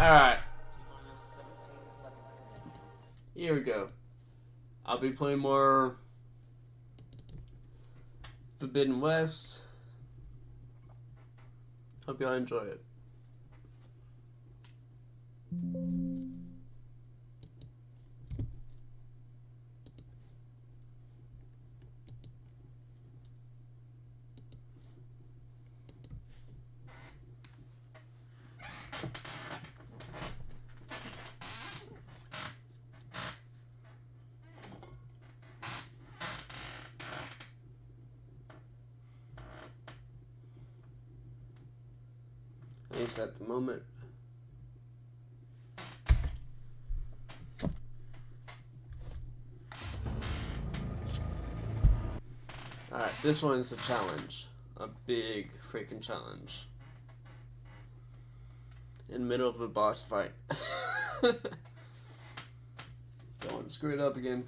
Alright. Here we go. I'll be playing more Forbidden West. Hope y'all enjoy it. At least at the moment. Alright, this one's a challenge. A big freaking challenge. In the middle of a boss fight. Don't want to screw it up again.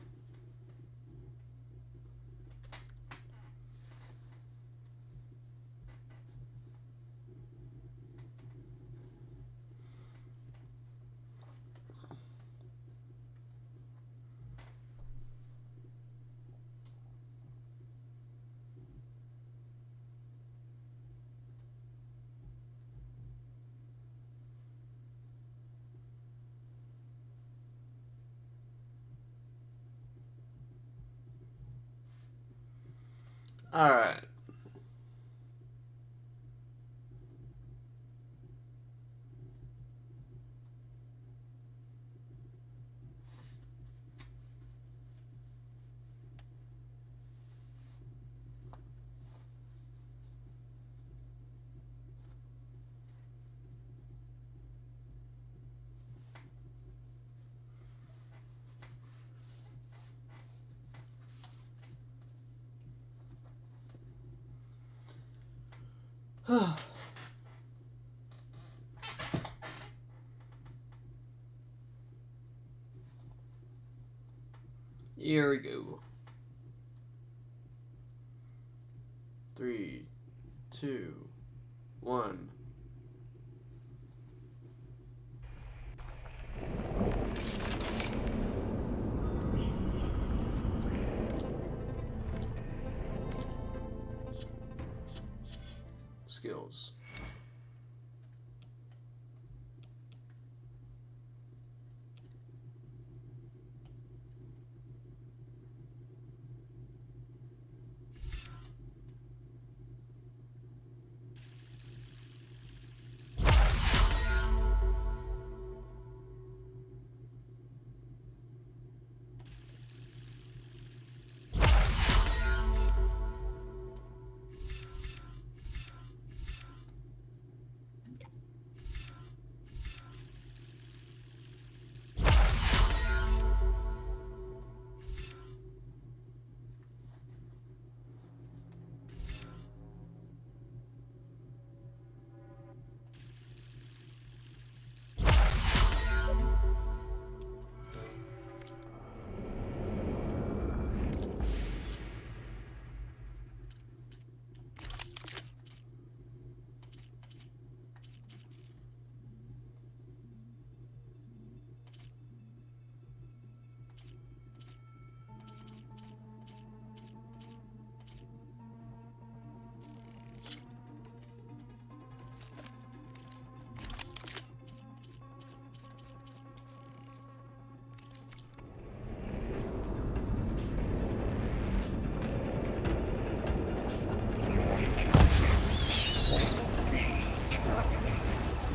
Alright. Here we go. 3, 2, 1. Skills.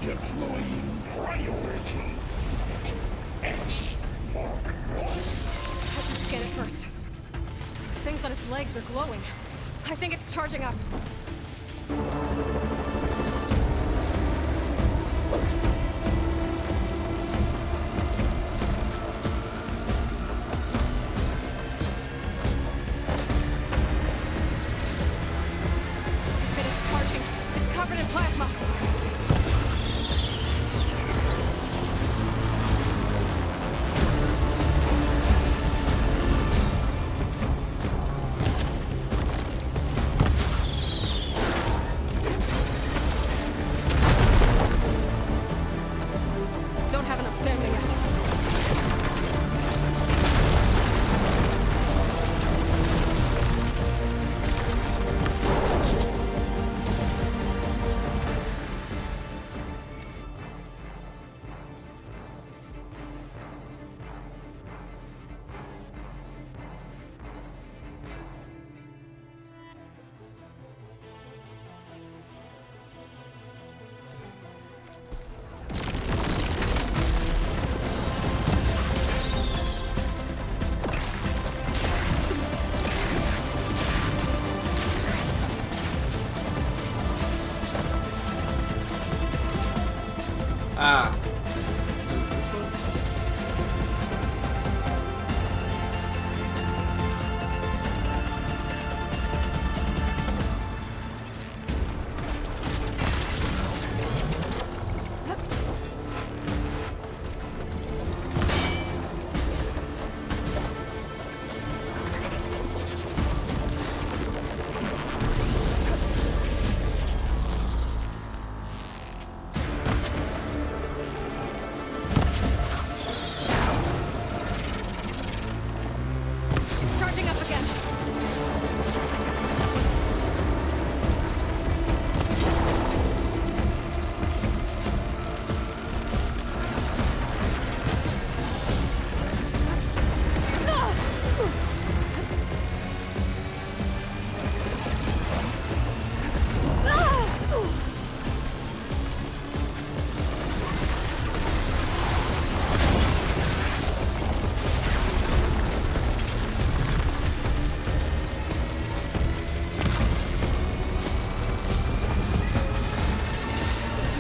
Deploying priority. X mark. I should scan it first. Those things on its legs are glowing. I think it's charging up. Finished charging. It's covered in plasma. standing at. Ah. Charging up again.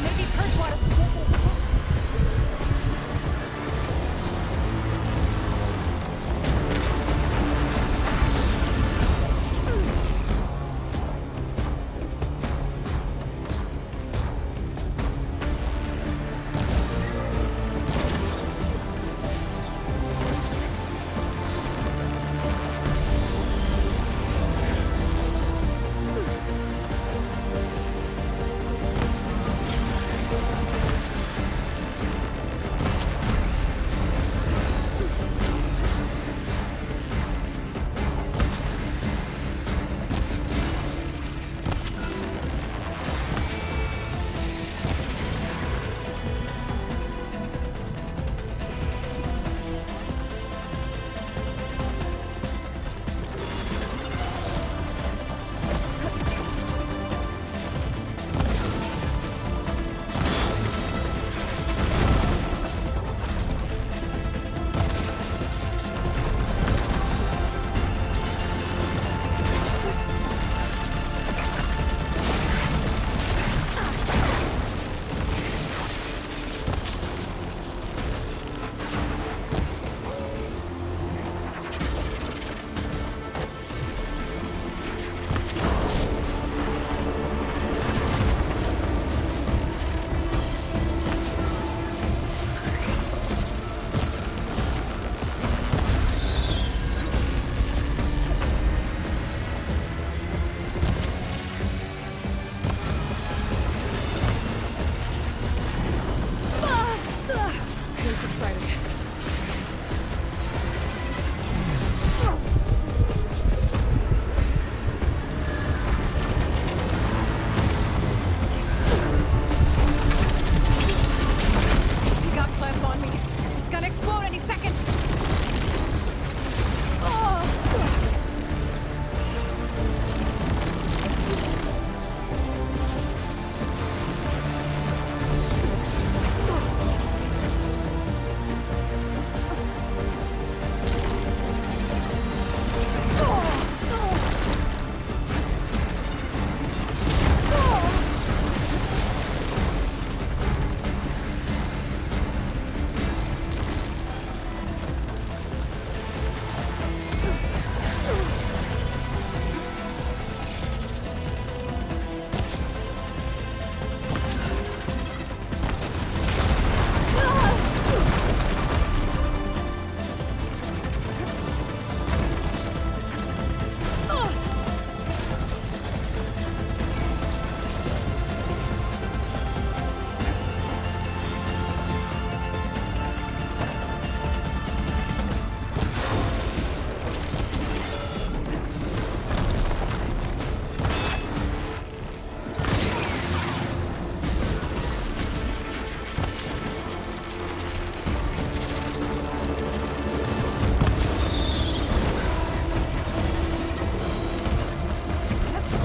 Maybe Purgewater. It's exciting. He got plasma on me. It's gonna explode any second.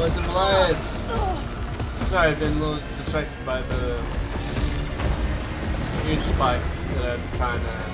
Poison Blast! Sorry, I've been a little distracted by the huge spike that I'm trying to.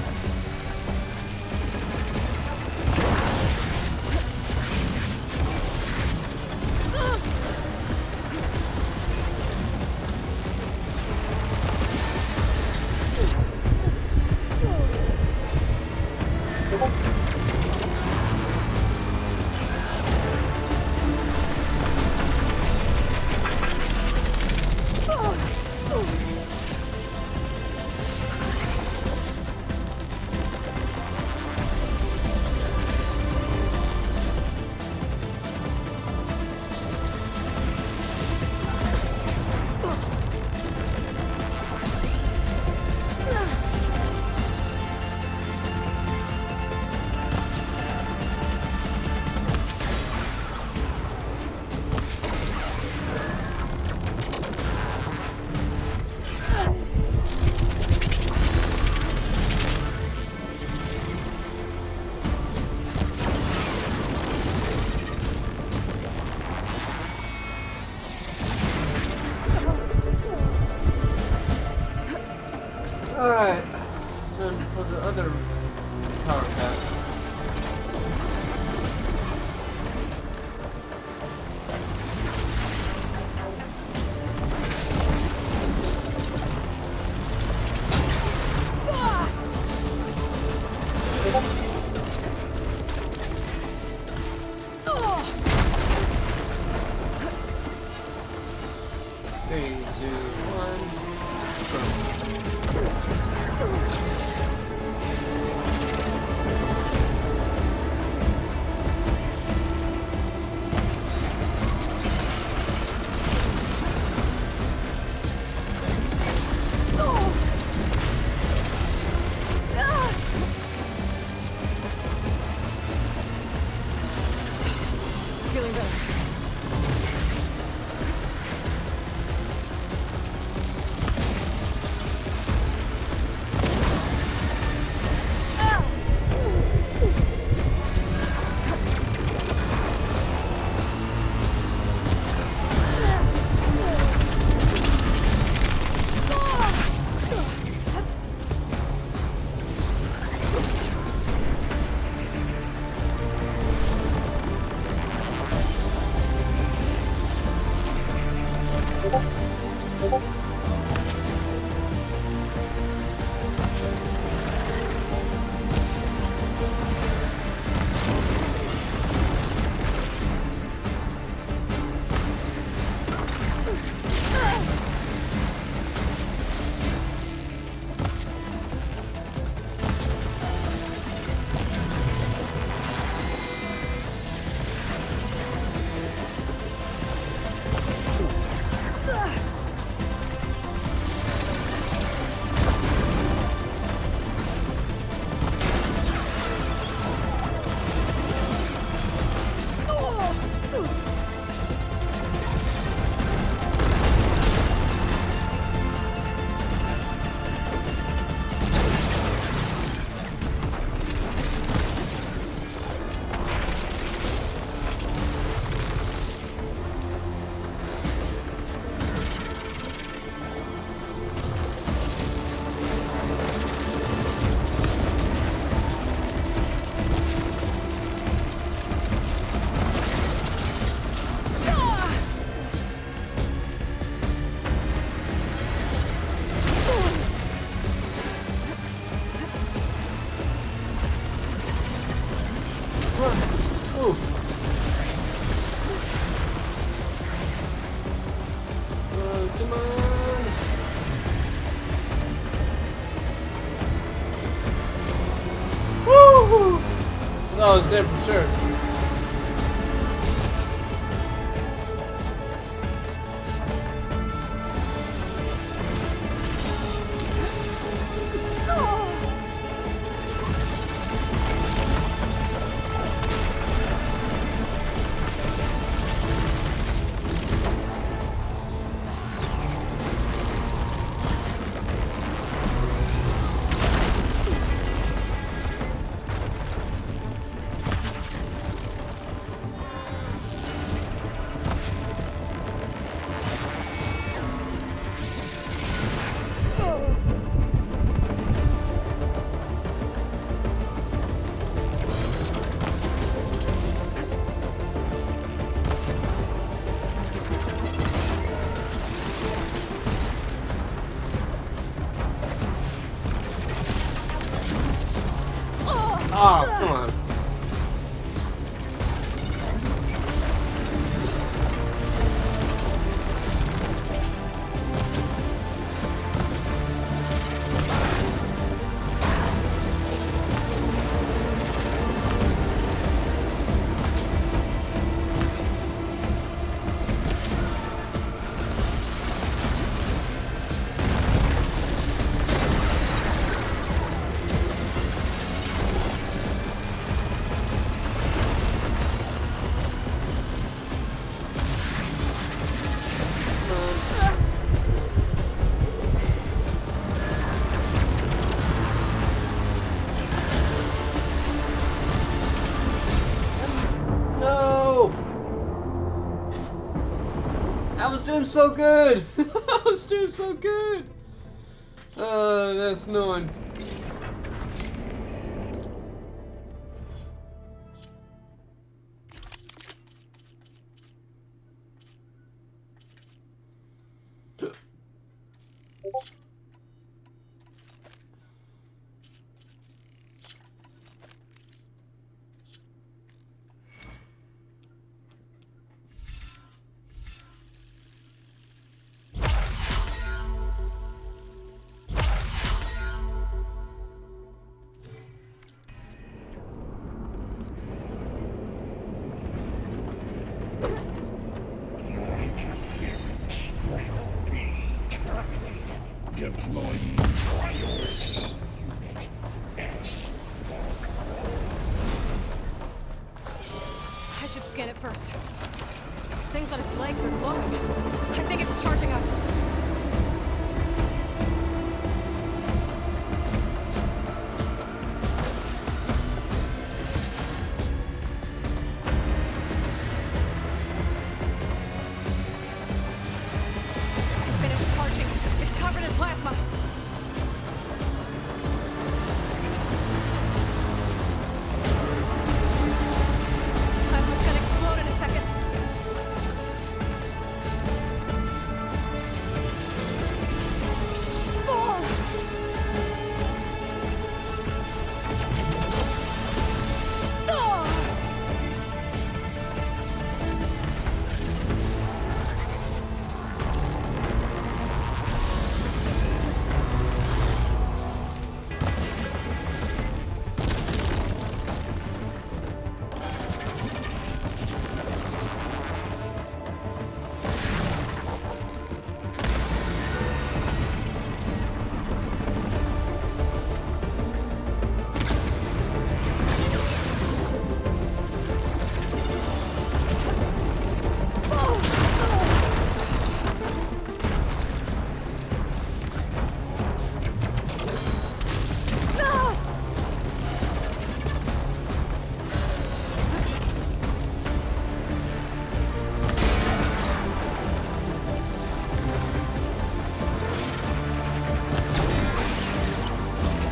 Alright, then for the other power cap. Three, two, one. Feeling better. Ooh. Come on. Woo! That was dead for sure. Oh, come on. No! I was doing so good! I was doing so good! That's annoying. Deploying priority. I should scan it first. Those things on its legs are glowing. I think it's charging up. Finished charging. It's covered in plasma. Plasma's gonna explode in a second.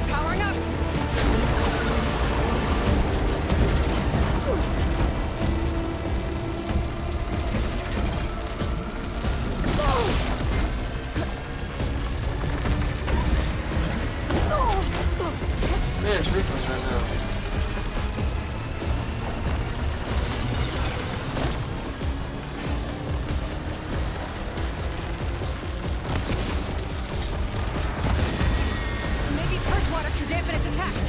Powering up. Man, it's ruthless right now. Maybe purge water can dampen its attacks.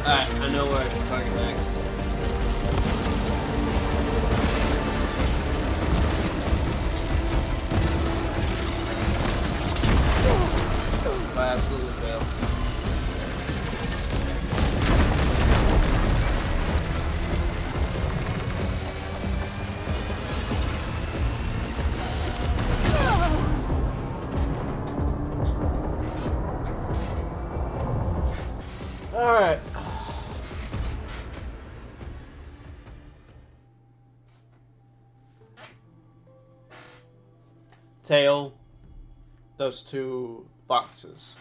Alright, I know where I can target next. I absolutely failed. Alright. Tail. Those two boxes.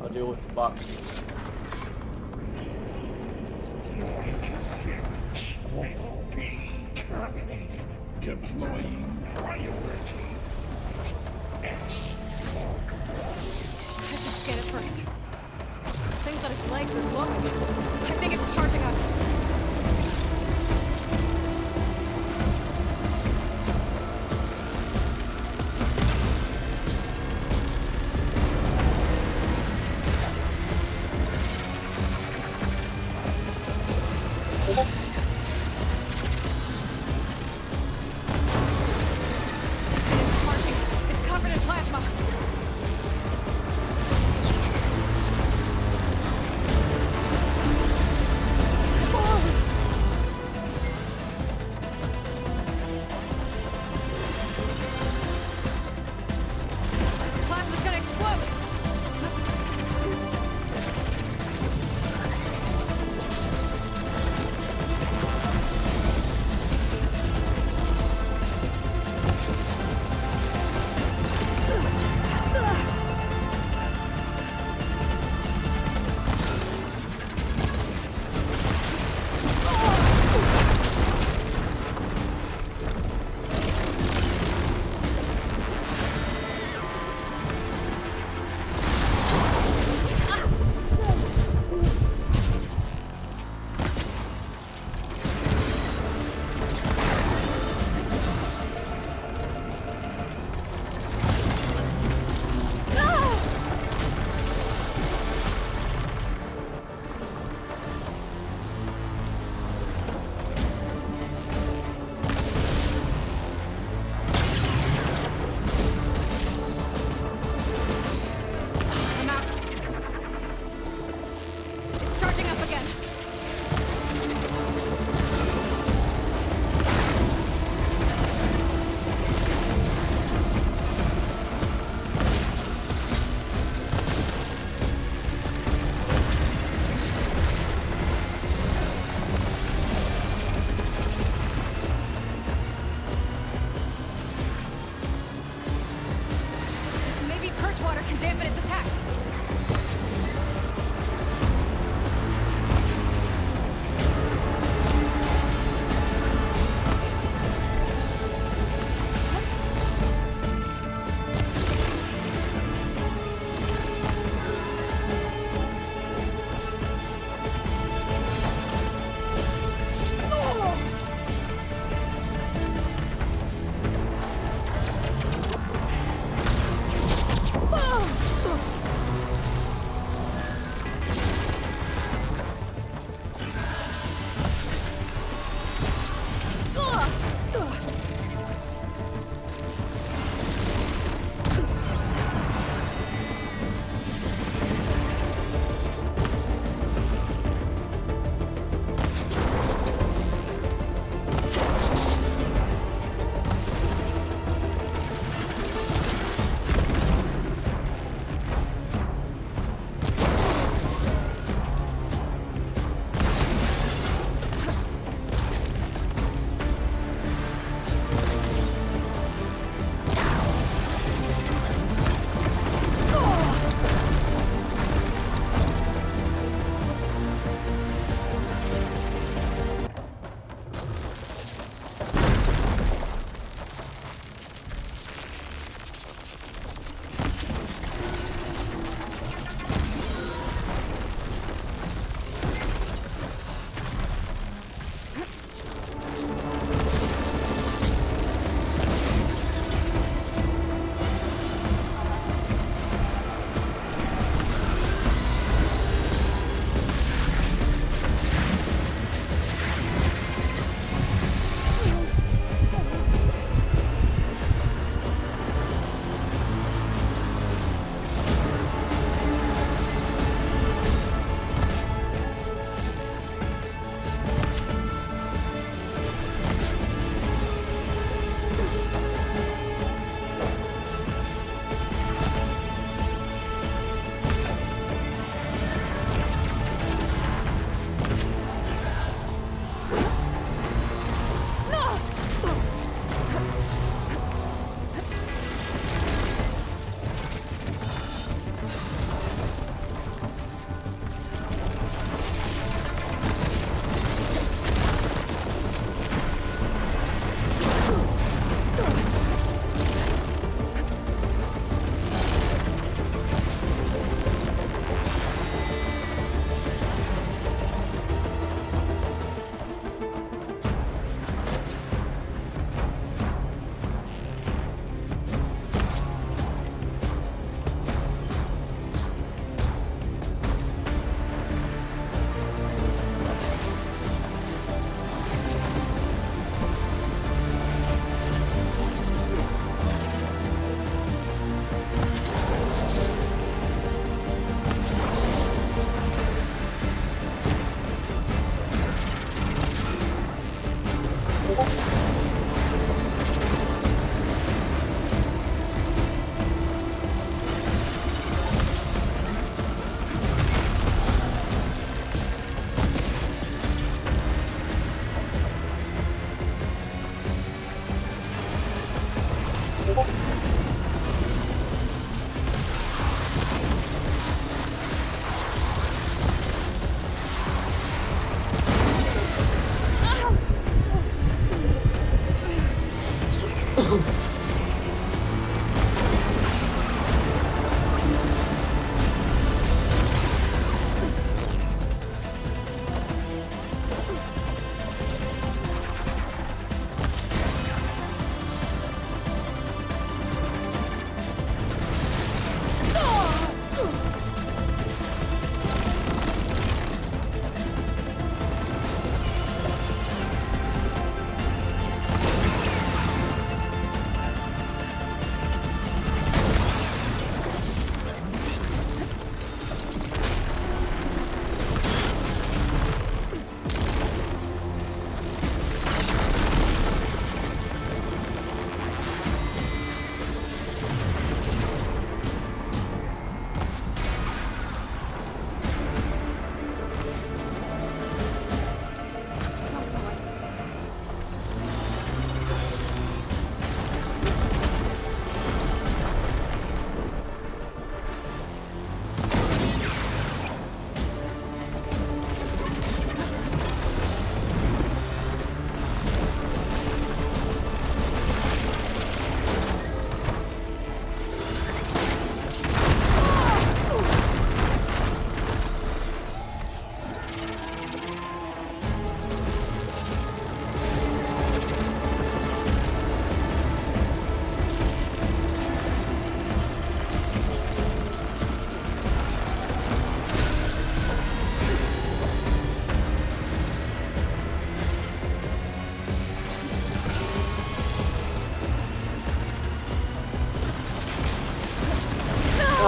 I'll deal with the boxes. Deploying priority. I should scan it first. Those things on its legs are glowing. I think it's charging up. It's charging. It's covered in plasma.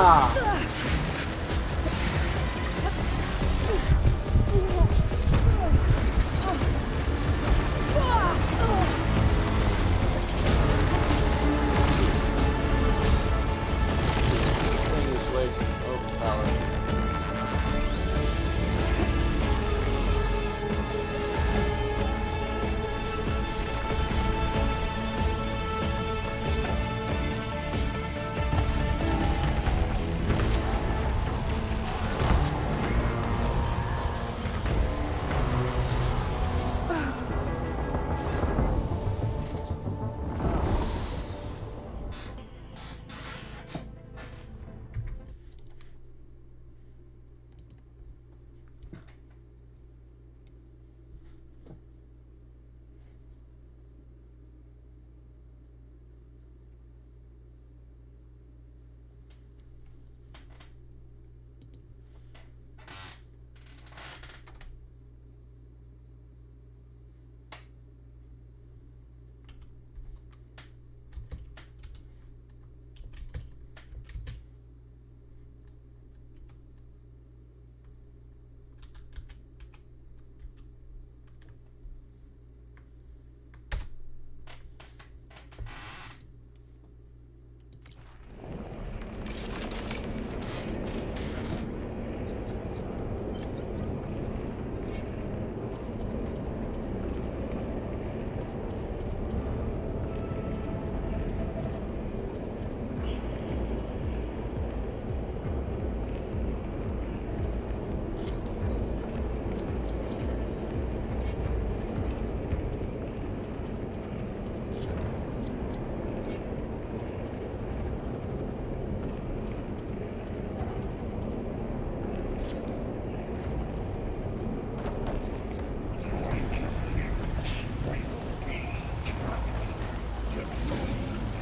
Thing is way too overpowered.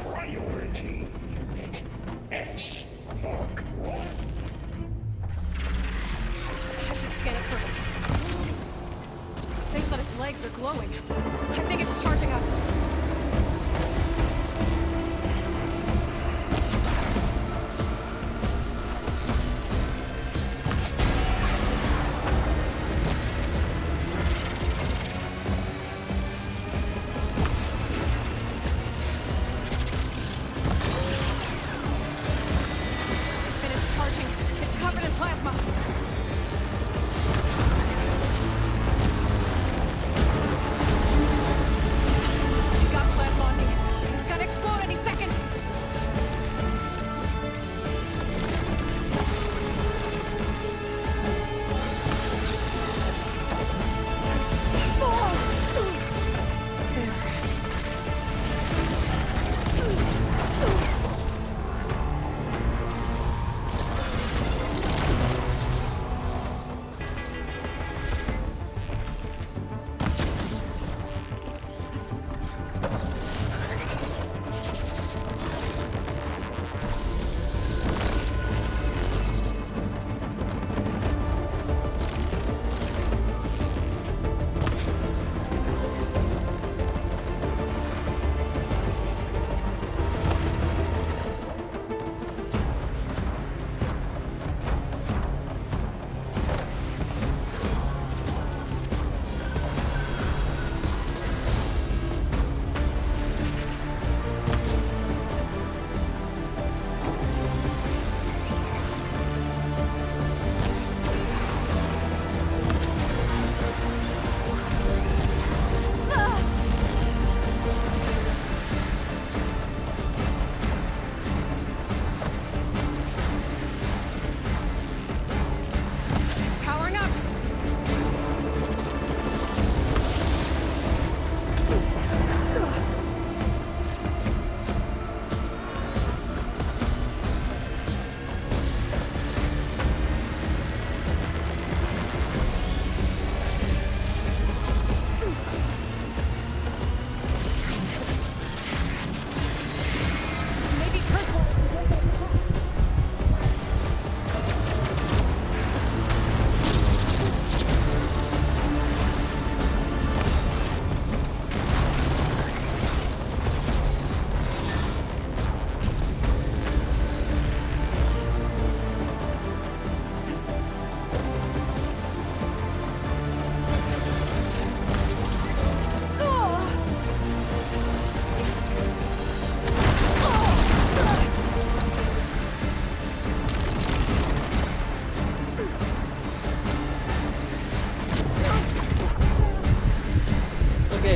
Priority. S Mark 1. I should scan it first. Those things on its legs are glowing. I think it's charging up. Finished charging. It's covered in plasma.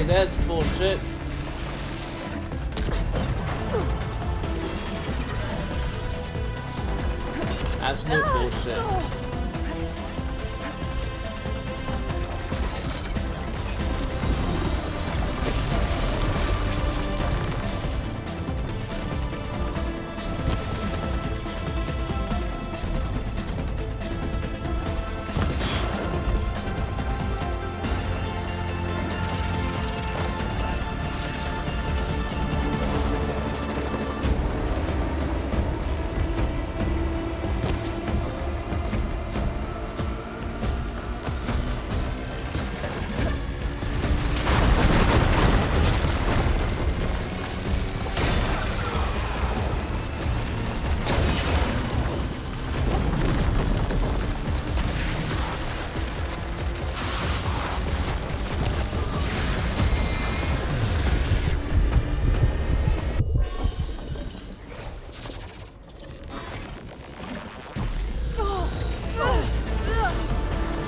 Okay, that's bullshit. Absolute bullshit.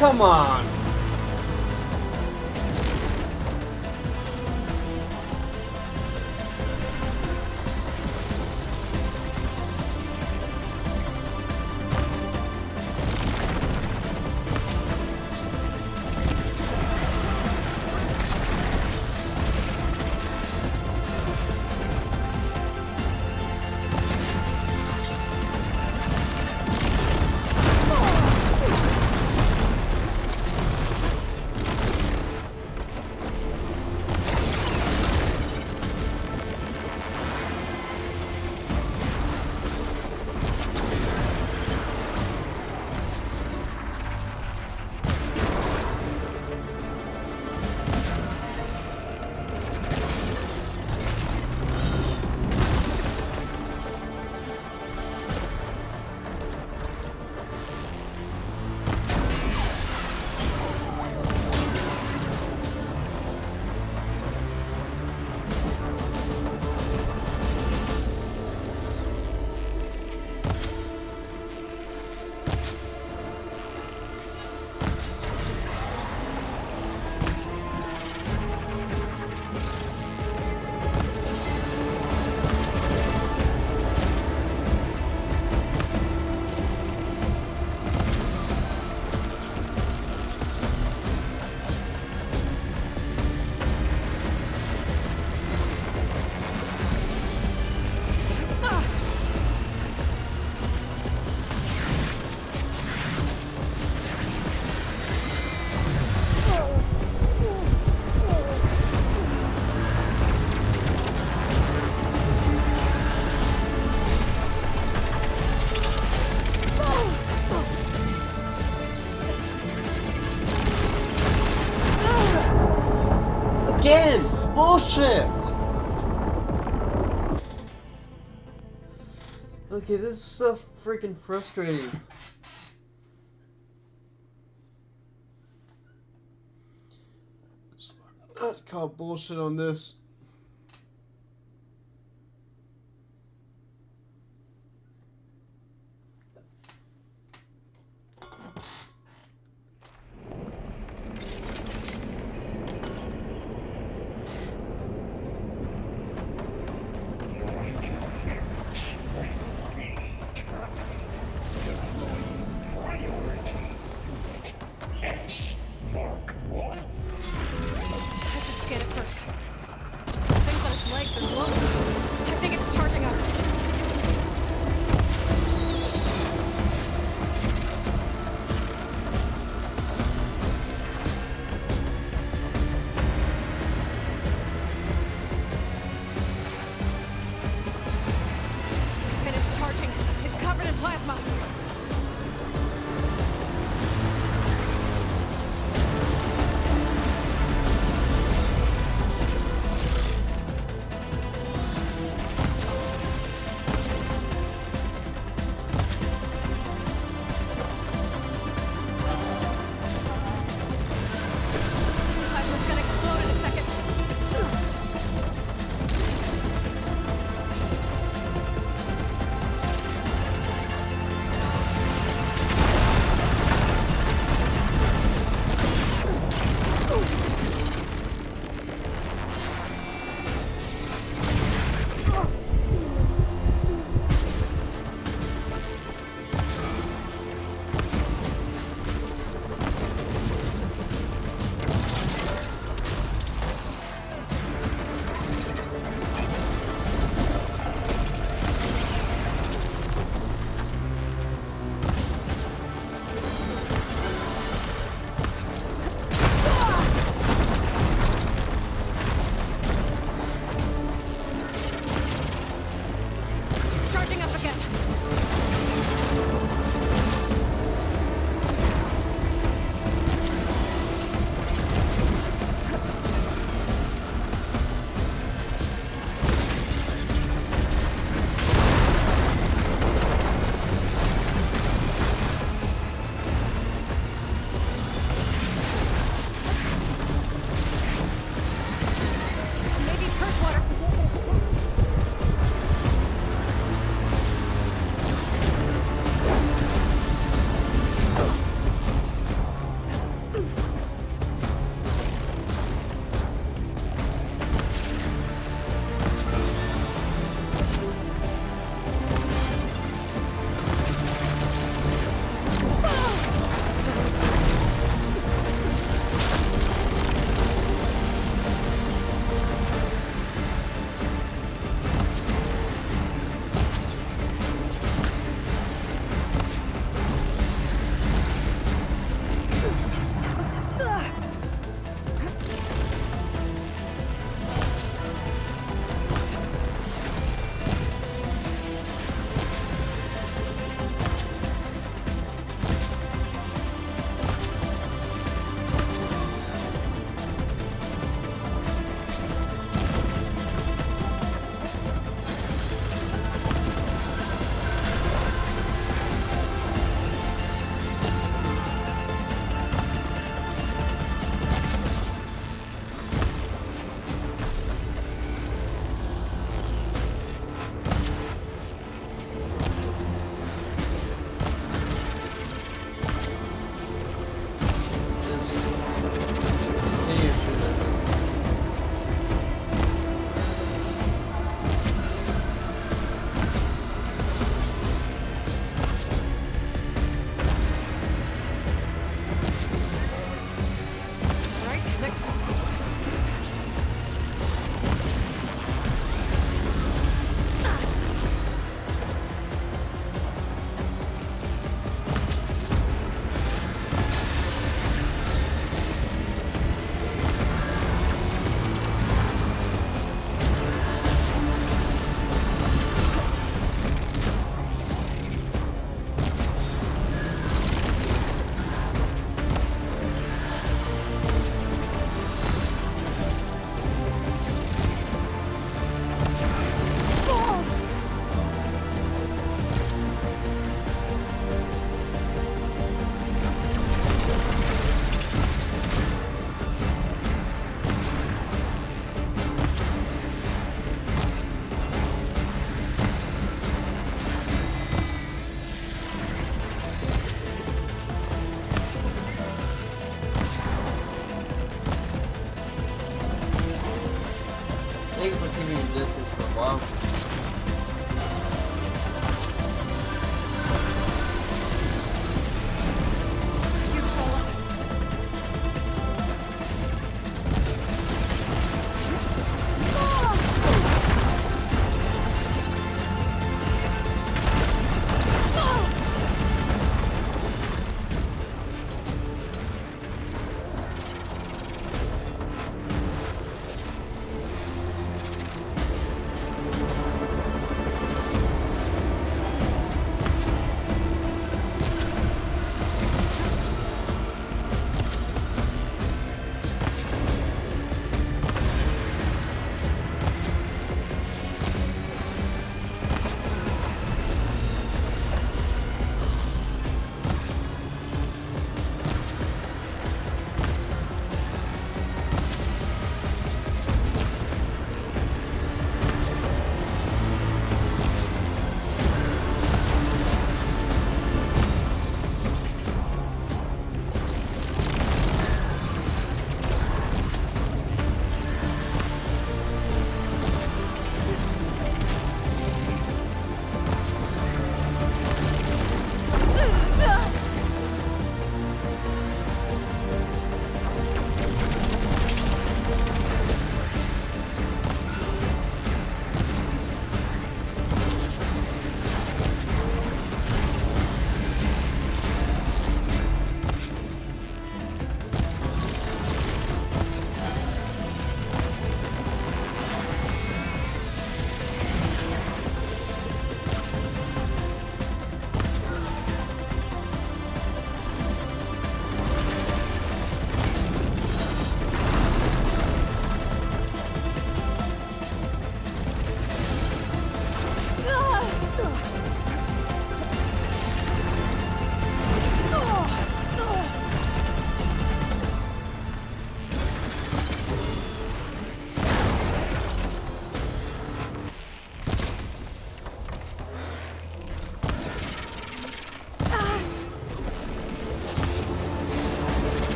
Come on! Again! Bullshit! Okay, this is so freaking frustrating. Not call bullshit on this. I should scan it first.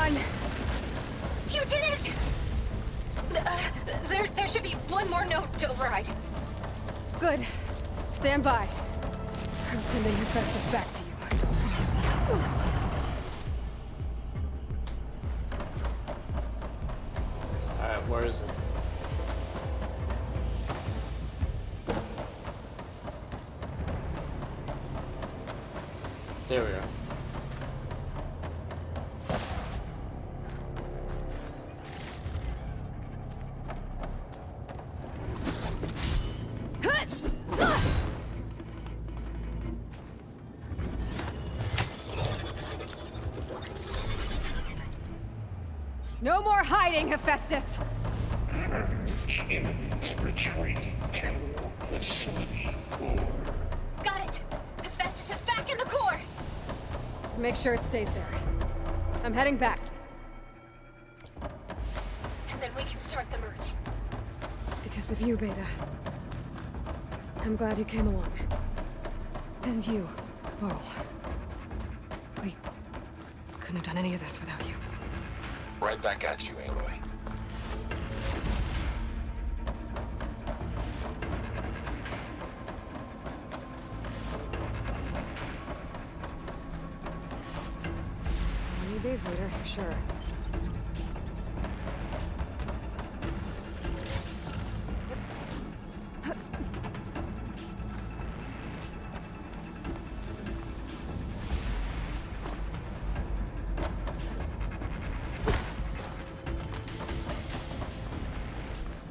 done. You did it! There should be one more note to override. Good. Stand by. I'm sending Hephaestus back to you. Alright, where is it? There we are. No more hiding, Hephaestus! Humans retreating to the Slithy core. Got it! Hephaestus is back in the core! Make sure it stays there. I'm heading back. And then we can start the merge. Because of you, Beta. I'm glad you came along. And you, Varl. We couldn't have done any of this without you. Right back at you, Aloy. I'll need these later, for sure.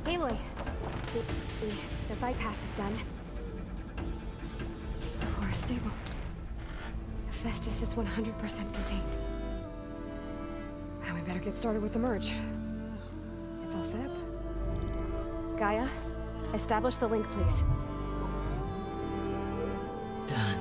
Aloy, the bypass is done. We're stable. Hephaestus is 100% contained. And we better get started with the merge. It's all set up. Gaia, establish the link, please. Done.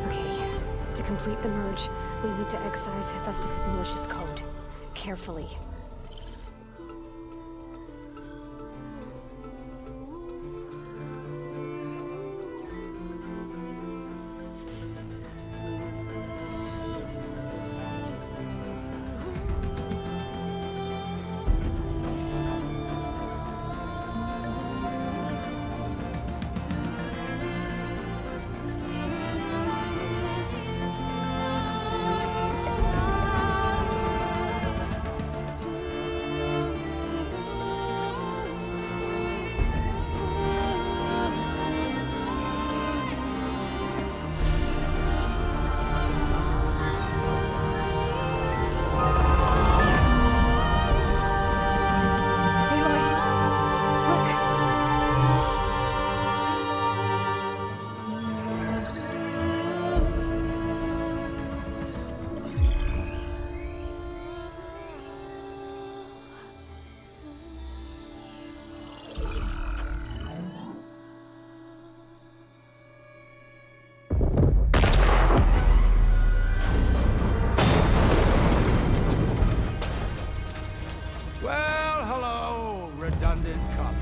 Okay, to complete the merge, we need to excise Hephaestus' malicious code. Carefully. Well, hello, redundant copy.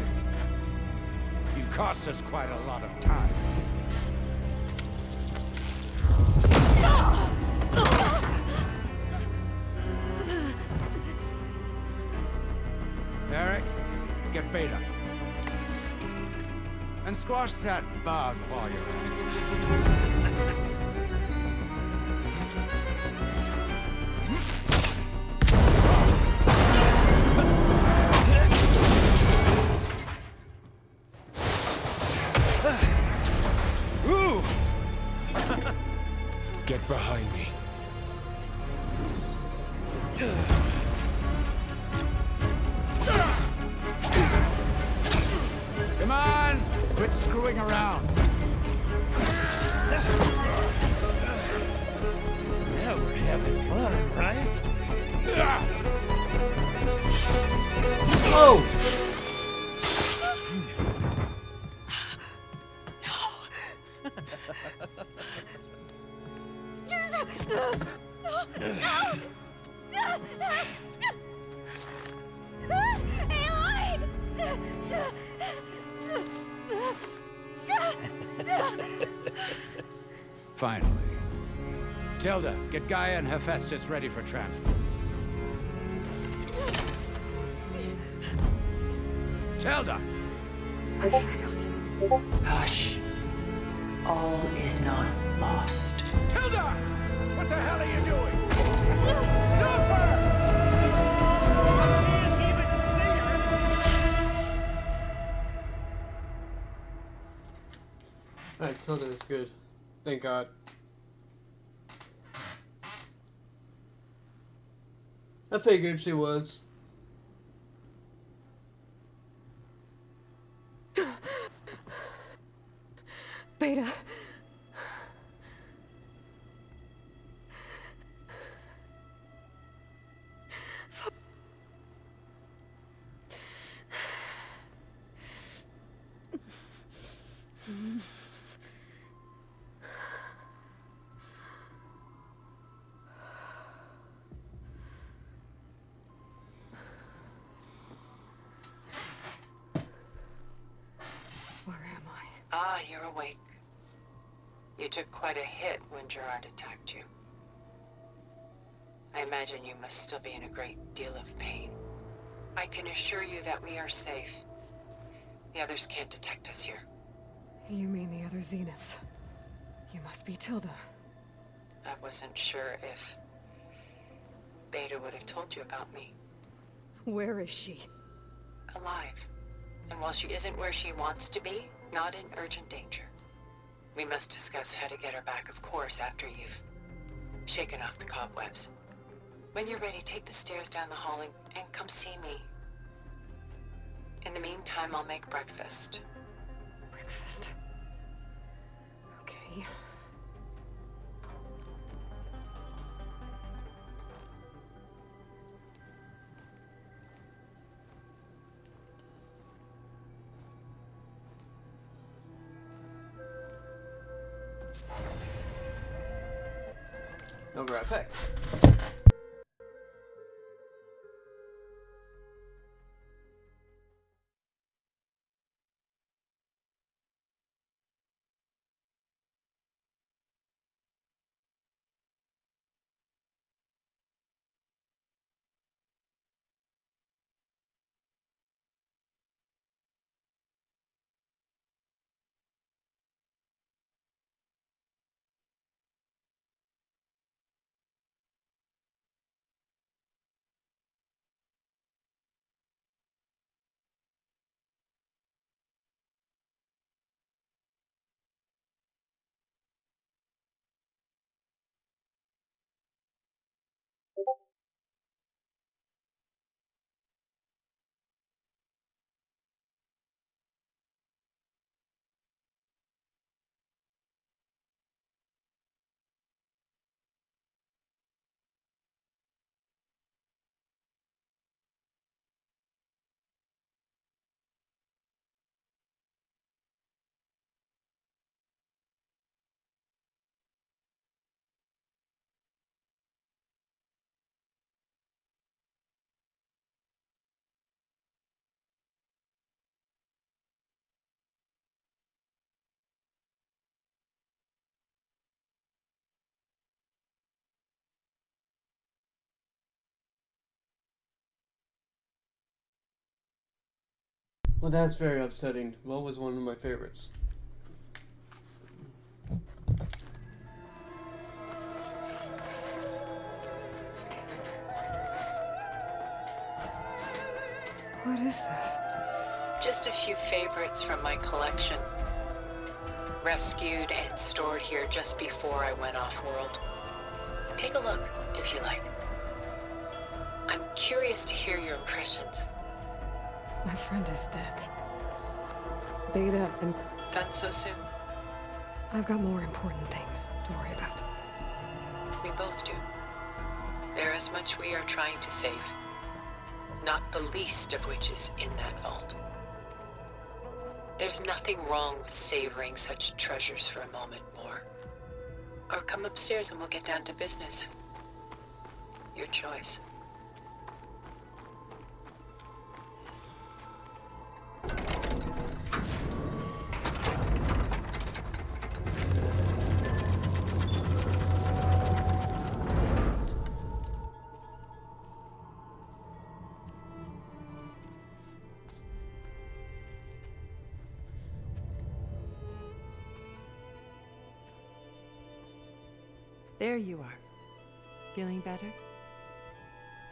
You cost us quite a lot of time. Eric, get Beta. And squash that bug while you're at it. Ooh! Get behind me. Come on! Quit screwing around. Now we're having fun, right? Oh! Finally. Tilda, get Gaia and Hephaestus ready for transport. Tilda! I failed. Hush. All is not lost. Tilda! What the hell are you doing? Stop her! I can't even see her! Alright, Tilda is good. Thank God. I figured she was. Beta. Where am I? Ah, you're awake. You took quite a hit when Gerard attacked you. I imagine you must still be in a great deal of pain. I can assure you that we are safe. The others can't detect us here. You mean the other Zeniths? You must be Tilda. I wasn't sure if Beta would have told you about me. Where is she? Alive. And while she isn't where she wants to be, not in urgent danger. We must discuss how to get her back, of course, after you've shaken off the cobwebs. When you're ready, take the stairs down the hall and come see me. In the meantime, I'll make breakfast. Breakfast. Okay. I'll be right back. Well, that's very upsetting. What was one of my favorites? What is this? Just a few favorites from my collection. Rescued and stored here just before I went off-world. Take a look, if you like. I'm curious to hear your impressions. My friend is dead. Beta and... Done so soon? I've got more important things to worry about. We both do. There is much we are trying to save. Not the least of which is in that vault. There's nothing wrong with savoring such treasures for a moment more. Or come upstairs and we'll get down to business. Your choice. There you are. Feeling better?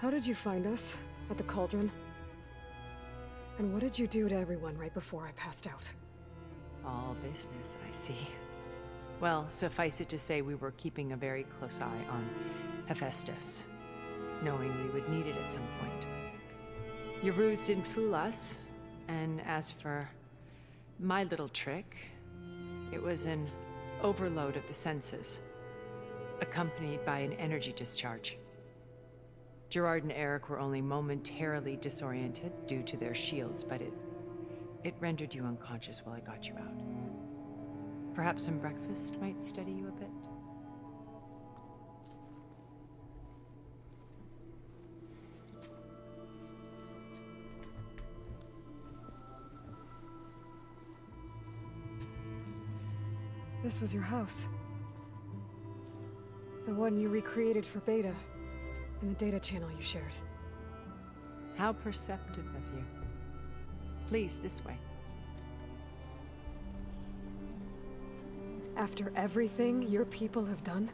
How did you find us? At the Cauldron? And what did you do to everyone right before I passed out? All business, I see. Well, suffice it to say we were keeping a very close eye on Hephaestus, knowing we would need it at some point. Your ruse didn't fool us, and as for my little trick, it was an overload of the senses, accompanied by an energy discharge. Gerard and Eric were only momentarily disoriented due to their shields, but it rendered you unconscious while I got you out. Perhaps some breakfast might steady you a bit? This was your house. The one you recreated for Beta, in the data channel you shared. How perceptive of you. Please, this way. After everything your people have done,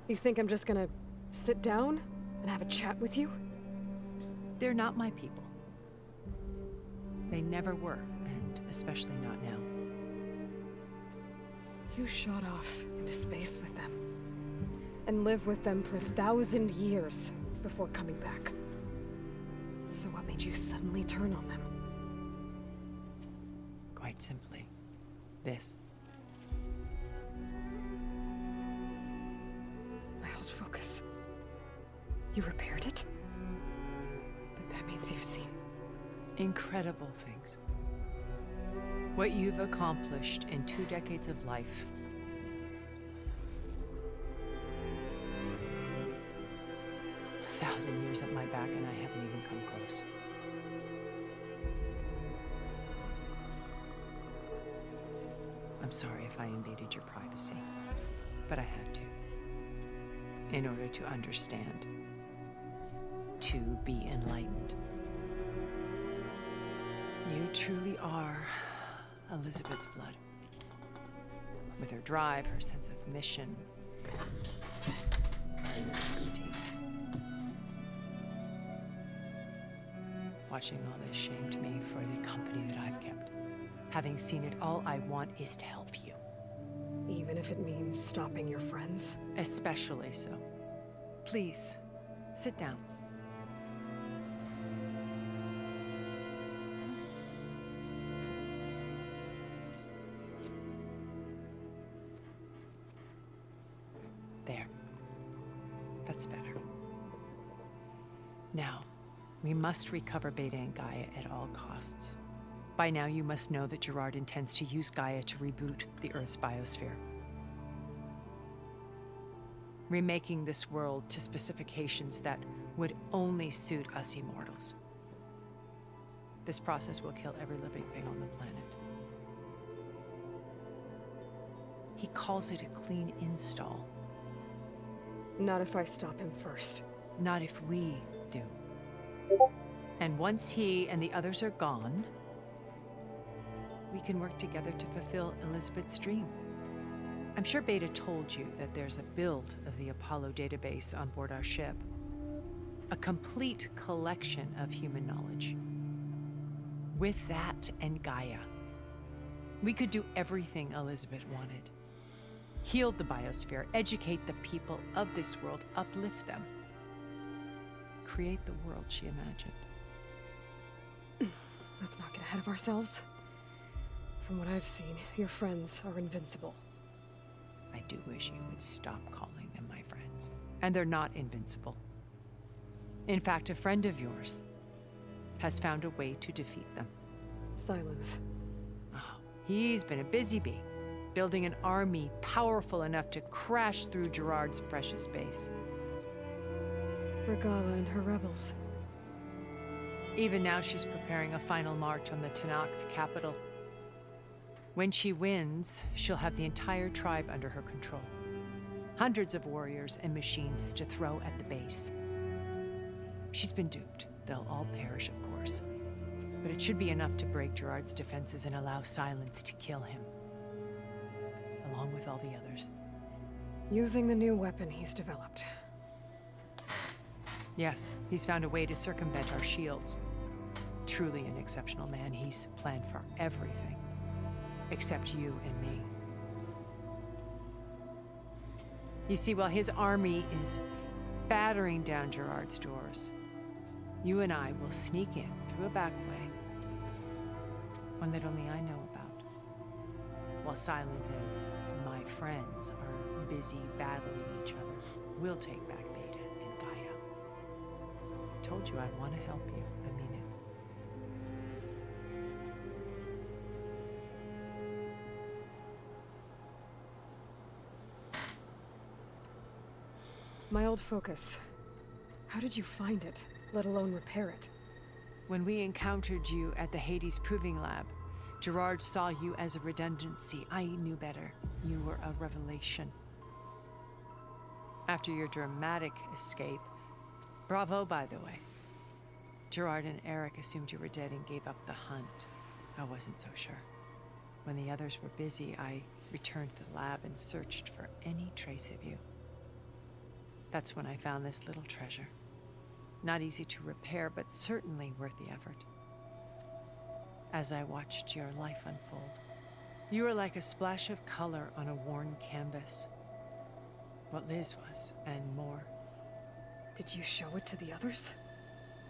you think I'm just gonna sit down and have a chat with you? They're not my people. They never were, and especially not now. You shot off into space with them, and lived with them for 1,000 years before coming back. So what made you suddenly turn on them? Quite simply, this. My old focus. You repaired it? But that means you've seen Incredible things. What you've accomplished in 2 decades of life. A 1,000 years at my back and I haven't even come close. I'm sorry if I invaded your privacy, but I had to. In order to understand. To be enlightened. You truly are Elizabeth's blood. With her drive, her sense of mission, her integrity. Watching all this shamed me for the company that I've kept. Having seen it, all I want is to help you. even if it means stopping your friends. Especially so. Please, sit down. There. That's better. Now, we must recover Beta and Gaia at all costs. By now, you must know that Gerard intends to use Gaia to reboot the Earth's biosphere. Remaking this world to specifications that would only suit us immortals. This process will kill every living thing on the planet. He calls it a clean install. Not if I stop him first. Not if we do. And once he and the others are gone, we can work together to fulfill Elizabeth's dream. I'm sure Beta told you that there's a build of the Apollo database on board our ship. A complete collection of human knowledge. With that and Gaia, we could do everything Elizabeth wanted. Heal the biosphere, educate the people of this world, uplift them. Create the world she imagined. Let's not get ahead of ourselves. From what I've seen, your friends are invincible. I do wish you would stop calling them my friends. And they're not invincible. In fact, a friend of yours has found a way to defeat them. Silence. Oh, he's been a busy bee, building an army powerful enough to crash through Gerard's precious base. Regala and her rebels. Even now, she's preparing a final march on the Tenakth capital. When she wins, she'll have the entire tribe under her control. Hundreds of warriors and machines to throw at the base. She's been duped. They'll all perish, of course. But it should be enough to break Gerard's defenses and allow Silence to kill him. Along with all the others. Using the new weapon he's developed. Yes, he's found a way to circumvent our shields. Truly an exceptional man. He's planned for everything. Except you and me. You see, while his army is battering down Gerard's doors, you and I will sneak in through a back way. One that only I know about. While Silence and my friends are busy battling each other, we'll take back Beta and Gaia. Told you I want to help you. I mean it. My old focus. How did you find it, let alone repair it? When we encountered you at the Hades Proving Lab, Gerard saw you as a redundancy. I knew better. You were a revelation. After your dramatic escape, bravo, by the way. Gerard and Eric assumed you were dead and gave up the hunt. I wasn't so sure. When the others were busy, I returned to the lab and searched for any trace of you. That's when I found this little treasure. Not easy to repair, but certainly worth the effort. As I watched your life unfold, you were like a splash of color on a worn canvas. What Liz was, and more. Did you show it to the others?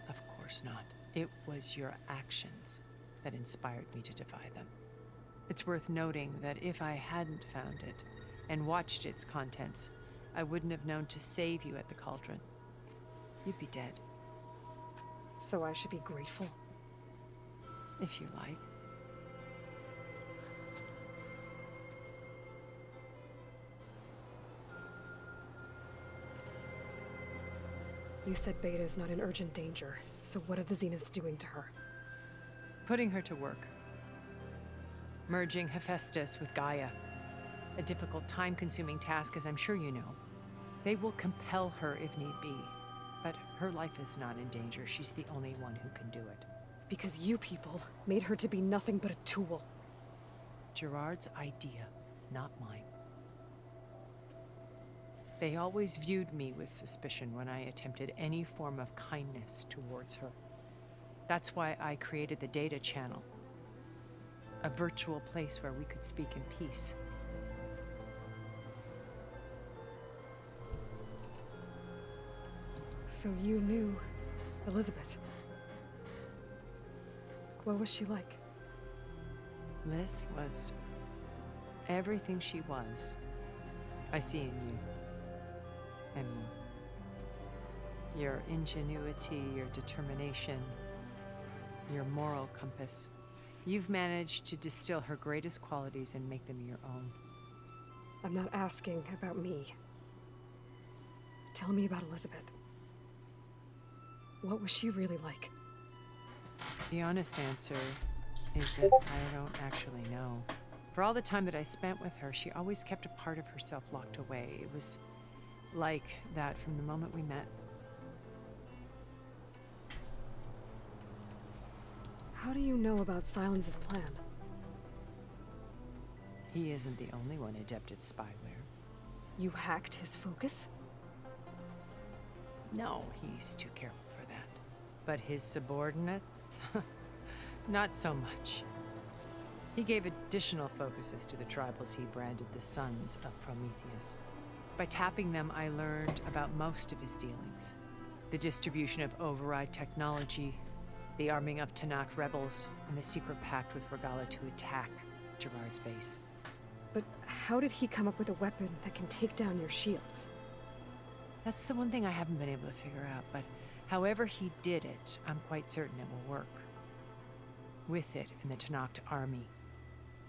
Of course not. It was your actions that inspired me to defy them. It's worth noting that if I hadn't found it and watched its contents, I wouldn't have known to save you at the cauldron. You'd be dead. So I should be grateful? If you like. You said Beta is not in urgent danger, so what are the Zeniths doing to her? Putting her to work. Merging Hephaestus with Gaia. A difficult, time-consuming task, as I'm sure you know. They will compel her if need be. But her life is not in danger. She's the only one who can do it. Because you people made her to be nothing but a tool. Gerard's idea, not mine. They always viewed me with suspicion when I attempted any form of kindness towards her. That's why I created the data channel. A virtual place where we could speak in peace. So you knew Elizabeth. What was she like? Liz was everything she was. I see in you. And more. Your ingenuity, your determination, your moral compass. You've managed to distill her greatest qualities and make them your own. I'm not asking about me. Tell me about Elizabeth. What was she really like? The honest answer is that I don't actually know. For all the time that I spent with her, she always kept a part of herself locked away. It was like that from the moment we met. How do you know about Silence's plan? He isn't the only one adept at spyware. You hacked his focus? No, he's too careful for that. But his subordinates? Not so much. He gave additional focuses to the tribals he branded the Sons of Prometheus. By tapping them, I learned about most of his dealings. The distribution of override technology, the arming of Tanakh rebels, and the secret pact with Regalla to attack Gerard's base. But how did he come up with a weapon that can take down your shields? That's the one thing I haven't been able to figure out, but however he did it, I'm quite certain it will work. With it and the Tanakh army,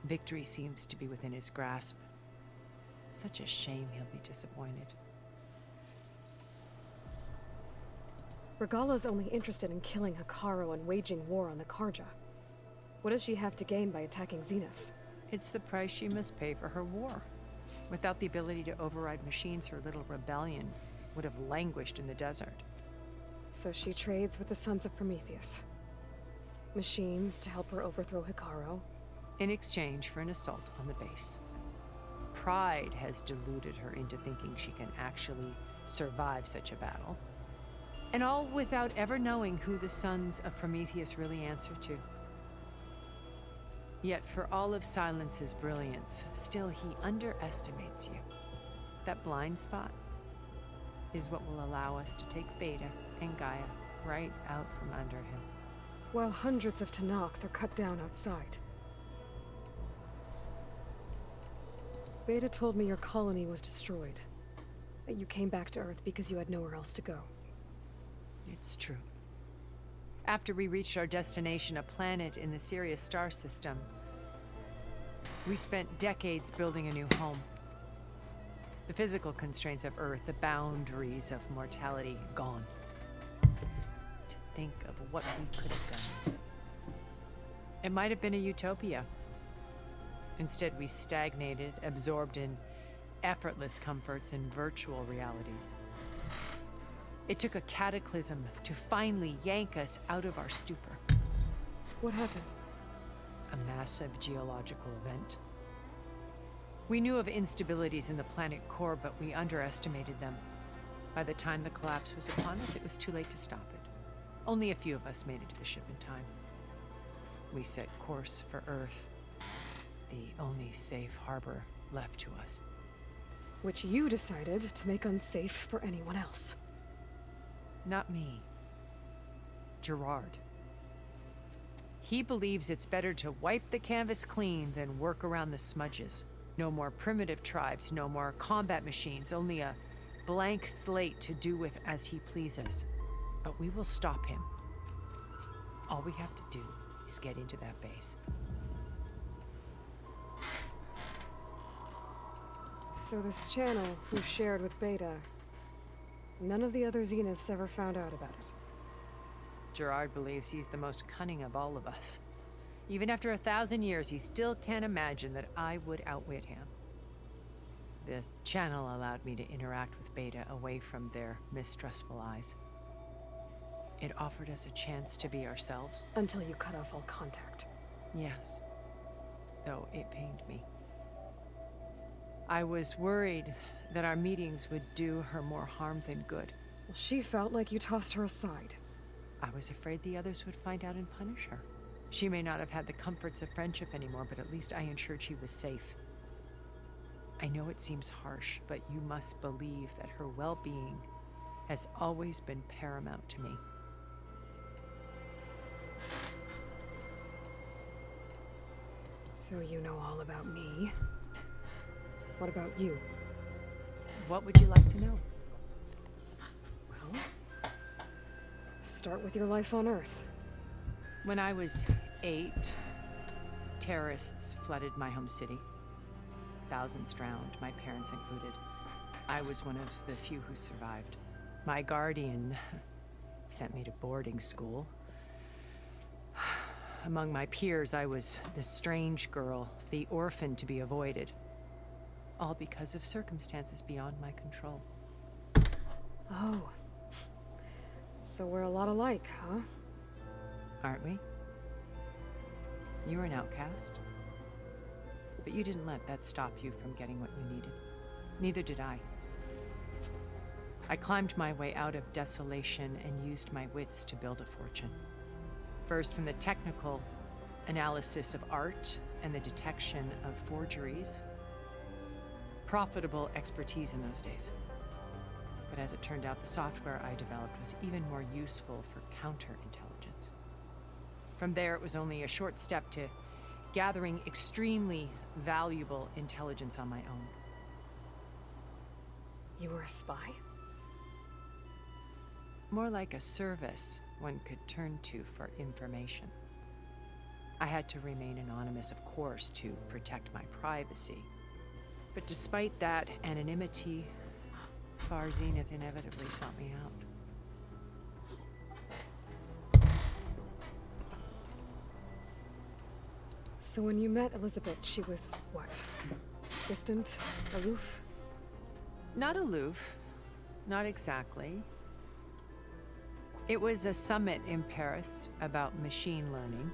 victory seems to be within his grasp. Such a shame he'll be disappointed. Regalla's only interested in killing Hekarro and waging war on the Karja. What does she have to gain by attacking Zeniths? It's the price she must pay for her war. Without the ability to override machines, her little rebellion would have languished in the desert. So she trades with the Sons of Prometheus. Machines to help her overthrow Hekarro. In exchange for an assault on the base. pride has deluded her into thinking she can actually survive such a battle. And all without ever knowing who the sons of Prometheus really answer to. Yet for all of Silence's brilliance, still he underestimates you. That blind spot is what will allow us to take Beta and Gaia right out from under him. While hundreds of Tenakth are cut down outside. Beta told me your colony was destroyed. That you came back to Earth because you had nowhere else to go. It's true. After we reached our destination, a planet in the Sirius star system, we spent decades building a new home. The physical constraints of Earth, the boundaries of mortality, gone. To think of what we could have done. It might have been a utopia. Instead, we stagnated, absorbed in effortless comforts and virtual realities. It took a cataclysm to finally yank us out of our stupor. What happened? A massive geological event. We knew of instabilities in the planet core, but we underestimated them. By the time the collapse was upon us, it was too late to stop it. Only a few of us made it to the ship in time. We set course for Earth, the only safe harbor left to us. Which you decided to make unsafe for anyone else. Not me. Gerard. He believes it's better to wipe the canvas clean than work around the smudges. No more primitive tribes, no more combat machines, only a blank slate to do with as he pleases. But we will stop him. All we have to do is get into that base. So this channel you shared with Beta, none of the other Zeniths ever found out about it. Gerard believes he's the most cunning of all of us. Even after 1,000 years, he still can't imagine that I would outwit him. The channel allowed me to interact with Beta away from their mistrustful eyes. It offered us a chance to be ourselves. Until you cut off all contact. Yes. Though it pained me. I was worried that our meetings would do her more harm than good. Well, she felt like you tossed her aside. I was afraid the others would find out and punish her. She may not have had the comforts of friendship anymore, but at least I ensured she was safe. I know it seems harsh, but you must believe that her well-being has always been paramount to me. So you know all about me. What about you? What would you like to know? Well, start with your life on Earth. When I was 8, terrorists flooded my home city. Thousands drowned, my parents included. I was one of the few who survived. My guardian sent me to boarding school. Among my peers, I was the strange girl, the orphan to be avoided. All because of circumstances beyond my control. Oh. So we're a lot alike, huh? Aren't we? You were an outcast. But you didn't let that stop you from getting what you needed. Neither did I. I climbed my way out of desolation and used my wits to build a fortune. First from the technical analysis of art and the detection of forgeries. Profitable expertise in those days. But as it turned out, the software I developed was even more useful for counterintelligence. From there, it was only a short step to gathering extremely valuable intelligence on my own. You were a spy? More like a service one could turn to for information. I had to remain anonymous, of course, to protect my privacy. But despite that anonymity, Far Zenith inevitably sought me out. So when you met Elizabeth, she was what? Distant? Aloof? Not aloof. Not exactly. It was a summit in Paris about machine learning.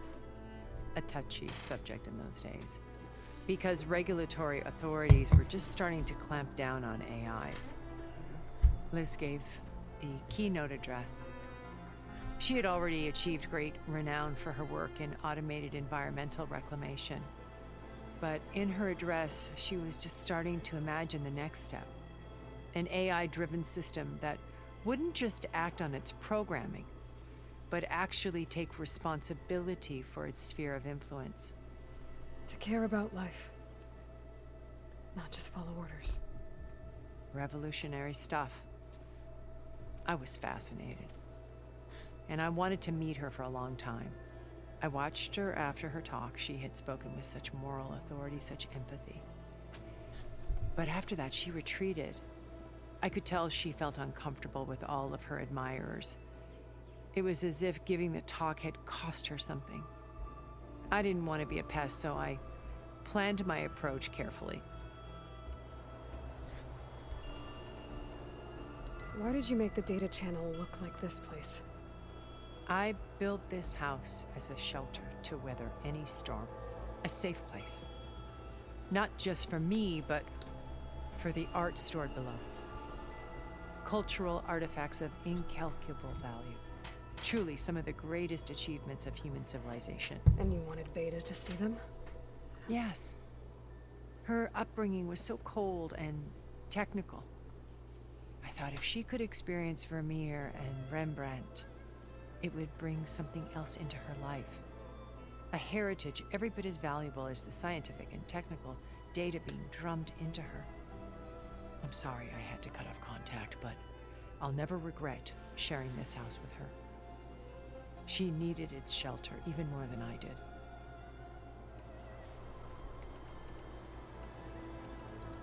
A touchy subject in those days. because regulatory authorities were just starting to clamp down on AIs. Liz gave the keynote address. She had already achieved great renown for her work in automated environmental reclamation. But in her address, she was just starting to imagine the next step. An AI-driven system that wouldn't just act on its programming, but actually take responsibility for its sphere of influence. To care about life. Not just follow orders. Revolutionary stuff. I was fascinated. And I wanted to meet her for a long time. I watched her after her talk. She had spoken with such moral authority, such empathy. But after that, she retreated. I could tell she felt uncomfortable with all of her admirers. It was as if giving the talk had cost her something. I didn't want to be a pest, so I planned my approach carefully. Why did you make the data channel look like this place? I built this house as a shelter to weather any storm. A safe place. Not just for me, but for the art stored below. Cultural artifacts of incalculable value. Truly some of the greatest achievements of human civilization. And you wanted Beta to see them? Yes. Her upbringing was so cold and technical. I thought if she could experience Vermeer and Rembrandt, it would bring something else into her life. A heritage every bit as valuable as the scientific and technical data being drummed into her. I'm sorry I had to cut off contact, but I'll never regret sharing this house with her. She needed its shelter even more than I did.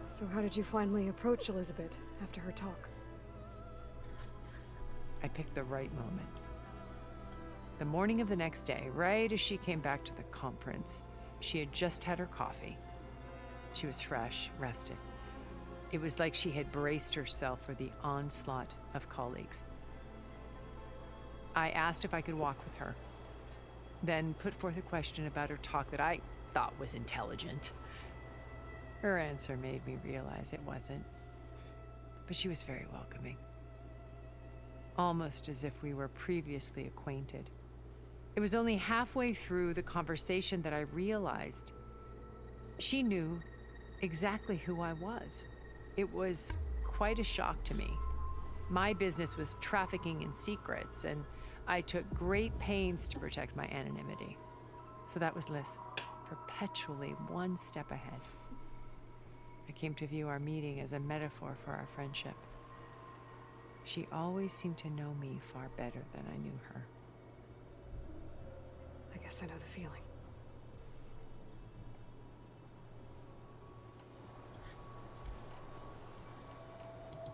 So how did you finally approach Elizabeth after her talk? I picked the right moment. The morning of the next day, right as she came back to the conference, she had just had her coffee. She was fresh, rested. It was like she had braced herself for the onslaught of colleagues. I asked if I could walk with her, then put forth a question about her talk that I thought was intelligent. Her answer made me realize it wasn't, but she was very welcoming. Almost as if we were previously acquainted. It was only halfway through the conversation that I realized she knew exactly who I was. It was quite a shock to me. My business was trafficking in secrets, and I took great pains to protect my anonymity. So that was Liz, perpetually one step ahead. I came to view our meeting as a metaphor for our friendship. She always seemed to know me far better than I knew her. I guess I know the feeling.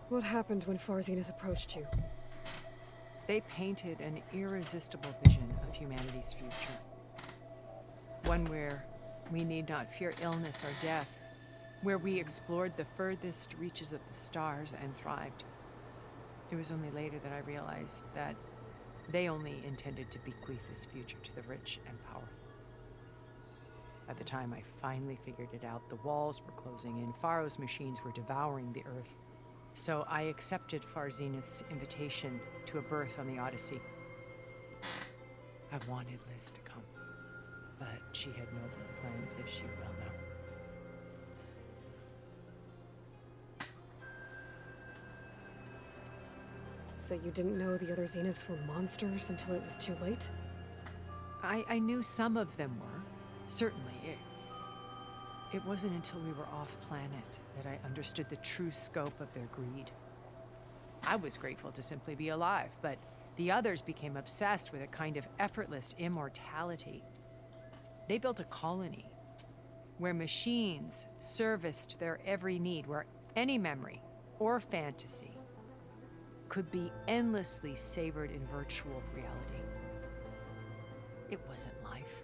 What happened when Far Zenith approached you? They painted an irresistible vision of humanity's future. One where we need not fear illness or death, where we explored the furthest reaches of the stars and thrived. It was only later that I realized that they only intended to bequeath this future to the rich and powerful. By the time I finally figured it out, the walls were closing in, Pharaoh's machines were devouring the Earth. So I accepted Far Zenith's invitation to a berth on the Odyssey. I wanted Liz to come, but she had nobler plans, as you well know. So you didn't know the other Zeniths were monsters until it was too late? I knew some of them were, certainly. It wasn't until we were off-planet that I understood the true scope of their greed. I was grateful to simply be alive, but the others became obsessed with a kind of effortless immortality. They built a colony where machines serviced their every need, where any memory or fantasy could be endlessly savored in virtual reality. It wasn't life.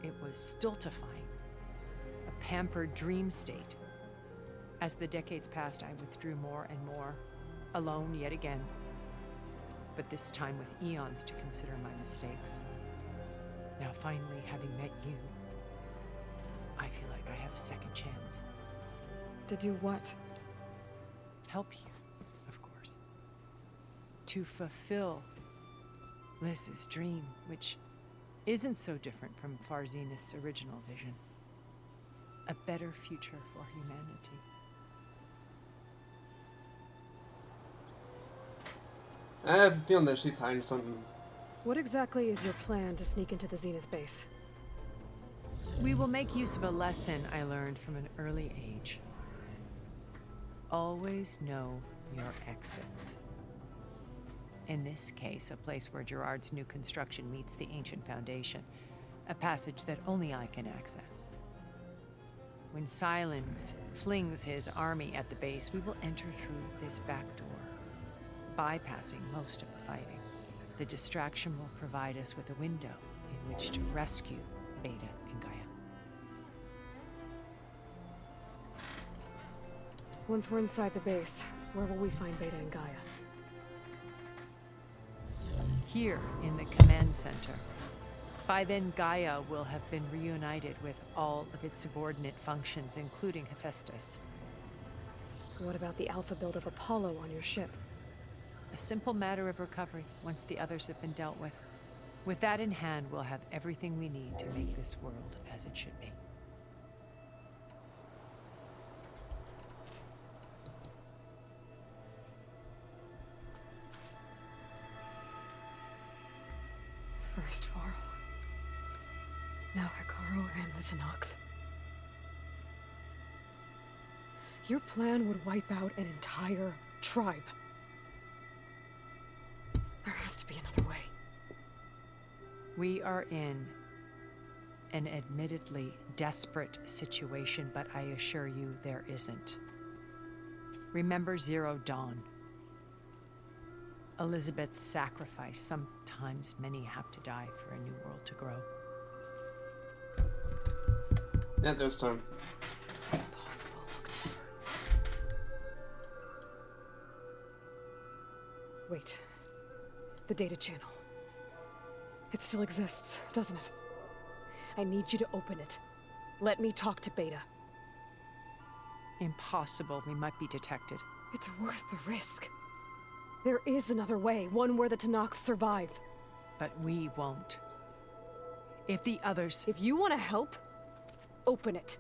It was stultifying. A pampered dream state. As the decades passed, I withdrew more and more, alone yet again, but this time with eons to consider my mistakes. Now finally, having met you, I feel like I have a second chance. To do what? Help you, of course. To fulfill Liz's dream, which isn't so different from Far Zenith's original vision. A better future for humanity. I have a feeling that she's hiding something. What exactly is your plan to sneak into the Zenith base? We will make use of a lesson I learned from an early age. Always know your exits. In this case, a place where Gerard's new construction meets the ancient foundation, a passage that only I can access. When Silence flings his army at the base, we will enter through this back door, bypassing most of the fighting. The distraction will provide us with a window in which to rescue Beta and Gaia. Once we're inside the base, where will we find Beta and Gaia? Here in the command center. By then, Gaia will have been reunited with all of its subordinate functions, including Hephaestus. What about the alpha build of Apollo on your ship? A simple matter of recovery once the others have been dealt with. With that in hand, we'll have everything we need to make this world as it should be. First Varl. Now Hekarro and the Tenakth. Your plan would wipe out an entire tribe. There has to be another way. We are in an admittedly desperate situation, but I assure you there isn't. Remember Zero Dawn. Elizabeth's sacrifice. Sometimes many have to die for a new world to grow. Not this time. It's impossible. Wait. The data channel. It still exists, doesn't it? I need you to open it. Let me talk to Beta. Impossible. We might be detected. It's worth the risk. There is another way, one where the Tenakth survive. But we won't. If the others... If you want to help, open it.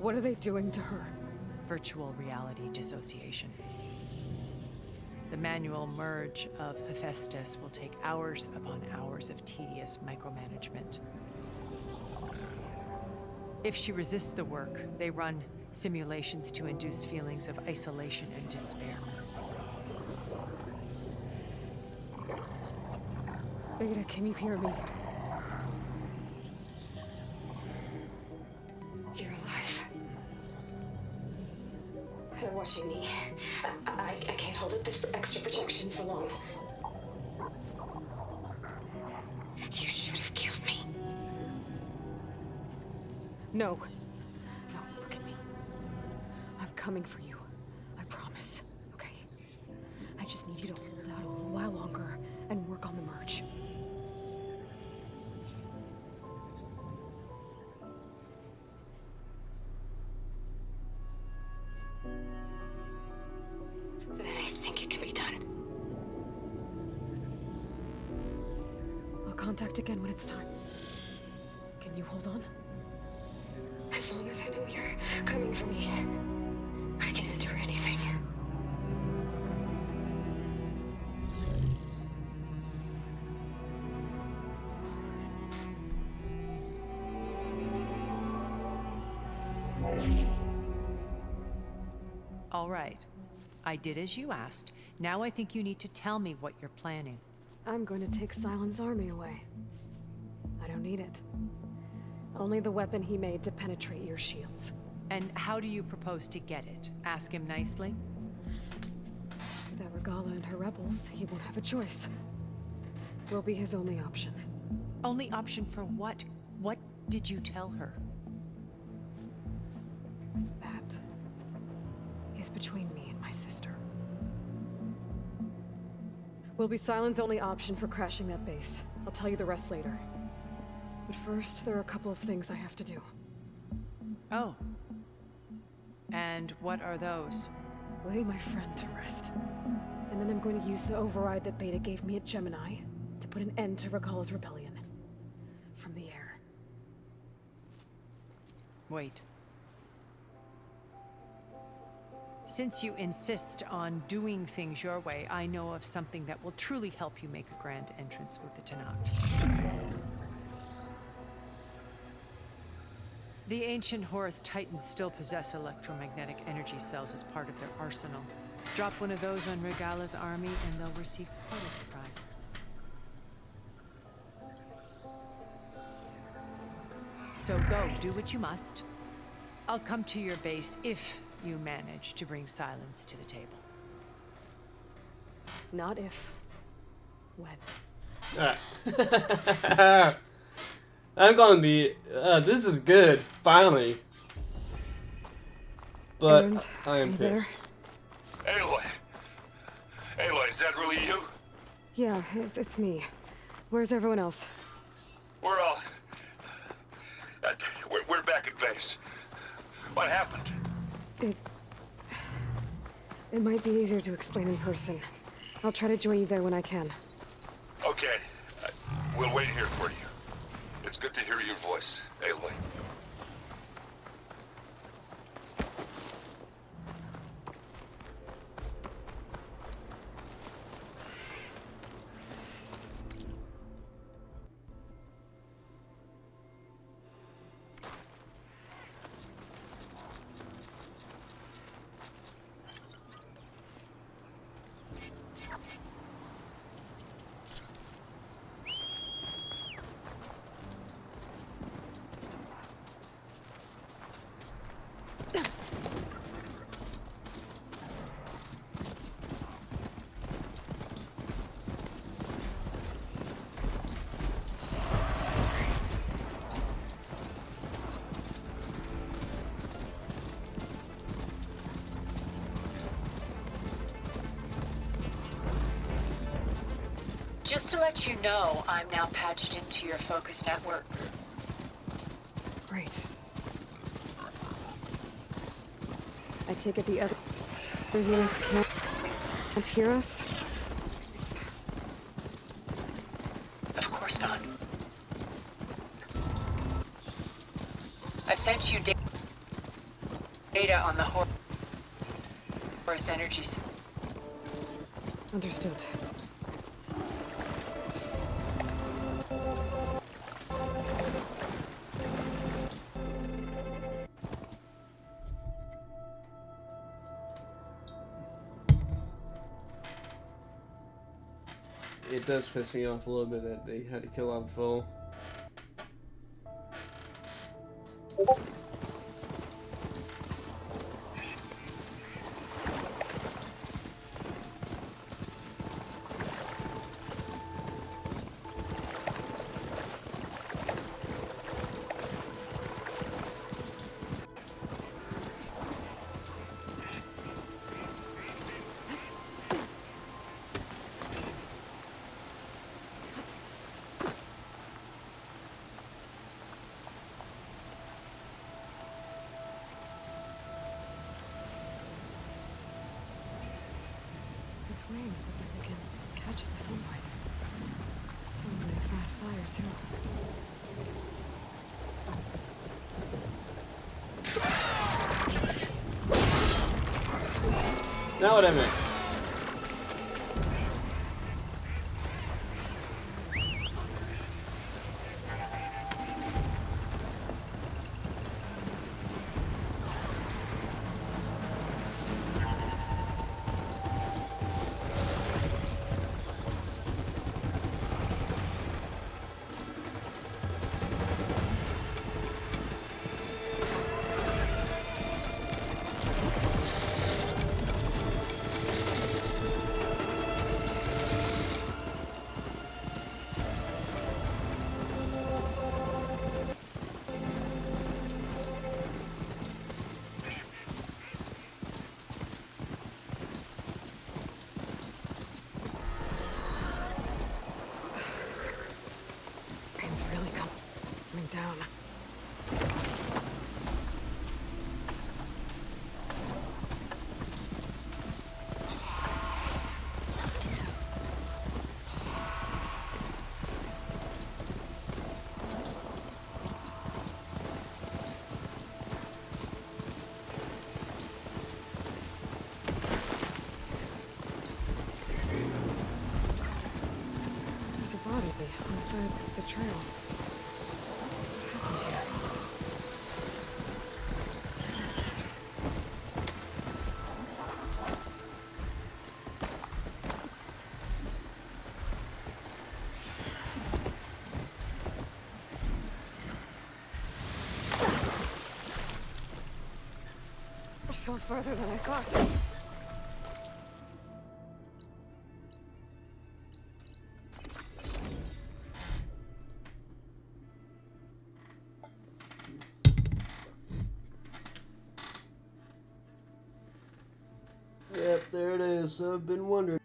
What are they doing to her? Virtual reality dissociation. The manual merge of Hephaestus will take hours upon hours of tedious micromanagement. If she resists the work, they run simulations to induce feelings of isolation and despair. Beta, can you hear me? You're alive. They're watching me. I can't hold up this extra protection for long. You should have killed me. No. No, look at me. I'm coming for you. I promise. Okay? I just need you to hold out a little while longer and work on the merge. Then I think it can be done. I'll contact again when it's time. Can you hold on? As long as I know you're coming for me, I can endure anything. All right. I did as you asked. Now I think you need to tell me what you're planning. I'm going to take Sylens' army away. I don't need it. Only the weapon he made to penetrate your shields. And how do you propose to get it? Ask him nicely? Without Regala and her rebels, he won't have a choice. We'll be his only option. Only option for what? What did you tell her? That is between me and my sister. Will be Sylens' only option for crashing that base. I'll tell you the rest later. But first, there are a couple of things I have to do. Oh. And what are those? Lay my friend to rest. And then I'm going to use the override that Beta gave me at Gemini to put an end to Regala's rebellion. From the air. Wait. Since you insist on doing things your way, I know of something that will truly help you make a grand entrance with the Tenat. The ancient Horus Titans still possess electromagnetic energy cells as part of their arsenal. Drop one of those on Regala's army and they'll receive quite a surprise. So go, do what you must. I'll come to your base if you manage to bring Sylens to the table. Not if. When. Alright. I'm gonna be. This is good, finally. But And I am are you there? pissed. Aloy! Aloy, is that really you? Yeah, it's me. Where's everyone else? We're all... we're back at base. What happened? It might be easier to explain in person. I'll try to join you there when I can. Okay. We'll wait here for you. It's good to hear your voice, Aloy. Just to let you know, I'm now patched into your focus network. Great. I take it the others units can't hear us? Of course not. I've sent you data on the Horus energy. Understood. It does piss me off a little bit that they had to kill off Foe. Its wings look like they can catch the sunlight. Probably a fast flyer, too. Now what I meant. inside the trail. What happened here? I fell further than I thought. Yep, there it is. I've been wondering.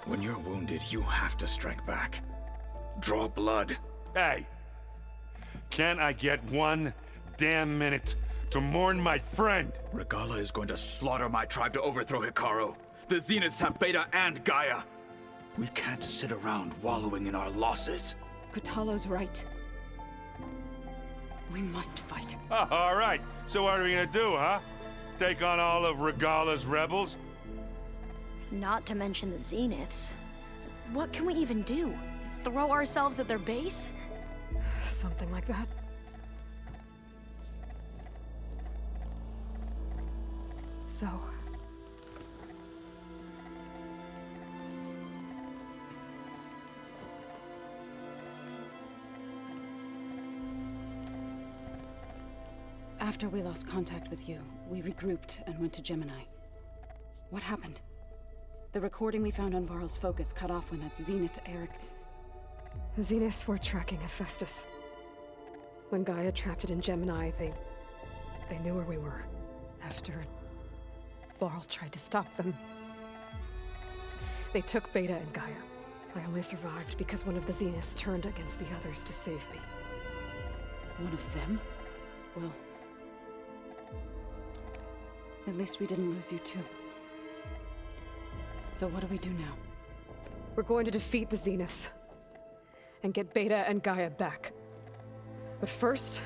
When you're wounded, you have to strike back. Draw blood. Hey! Can't I get one damn minute to mourn my friend? Regalla is going to slaughter my tribe to overthrow Hekarro. The Zeniths have Beta and Gaia. We can't sit around wallowing in our losses. Kotallo's right. We must fight. Oh, all right. So what are we gonna do, huh? Take on all of Regalla's rebels? Not to mention the Zeniths. What can we even do? Throw ourselves at their base? Something like that. So... After we lost contact with you, we regrouped and went to Gemini. What happened? The recording we found on Varl's focus cut off when that Zenith Eric... The Zeniths were tracking Hephaestus. When Gaia trapped it in Gemini, they knew where we were. After Varl tried to stop them. They took Beta and Gaia. I only survived because one of the Zeniths turned against the others to save me. One of them? Well... at least we didn't lose you too. So what do we do now? We're going to defeat the Zeniths. And get Beta and Gaia back. But first,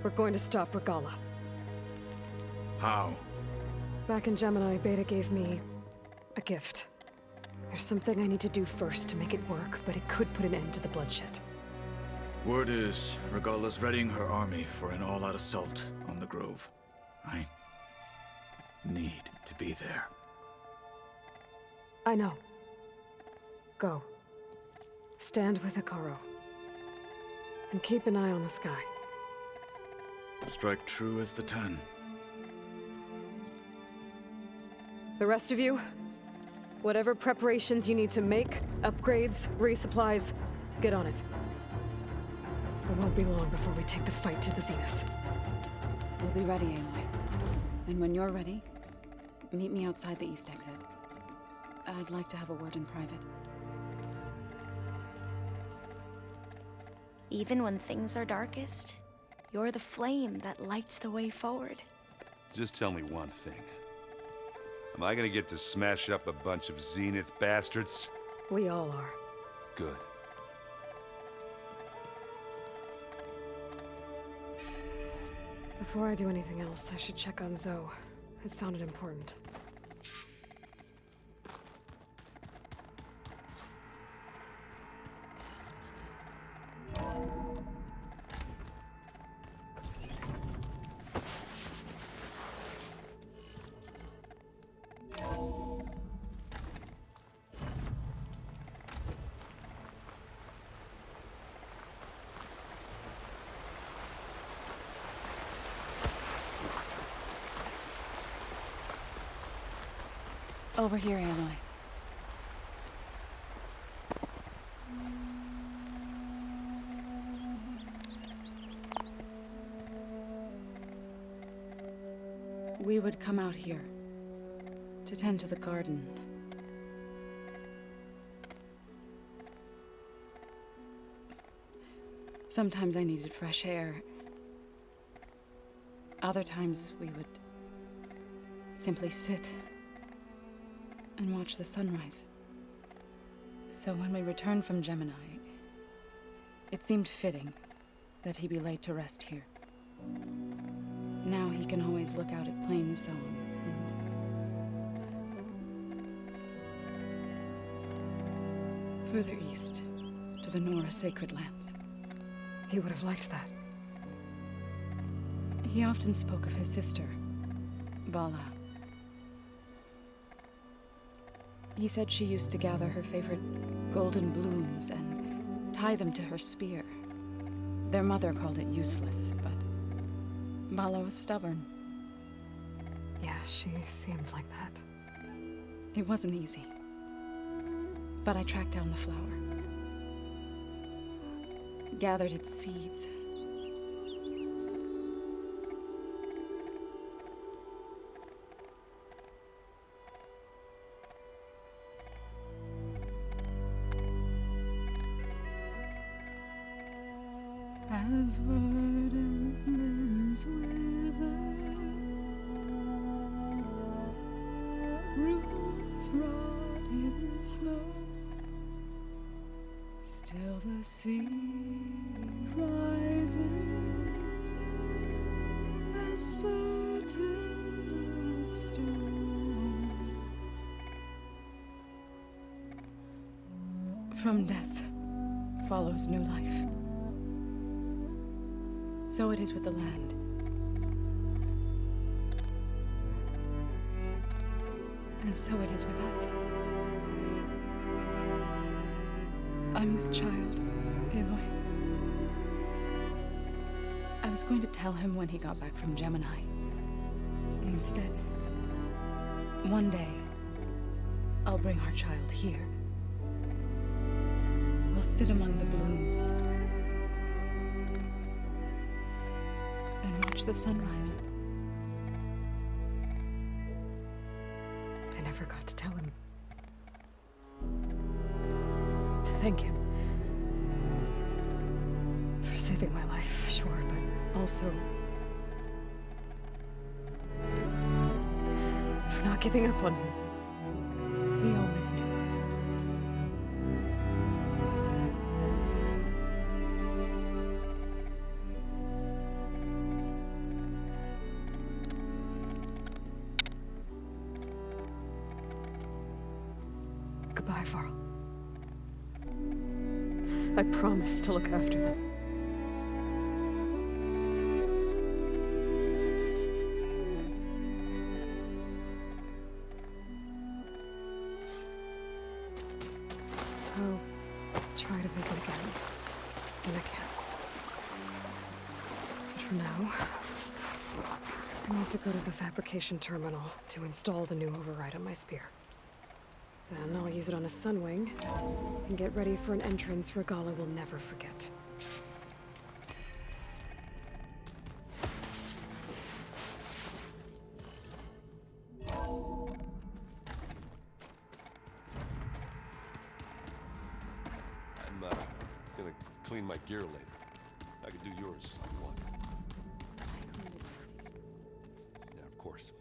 we're going to stop Regalla. How? Back in Gemini, Beta gave me a gift. There's something I need to do first to make it work, but it could put an end to the bloodshed. Word is, Regalla's readying her army for an all-out assault on the Grove. I need to be there. I know. Go. Stand with Hekarro. And keep an eye on the sky. Strike true as the 10. The rest of you, whatever preparations you need to make, upgrades, resupplies, get on it. It won't be long before we take the fight to the Zeniths. We'll be ready, Aloy. And when you're ready, meet me outside the east exit. I'd like to have a word in private. Even when things are darkest, you're the flame that lights the way forward. Just tell me one thing. Am I gonna get to smash up a bunch of Zenith bastards? We all are. Good. Before I do anything else, I should check on Zoe. It sounded important. Over here, Aloy. We would come out here to tend to the garden. Sometimes I needed fresh air. Other times we would simply sit and watch the sunrise. So when we returned from Gemini, it seemed fitting that he be laid to rest here. Now he can always look out at Plains Zone and further east to the Nora Sacred Lands. He would have liked that. He often spoke of his sister, Vala. He said she used to gather her favorite golden blooms and tie them to her spear. Their mother called it useless, but Vala was stubborn. Yeah, she seemed like that. It wasn't easy. But I tracked down the flower. Gathered its seeds. As verdant wither, roots rot in snow, still the sea rises as certain as stone. From death follows new life. So it is with the land. And so it is with us. I'm with child, Aloy. I was going to tell him when he got back from Gemini. Instead, one day, I'll bring our child here. We'll sit among the blooms and watch the sunrise. I never got to tell him. To thank him. For saving my life, sure, but also for not giving up on me. He always knew. Goodbye, Varl. I promise to look after them. I'll try to visit again when I can. But for now, I need to go to the fabrication terminal to install the new override on my spear. Then I'll use it on a Sunwing and get ready for an entrance Regalla will never forget. I'm gonna clean my gear later. I could do yours if you want. Yeah, of course.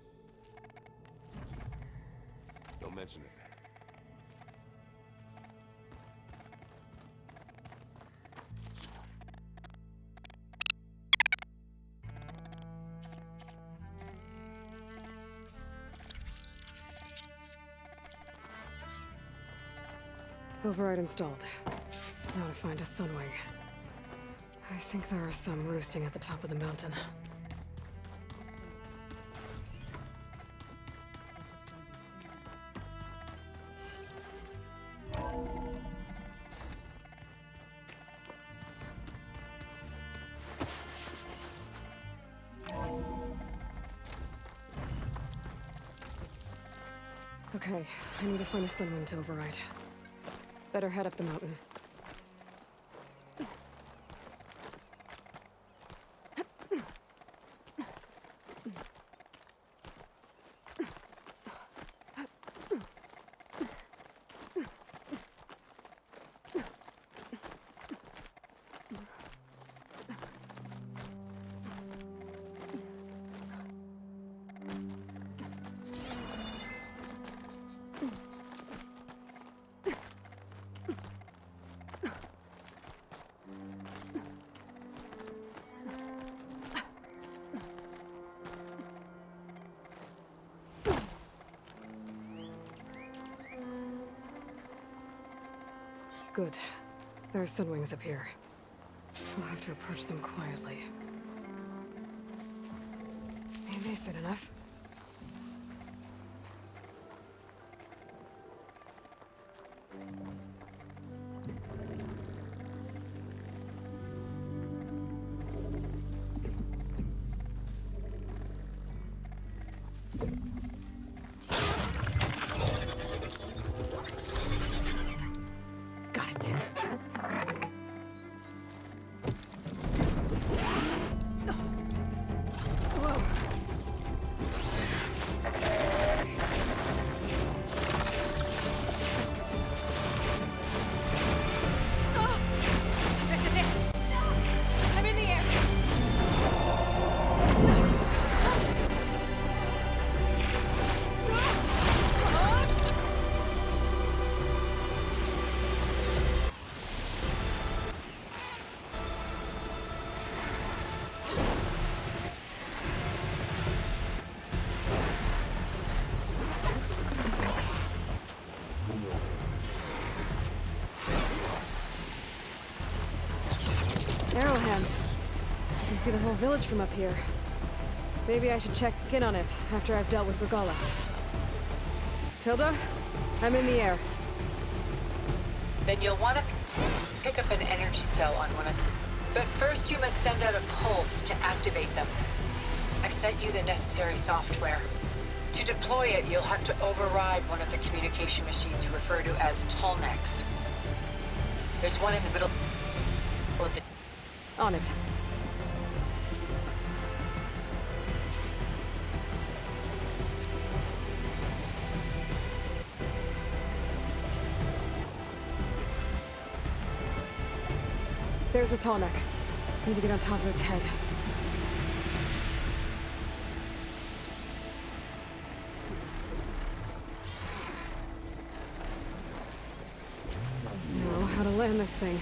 Don't mention it. Override installed. Now to find a Sunwing. I think there are some roosting at the top of the mountain. Okay, I need to find a Sunwing to override. Better head up the mountain. Good. There are Sunwings up here. We'll have to approach them quietly. Ain't they soon enough? Arrowhand. I can see the whole village from up here. Maybe I should check in on it after I've dealt with Regalla. Tilda, I'm in the air. Then you'll want to pick up an energy cell on one of them. But first you must send out a pulse to activate them. I've sent you the necessary software. To deploy it, you'll have to override one of the communication machines you refer to as Tallnecks. There's one in the middle of the... On it. There's a Tallneck. Need to get on top of its head. Know how to land this thing.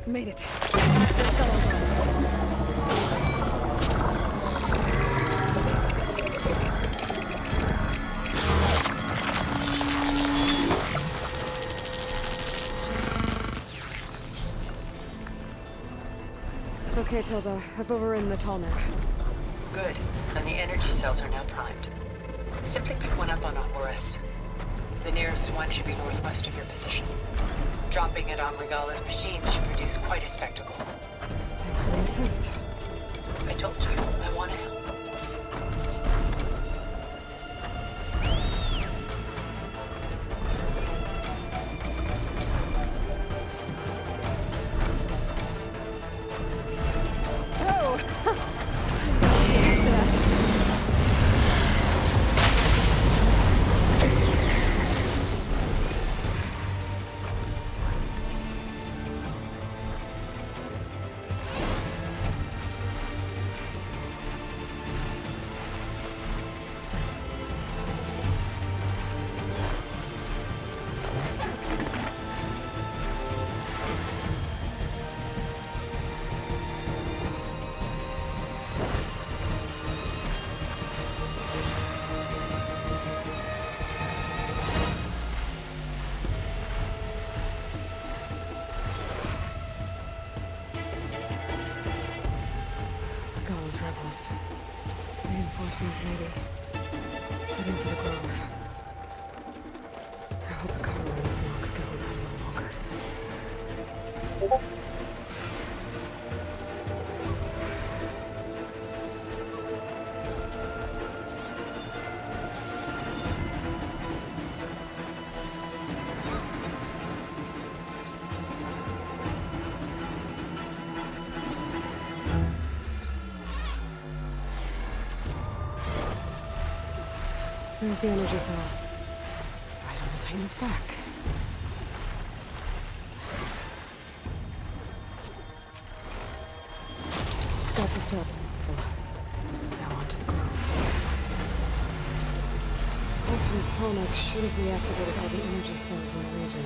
Made it. Okay, Tilda. I've overridden the Tallneck. Good. And the energy cells are now primed. Simply pick one up on a Horus. The nearest one should be northwest of your position. Dropping it on Regala's machine should produce quite a spectacle. Thanks for the assist. I told you, I want to help. Those rebels. Reinforcements, maybe. Heading for the Grove. I hope the Carolines knock can hold out a little longer. There's the energy cell. Right on the Titan's back. It's got the cell. Now onto the Grove. Pulse from Tonic should have reactivated all the energy cells in the region.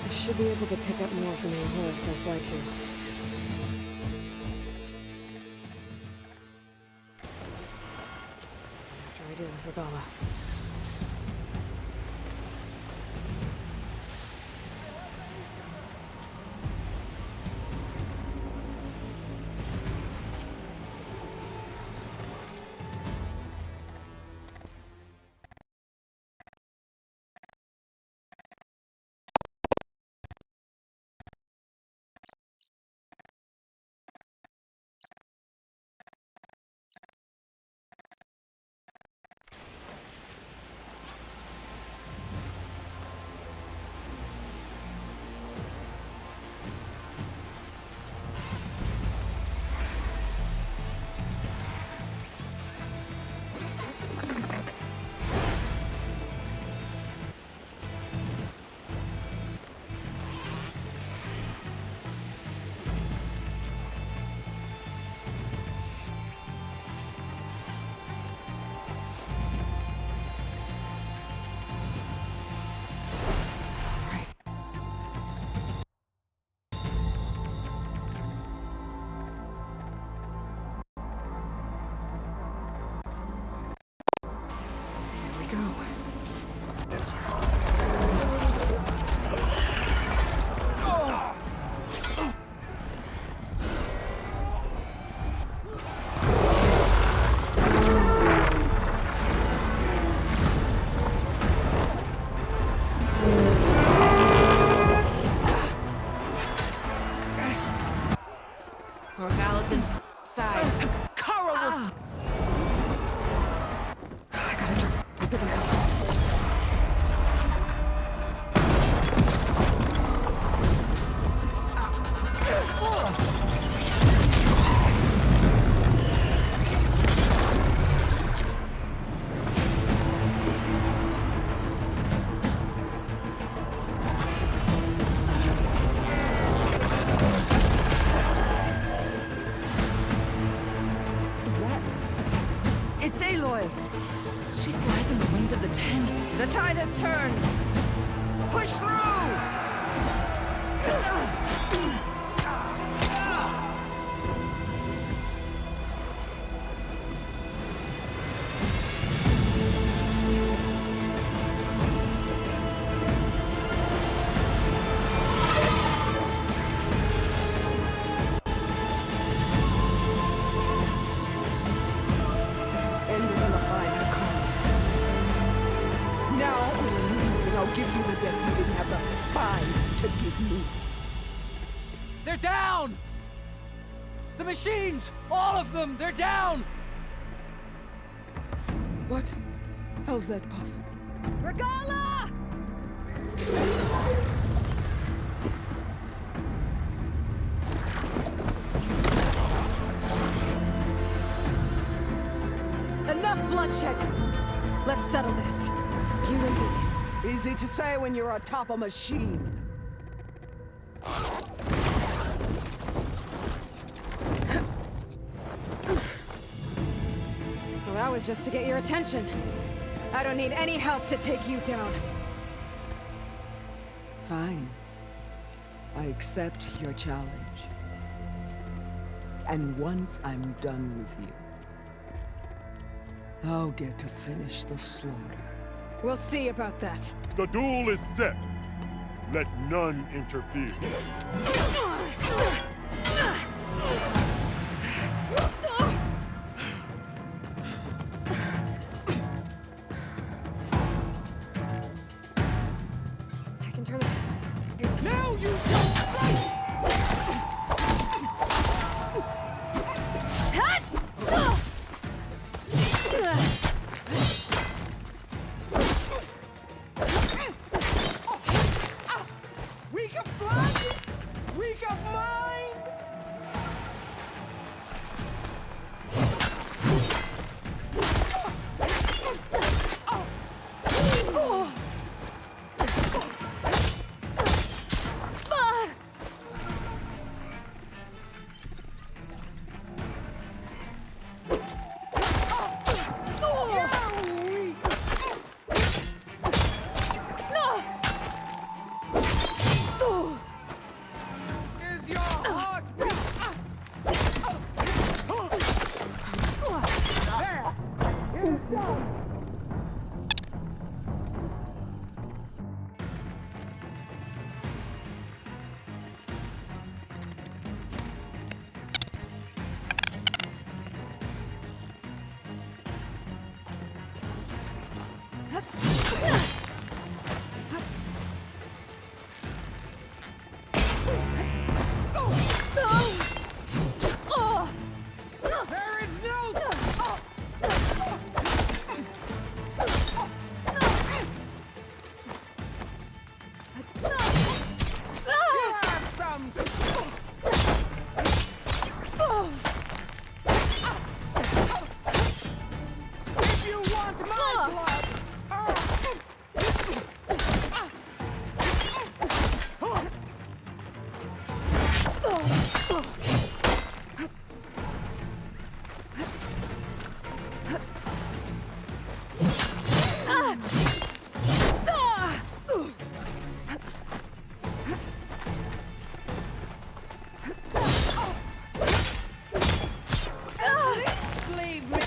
I should be able to pick up more from the Horus I fly to. I deal with Regala. Regala's inside. Kara was. I gotta drop them out. It's Aloy! She flies on the wings of the Ten. The tide has turned! Push through! down! The machines! All of them! They're down! What? How's that possible? Regala! Enough bloodshed! Let's settle this. You and me. Easy to say when you're atop a machine. Well, that was just to get your attention. I don't need any help to take you down. Fine. I accept your challenge. And once I'm done with you, I'll get to finish the slaughter. We'll see about that. The duel is set. Let none interfere. I can turn the Now you shall fight! Weak of blood, weak of mind. Is your heart beat? There! It's done! There is no... Have some... If you want my blood... Leave me.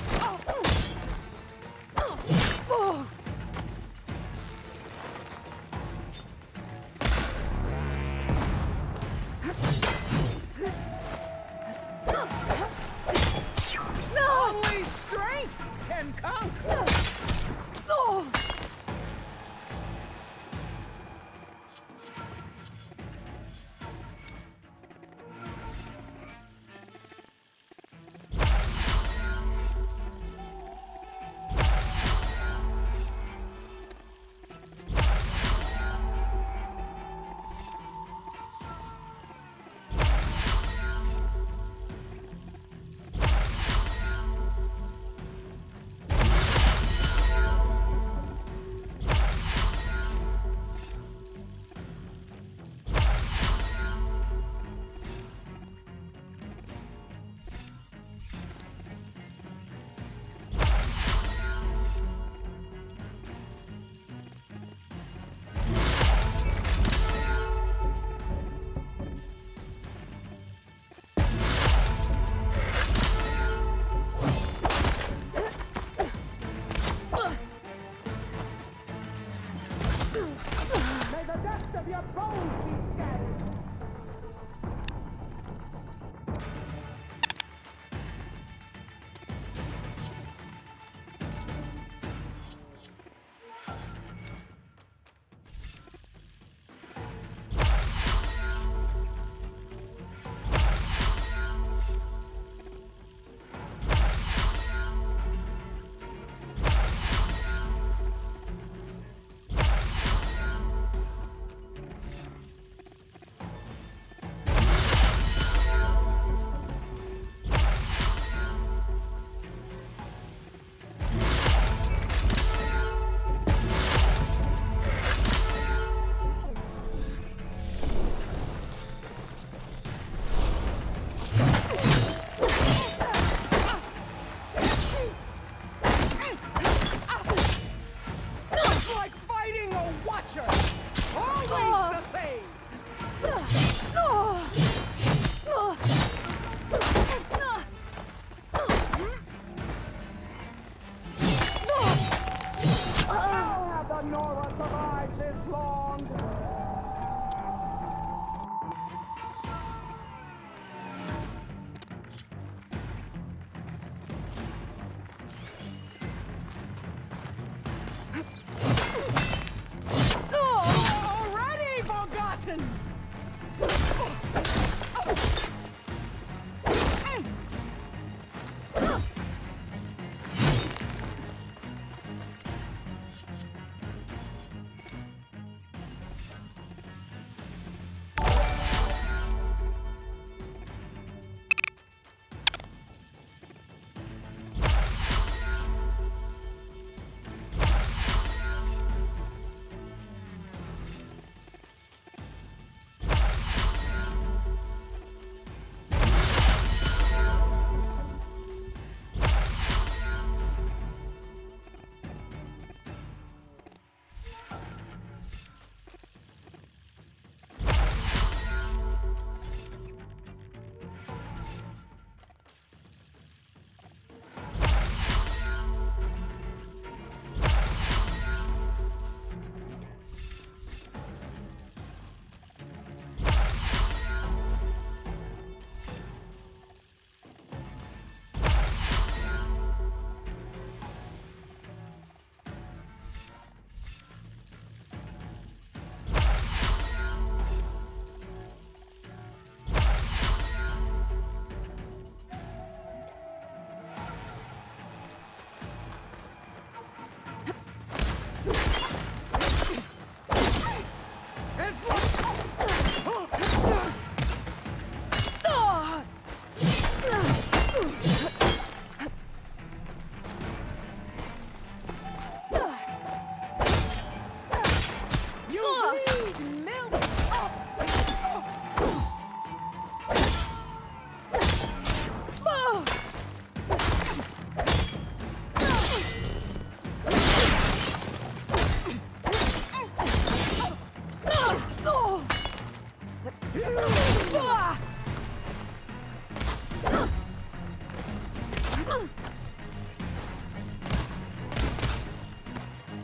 this long. Already forgotten.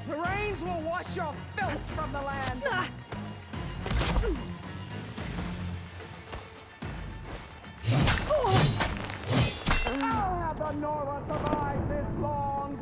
The rains will wash your filth from the land. How have the Nora survived this long?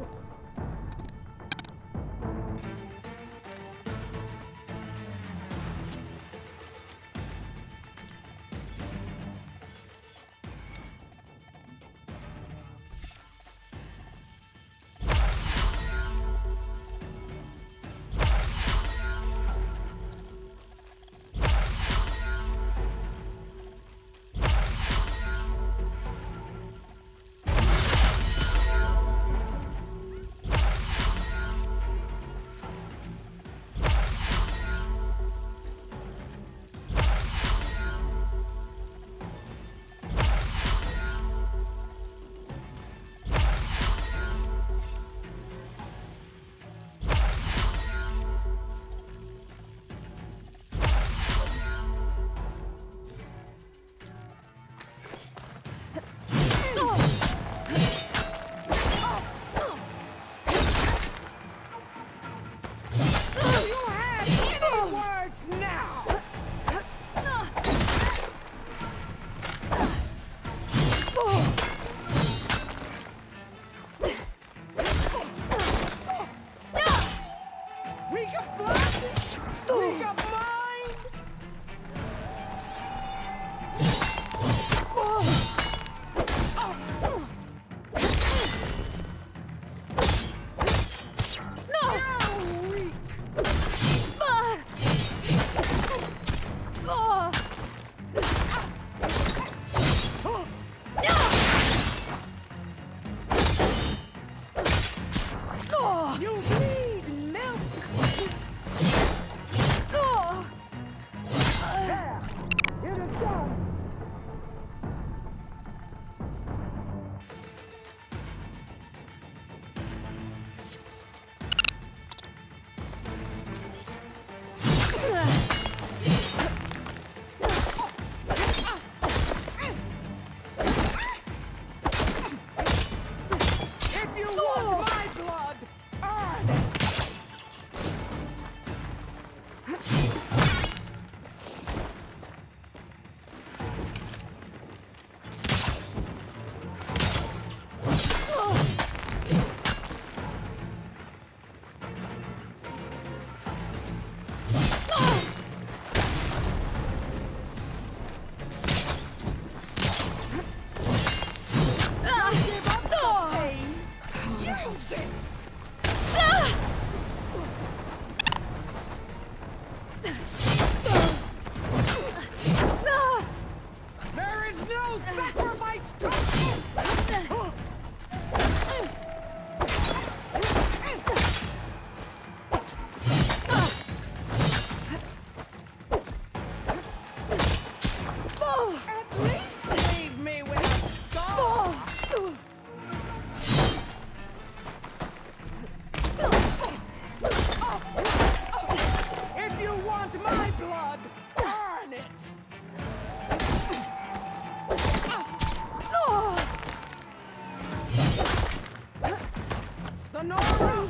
the Nora!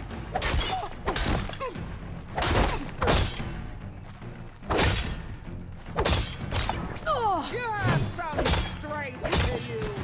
Get some strength to you!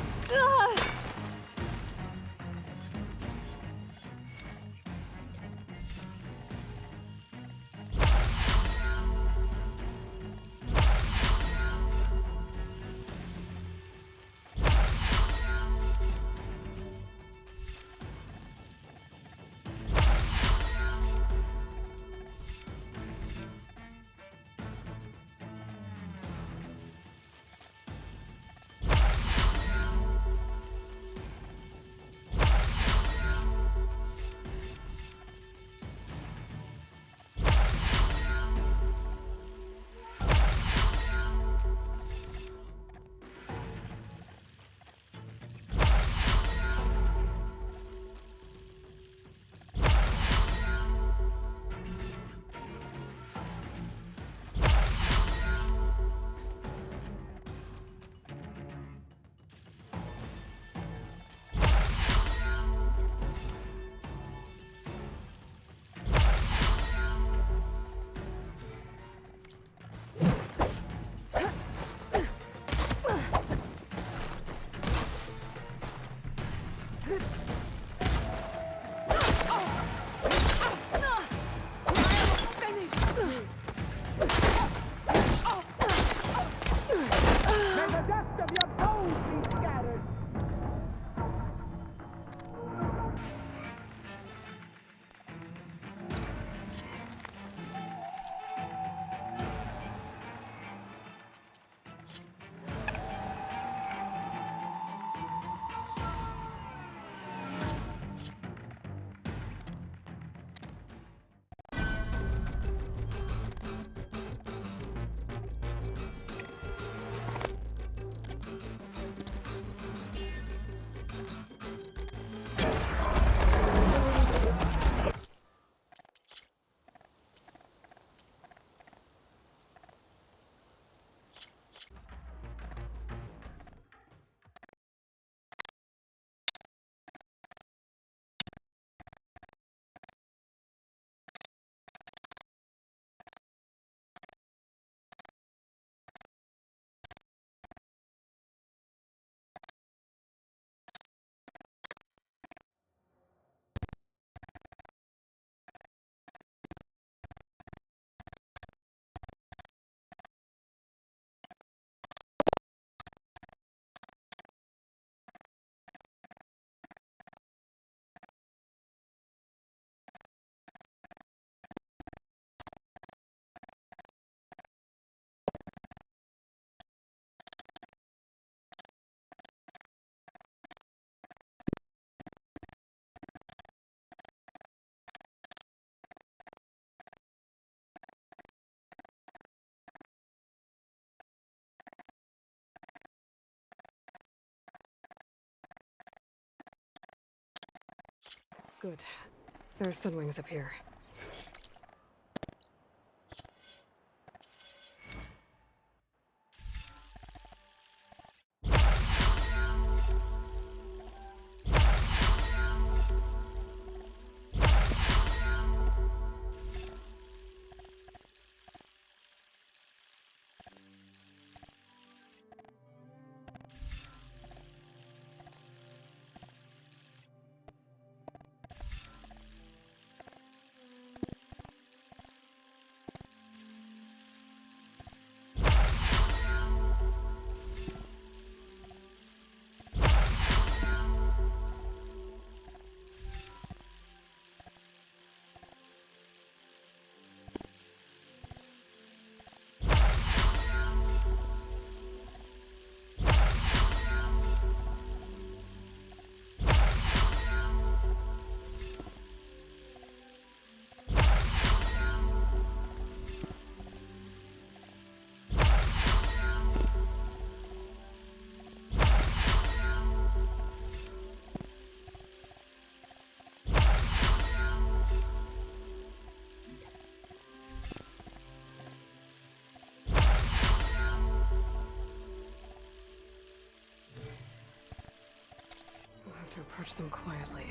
Good. There's Sunwings up here. We'll have to approach them quietly.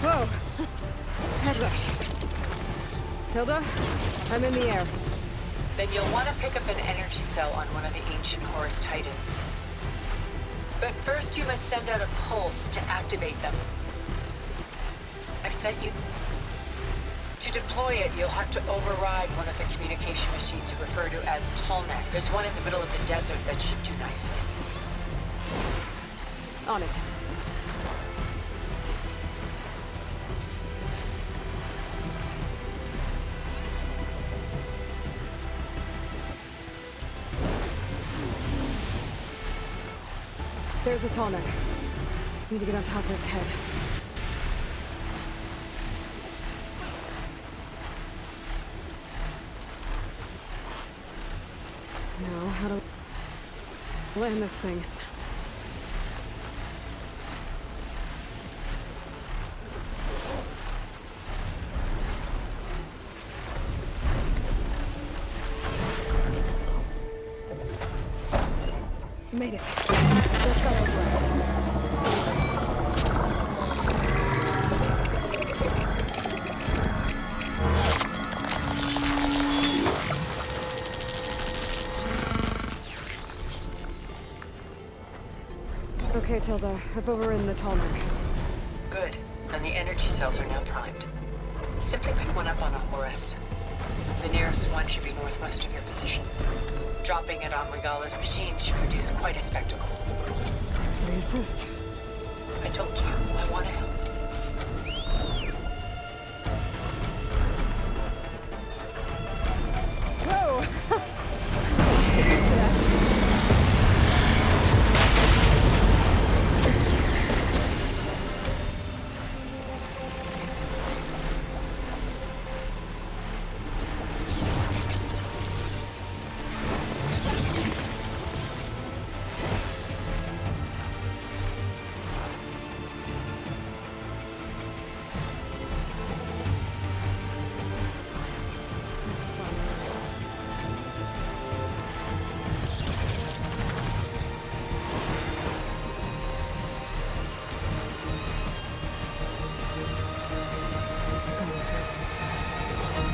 Whoa! Head rush. Tilda, I'm in the air. Then you'll want to pick up an energy cell on one of the ancient Horus Titans. But first you must send out a pulse to activate them. I've sent you... To deploy it, you'll have to override one of the communication machines you refer to as Tallneck. There's one in the middle of the desert that should do nicely. On it. There's a Tallneck. Need to get on top of its head. Now, how to land this thing? Made it. Let's go those roads. Okay, Tilda. I've overridden the Tallneck. Good. And the energy cells are now primed. Simply pick one up on a Horus. The nearest one should be northwest of your position. Dropping it on Regalla's machine should produce quite a spectacle. Thanks for the assist. I told you, I want to help. Whoa! Get used to that.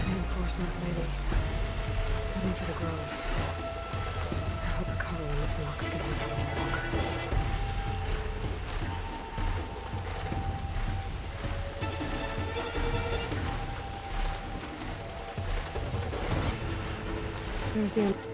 Reinforcements, maybe. Heading for the Grove. I hope the colony in this lock can do that any longer. There's the...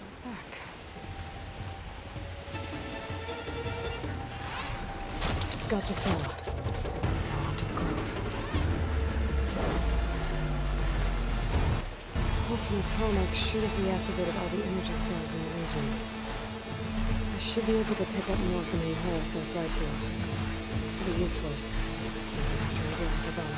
He's back. Got the cell. Now on to the Grove. Pulse from the tarmac should have reactivated all the energy cells in the region. I should be able to pick up more from the Harris I fly to. Pretty useful. After I deal with the Bella.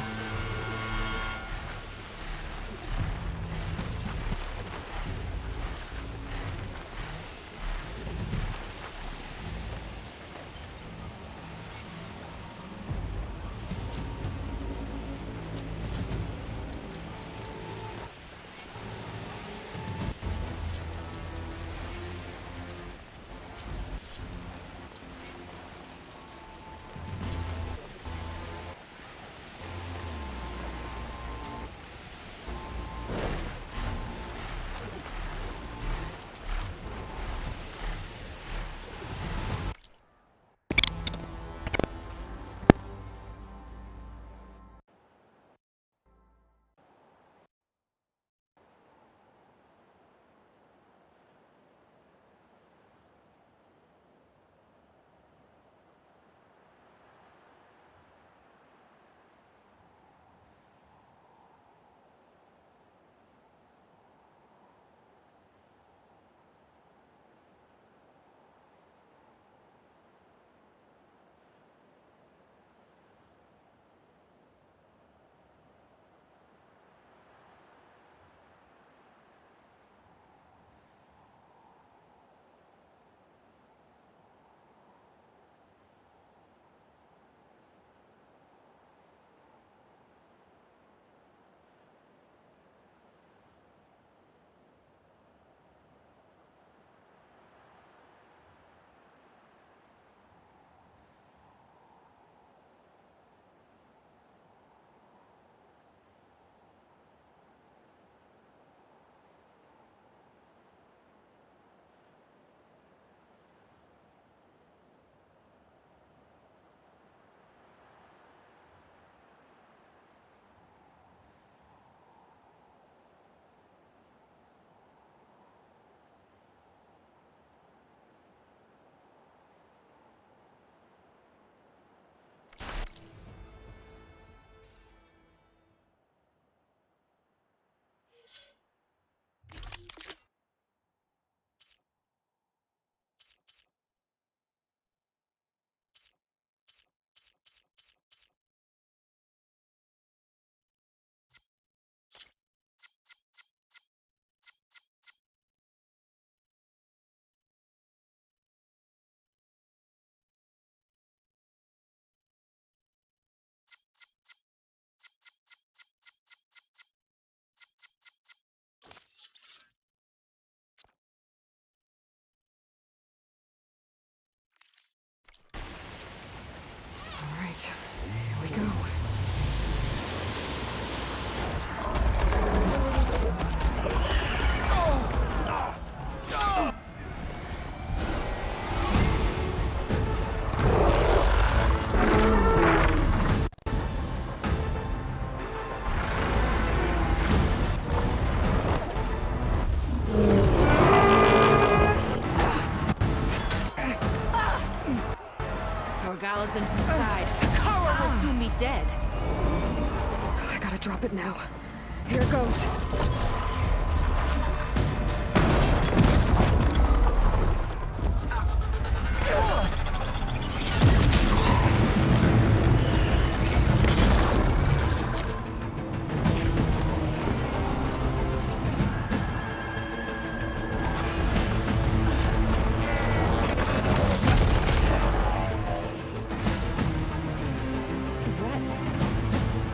Alright, here we go. Norgala's inside. Kara will soon be dead. I gotta drop it now. Here it goes.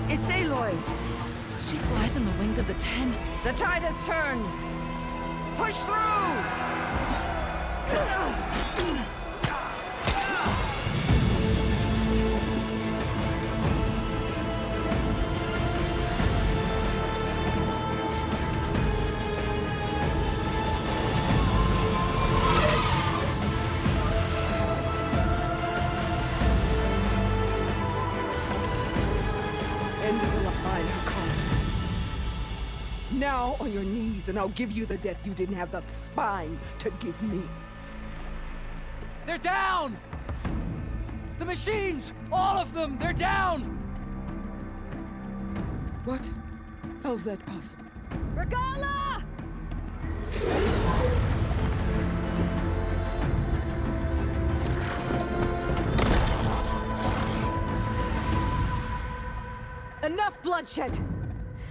It's Aloy! She flies on the wings of the Ten. The tide has turned! Push through! End of the line, Hakan. Now! Now on your knees, and I'll give you the death you didn't have the spine to give me. They're down! The machines! All of them! They're down! What? How's that possible? Regala! Enough bloodshed!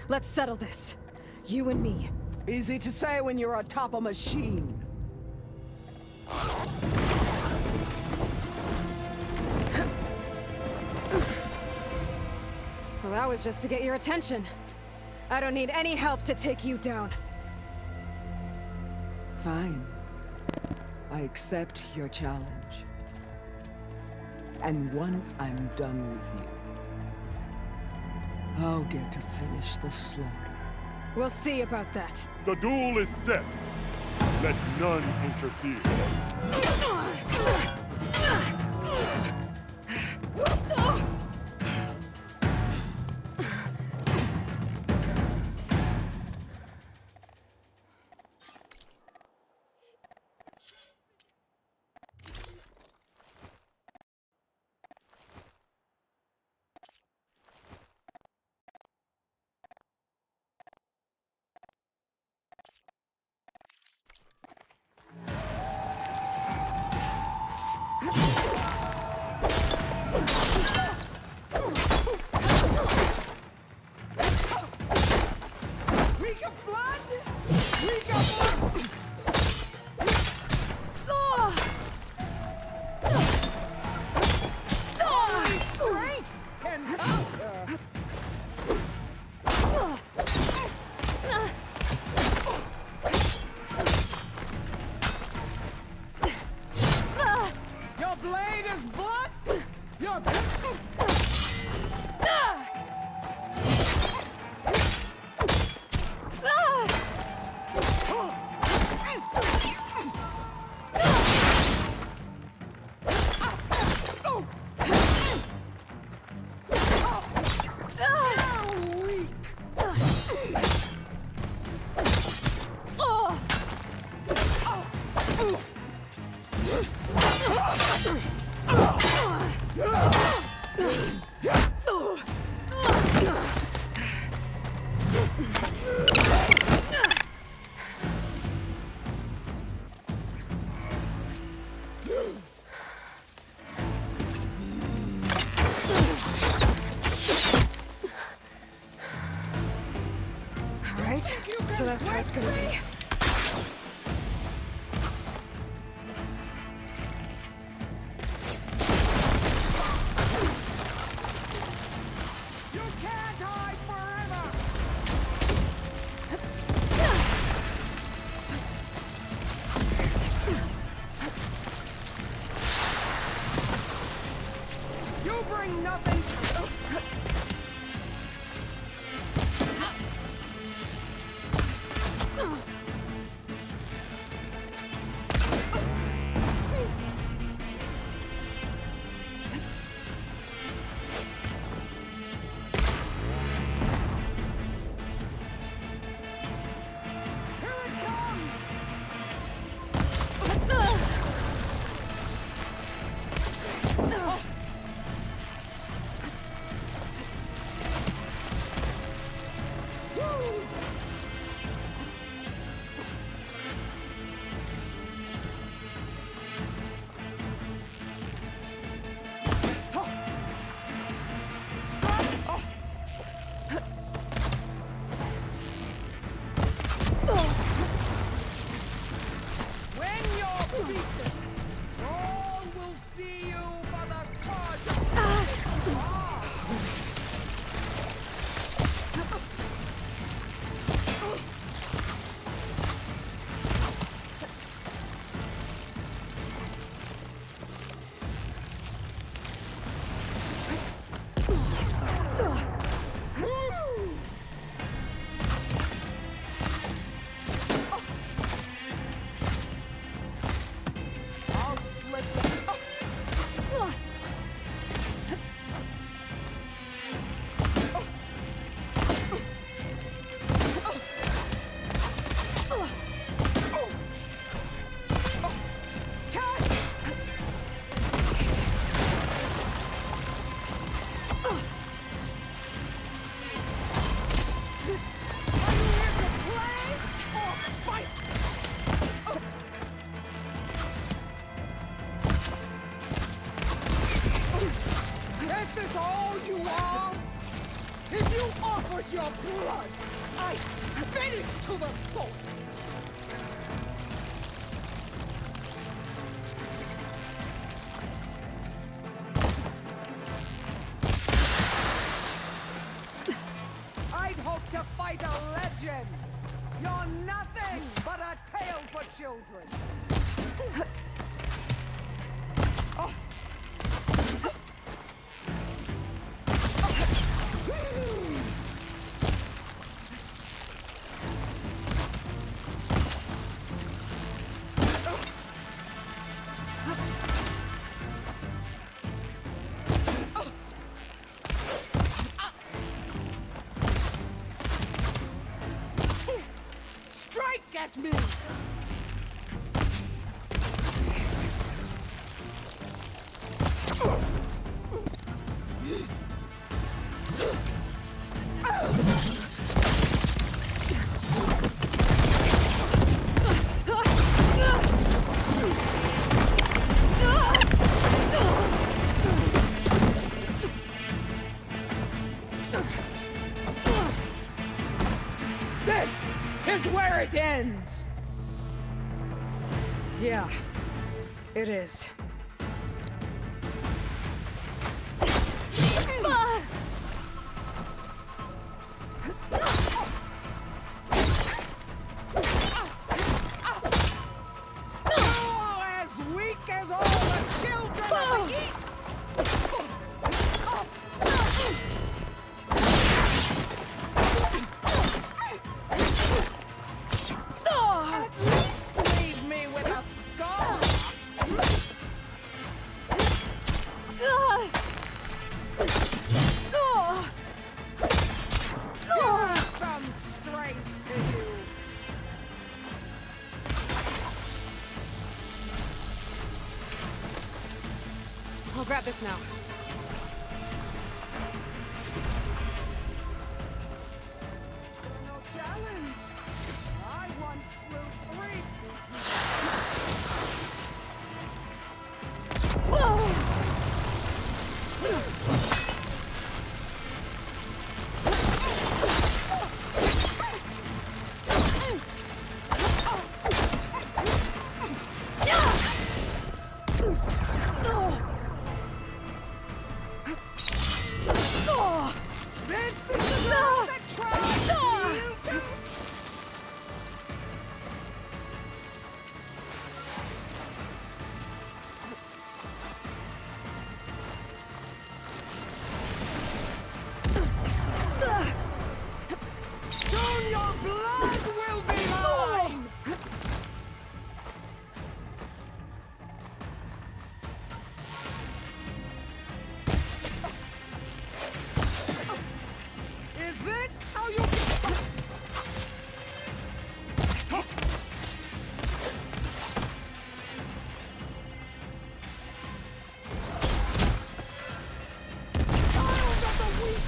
Let's settle this. You and me. Easy to say when you're atop a machine. Well, that was just to get your attention. I don't need any help to take you down. Fine. I accept your challenge. And once I'm done with you, I'll get to finish the slaughter. We'll see about that. The duel is set. Let none interfere. So that's how it's gonna be. You can't hide forever! You bring nothing. your blood! I spit it to the soul! I'd hoped to fight a legend! You're nothing but a tale for children! Strike at me! This is where it ends! Yeah, it is. You're as weak as all the children of the East! At least leave me with a scar! Give some strength to you! I'll grab this now. No challenge! I once slew 3 This is the girl that tried you! Soon your blood will be mine! Is this how you... Child of the weak!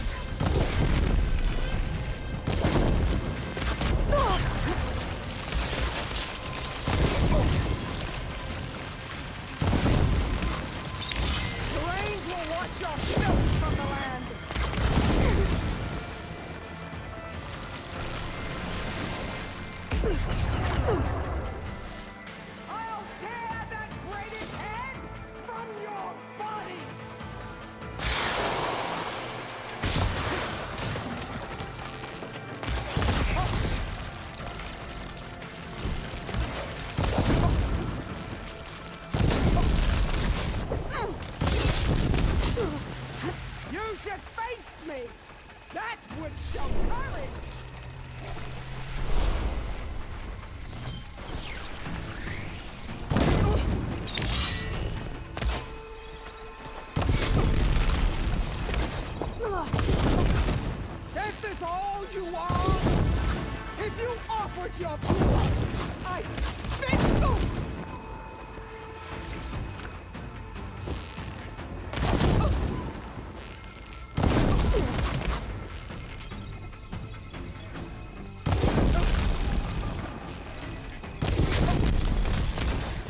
The rains will wash your filth from the land! I'll tear that braided head from your body! You should face me! That would show courage! This is all you are? If you offered your blood, I'd spit you!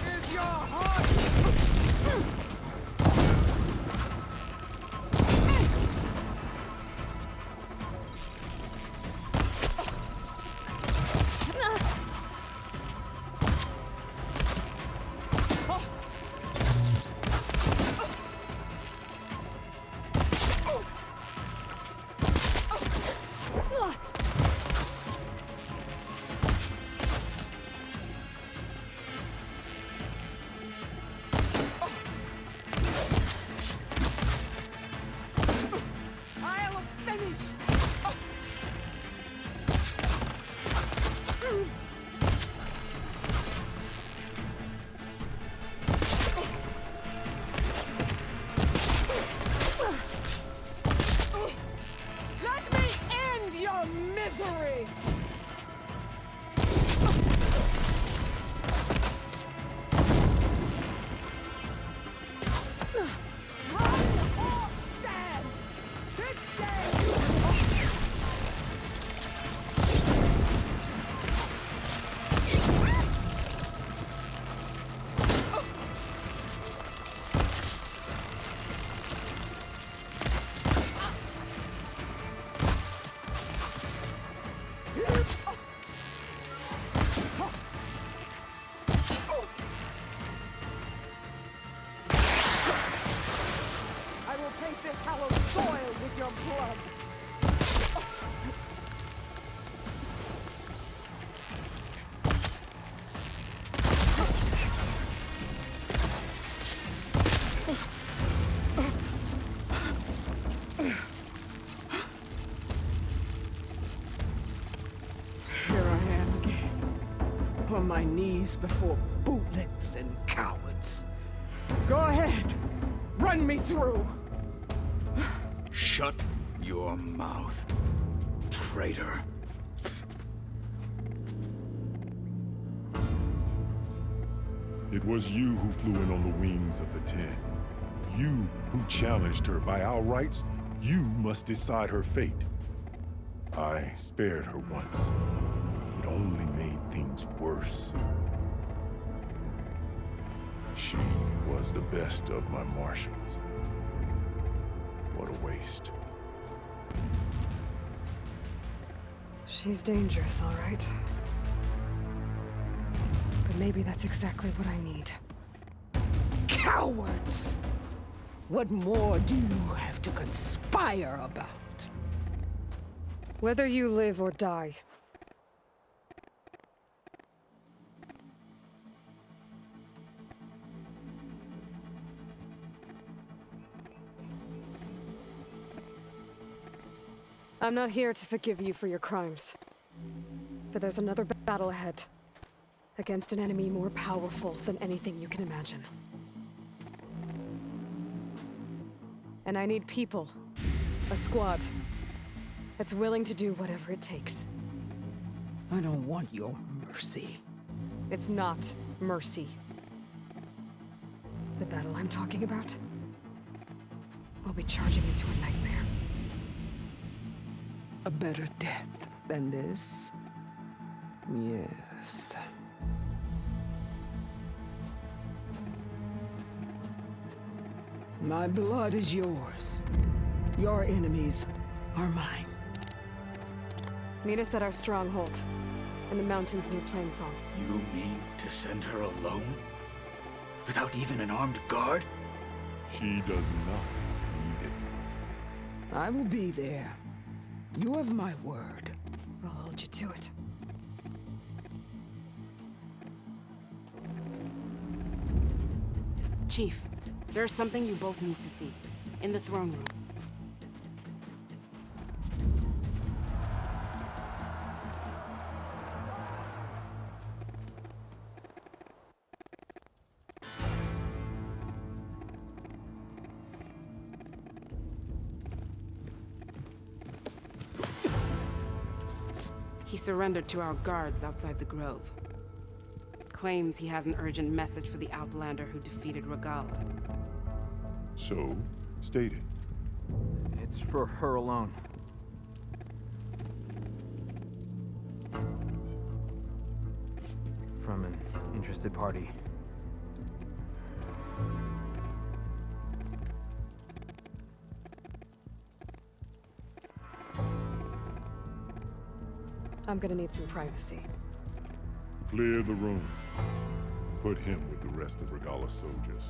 Is your heart... on my knees before bootlets and cowards. Go ahead. Run me through. Shut your mouth, traitor. It was you who flew in on the wings of the Ten. You who challenged her. By our rights, you must decide her fate. I spared her once. It only made things worse. She was the best of my marshals. What a waste. She's dangerous, all right. But maybe that's exactly what I need. Cowards! What more do you have to conspire about? Whether you live or die. I'm not here to forgive you for your crimes. But there's another battle ahead. Against an enemy more powerful than anything you can imagine. And I need people. A squad. That's willing to do whatever it takes. I don't want your mercy. It's not mercy. The battle I'm talking about will be charging into a nightmare. A better death than this? Yes. My blood is yours. Your enemies are mine. Meet us at our stronghold, in the mountains near Plainsong. You mean to send her alone? Without even an armed guard? She does not need it. I will be there. You have my word. I'll hold you to it. Chief, there's something you both need to see. In the throne room. He surrendered to our guards outside the grove. Claims he has an urgent message for the Outlander who defeated Regalla. So, state it. It's for her alone. From an interested party. I'm gonna need some privacy. Clear the room. Put him with the rest of Regalla's soldiers.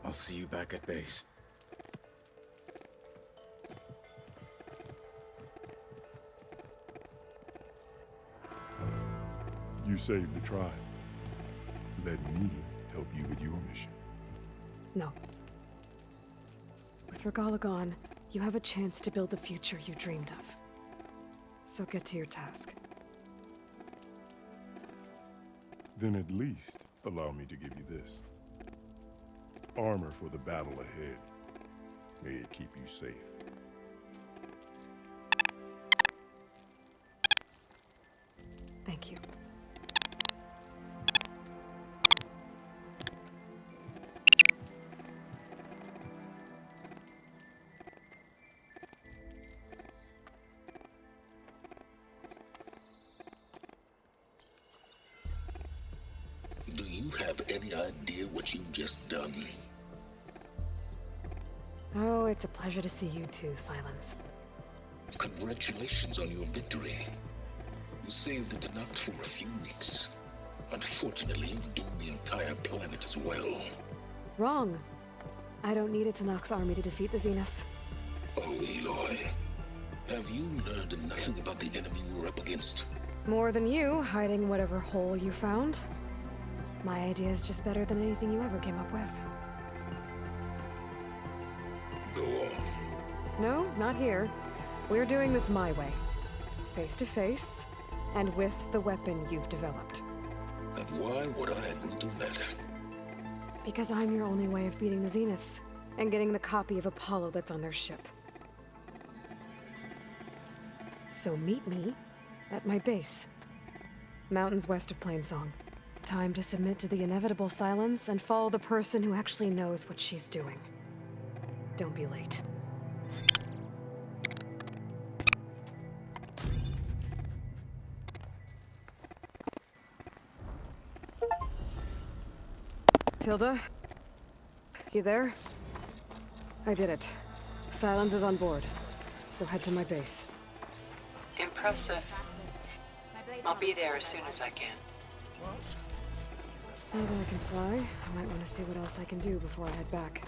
I'll see you back at base. You saved the tribe. Let me help you with your mission. No. With Regalla gone, you have a chance to build the future you dreamed of. So get to your task. Then at least allow me to give you this. Armor for the battle ahead. May it keep you safe. Thank you. Do you have any idea what you've just done? Oh, it's a pleasure to see you too, Silence. Congratulations on your victory. You saved the Tenakth for a few weeks. Unfortunately, you've doomed the entire planet as well. Wrong. I don't need a Tenakth army to defeat the Zeniths. Oh, Aloy. Have you learned nothing about the enemy we're up against? More than you, hiding whatever hole you found. My idea is just better than anything you ever came up with. Go on. No, not here. We're doing this my way. Face to face, And with the weapon you've developed. And why would I agree to that? Because I'm your only way of beating the Zeniths, and getting the copy of Apollo that's on their ship. So meet me at my base. Mountains west of Plainsong. Time to submit to the inevitable silence and follow the person who actually knows what she's doing. Don't be late. Tilda? You there? I did it. Silence is on board, so head to my base. Impressive. I'll be there as soon as I can. Now that I can fly, I might want to see what else I can do before I head back.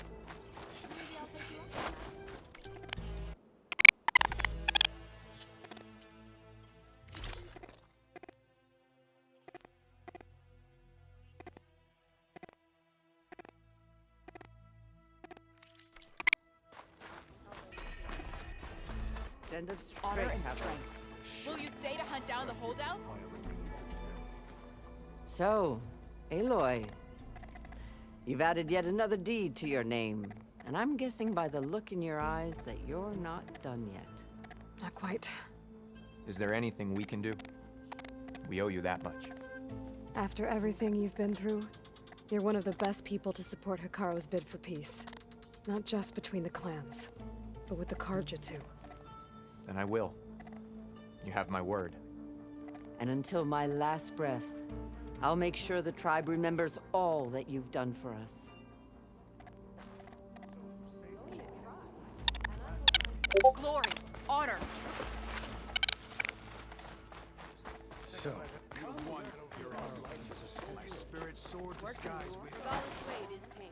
Honor and strength. Will you stay to hunt down the holdouts? So, Aloy, you've added yet another deed to your name, and I'm guessing by the look in your eyes that you're not done yet. Not quite. Is there anything we can do? We owe you that much. After everything you've been through, you're one of the best people to support Hikaru's bid for peace. Not just between the clans, but with the Carja too. Then I will. You have my word. And until my last breath, I'll make sure the tribe remembers all that you've done for us. Glory, honor. So, my spirit sword disguised with Slade is tame.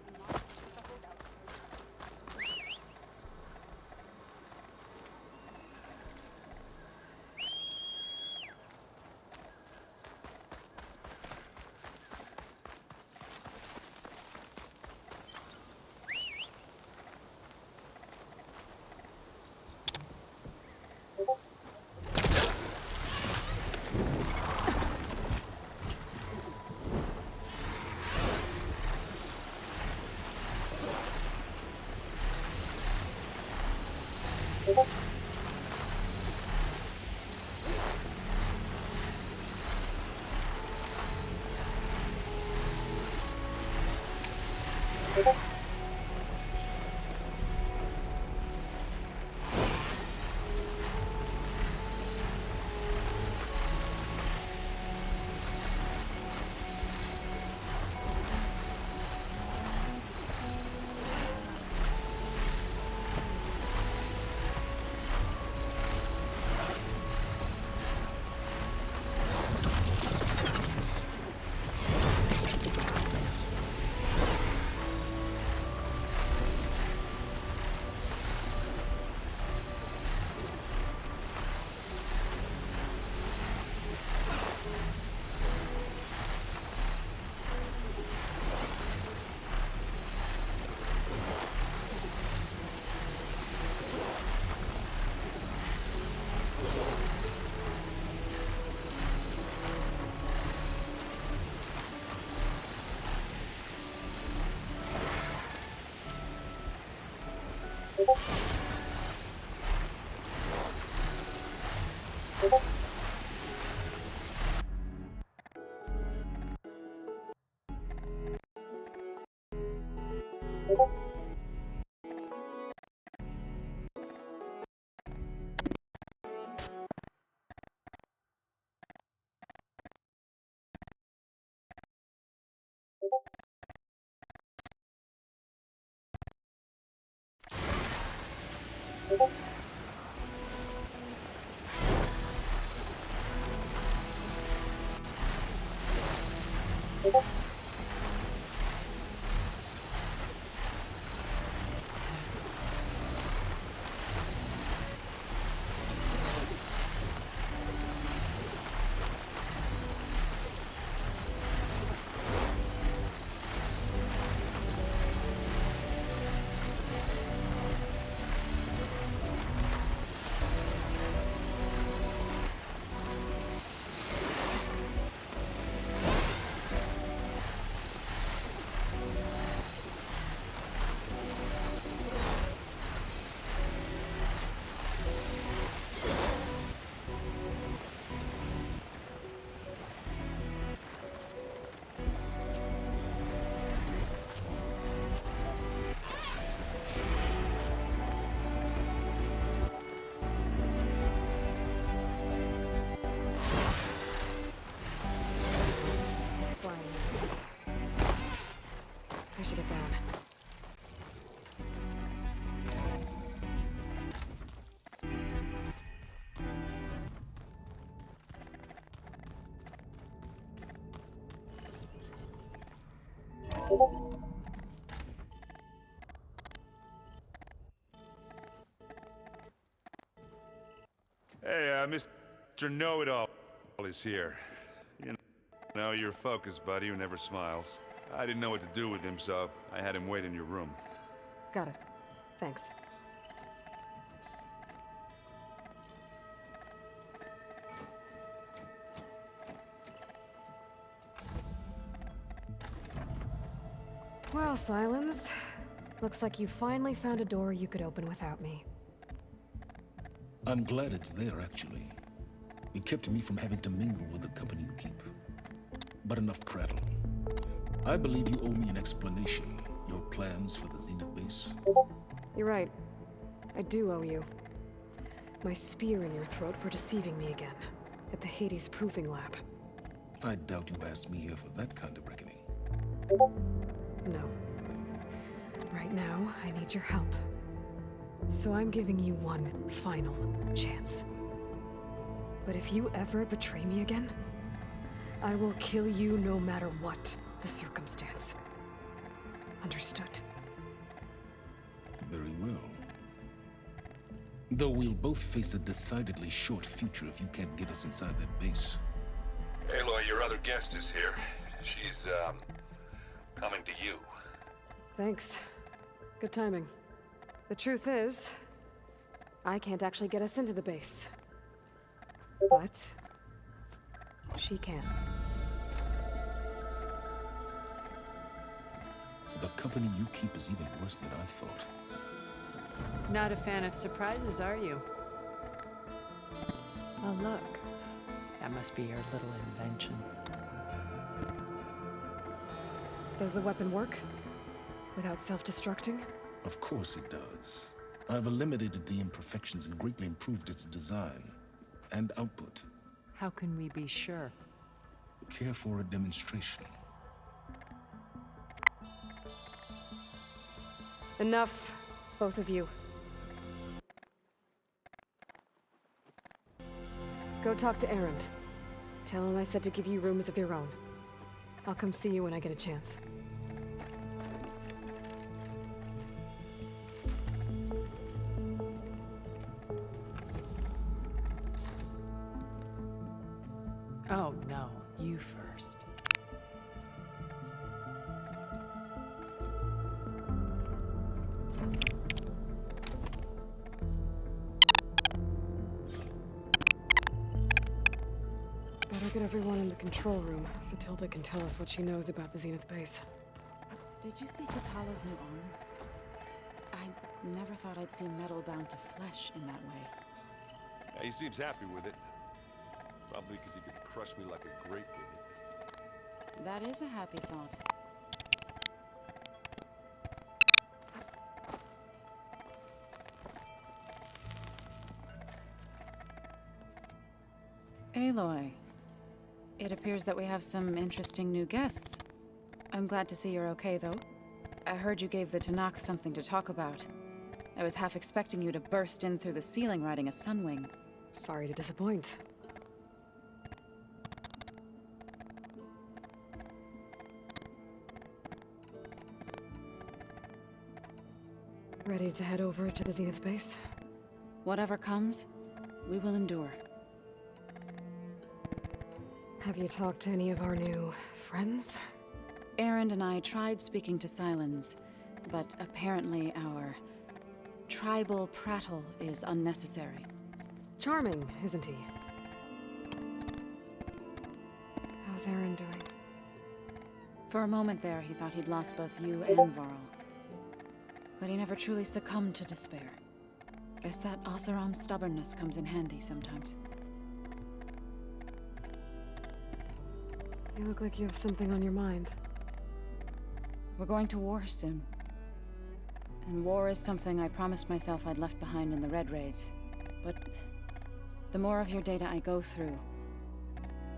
Hey, Mr. Know-It-All is here. You know, your focus buddy who never smiles. I didn't know what to do with him, so I had him wait in your room. Got it. Thanks. Well, Silence. Looks like you finally found a door you could open without me. I'm glad it's there, actually. It kept me from having to mingle with the company you keep. But enough prattle. I believe you owe me an explanation. Your plans for the Zenith base. You're right. I do owe you. My spear in your throat for deceiving me again. At the Hades Proving Lab. I doubt you asked me here for that kind of reckoning. No. Right now, I need your help. So I'm giving you one final chance. But if you ever betray me again, I will kill you no matter what the circumstance. Understood? Very well. Though we'll both face a decidedly short future if you can't get us inside that base. Aloy, your other guest is here. She's, coming to you. Thanks. Good timing. The truth is, I can't actually get us into the base. But she can. The company you keep is even worse than I thought. Not a fan of surprises, are you? Oh, look. That must be your little invention. Does the weapon work? Without self-destructing? Of course it does. I've eliminated the imperfections and greatly improved its design and output. How can we be sure? Care for a demonstration? Enough, both of you. Go talk to Erend. Tell him I said to give you rooms of your own. I'll come see you when I get a chance. Oh, no. You first. Better get everyone in the control room so Tilda can tell us what she knows about the Zenith base. Did you see Kotallo's new arm? I never thought I'd see metal bound to flesh in that way. Yeah, he seems happy with it. Probably because he could crush me like a grape with it. That is a happy thought. Aloy, it appears that we have some interesting new guests. I'm glad to see you're okay, though. I heard you gave the Tenakth something to talk about. I was half expecting you to burst in through the ceiling riding a Sunwing. Sorry to disappoint. Ready to head over to the Zenith base? Whatever comes, we will endure. Have you talked to any of our new friends? Erend and I tried speaking to Sylens, but apparently our tribal prattle is unnecessary. Charming, isn't he? How's Erend doing? For a moment there, he thought he'd lost both you and Varl. But he never truly succumbed to despair. Guess that Oseram's stubbornness comes in handy sometimes. You look like you have something on your mind. We're going to war soon. And war is something I promised myself I'd left behind in the Red Raids. But the more of your data I go through,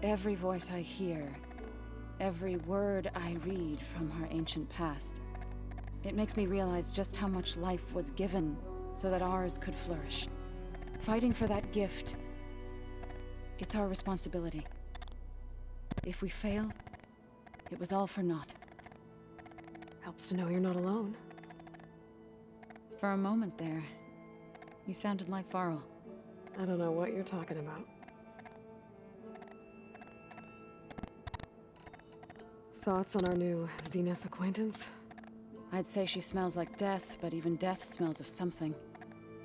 every voice I hear, every word I read from her ancient past, it makes me realize just how much life was given so that ours could flourish. Fighting for that gift, it's our responsibility. If we fail, it was all for naught. Helps to know you're not alone. For a moment there, you sounded like Varl. I don't know what you're talking about. Thoughts on our new Zenith acquaintance? I'd say she smells like death, but even death smells of something.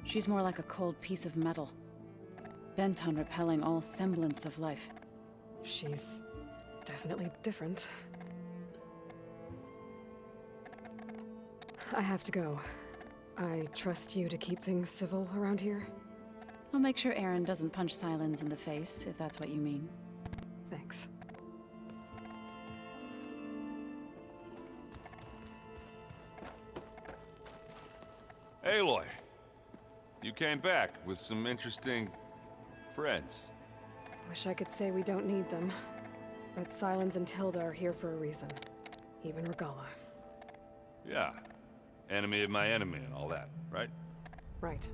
She's more like a cold piece of metal, bent on repelling all semblance of life. She's definitely different. I have to go. I trust you to keep things civil around here. I'll make sure Aaron doesn't punch Sylens in the face, if that's what you mean. Thanks. Aloy, you came back with some interesting friends. Wish I could say we don't need them, but Sylens and Tilda are here for a reason. Even Regalla. Yeah. Enemy of my enemy and all that, right? Right.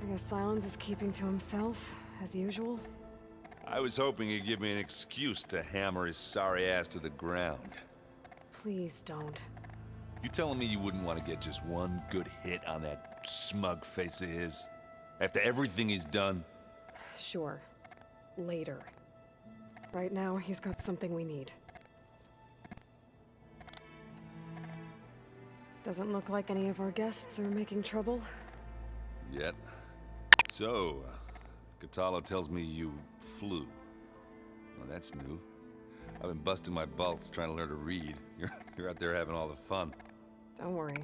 I guess Sylens is keeping to himself, as usual. I was hoping he'd give me an excuse to hammer his sorry ass to the ground. Please don't. You telling me you wouldn't want to get just one good hit on that smug face of his? After everything he's done? Sure. Later. Right now, he's got something we need. Doesn't look like any of our guests are making trouble. Yet. So, Kotallo tells me you flew. Well, that's new. I've been busting my balls trying to learn to read. You're out there having all the fun. Don't worry.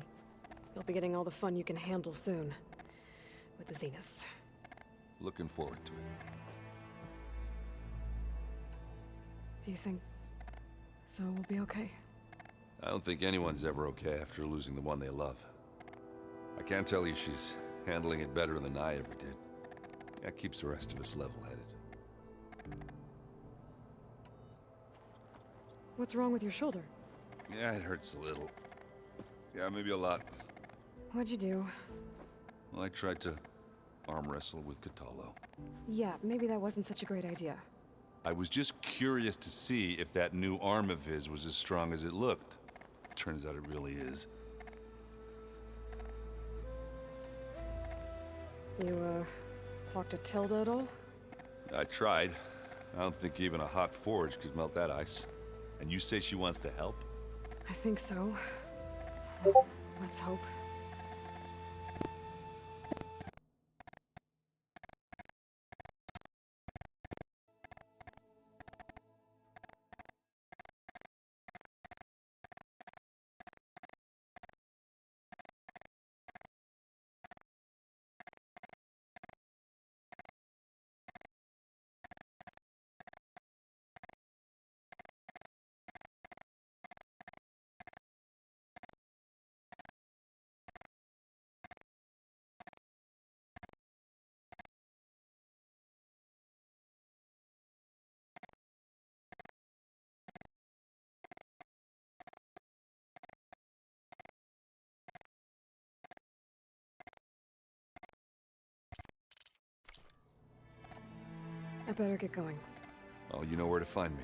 You'll be getting all the fun you can handle soon. With the Zeniths. Looking forward to it. Do you think so will be okay? I don't think anyone's ever okay after losing the one they love. I can't tell you she's handling it better than I ever did. That keeps the rest of us level-headed. What's wrong with your shoulder? Yeah, it hurts a little. Yeah, maybe a lot. What'd you do? Well, I tried to arm wrestle with Kotallo. Yeah, maybe that wasn't such a great idea. I was just curious to see if that new arm of his was as strong as it looked. Turns out it really is. You, talked to Tilda at all? I tried. I don't think even a hot forge could melt that ice. And you say she wants to help? I think so. Let's hope. I better get going. Oh, you know where to find me.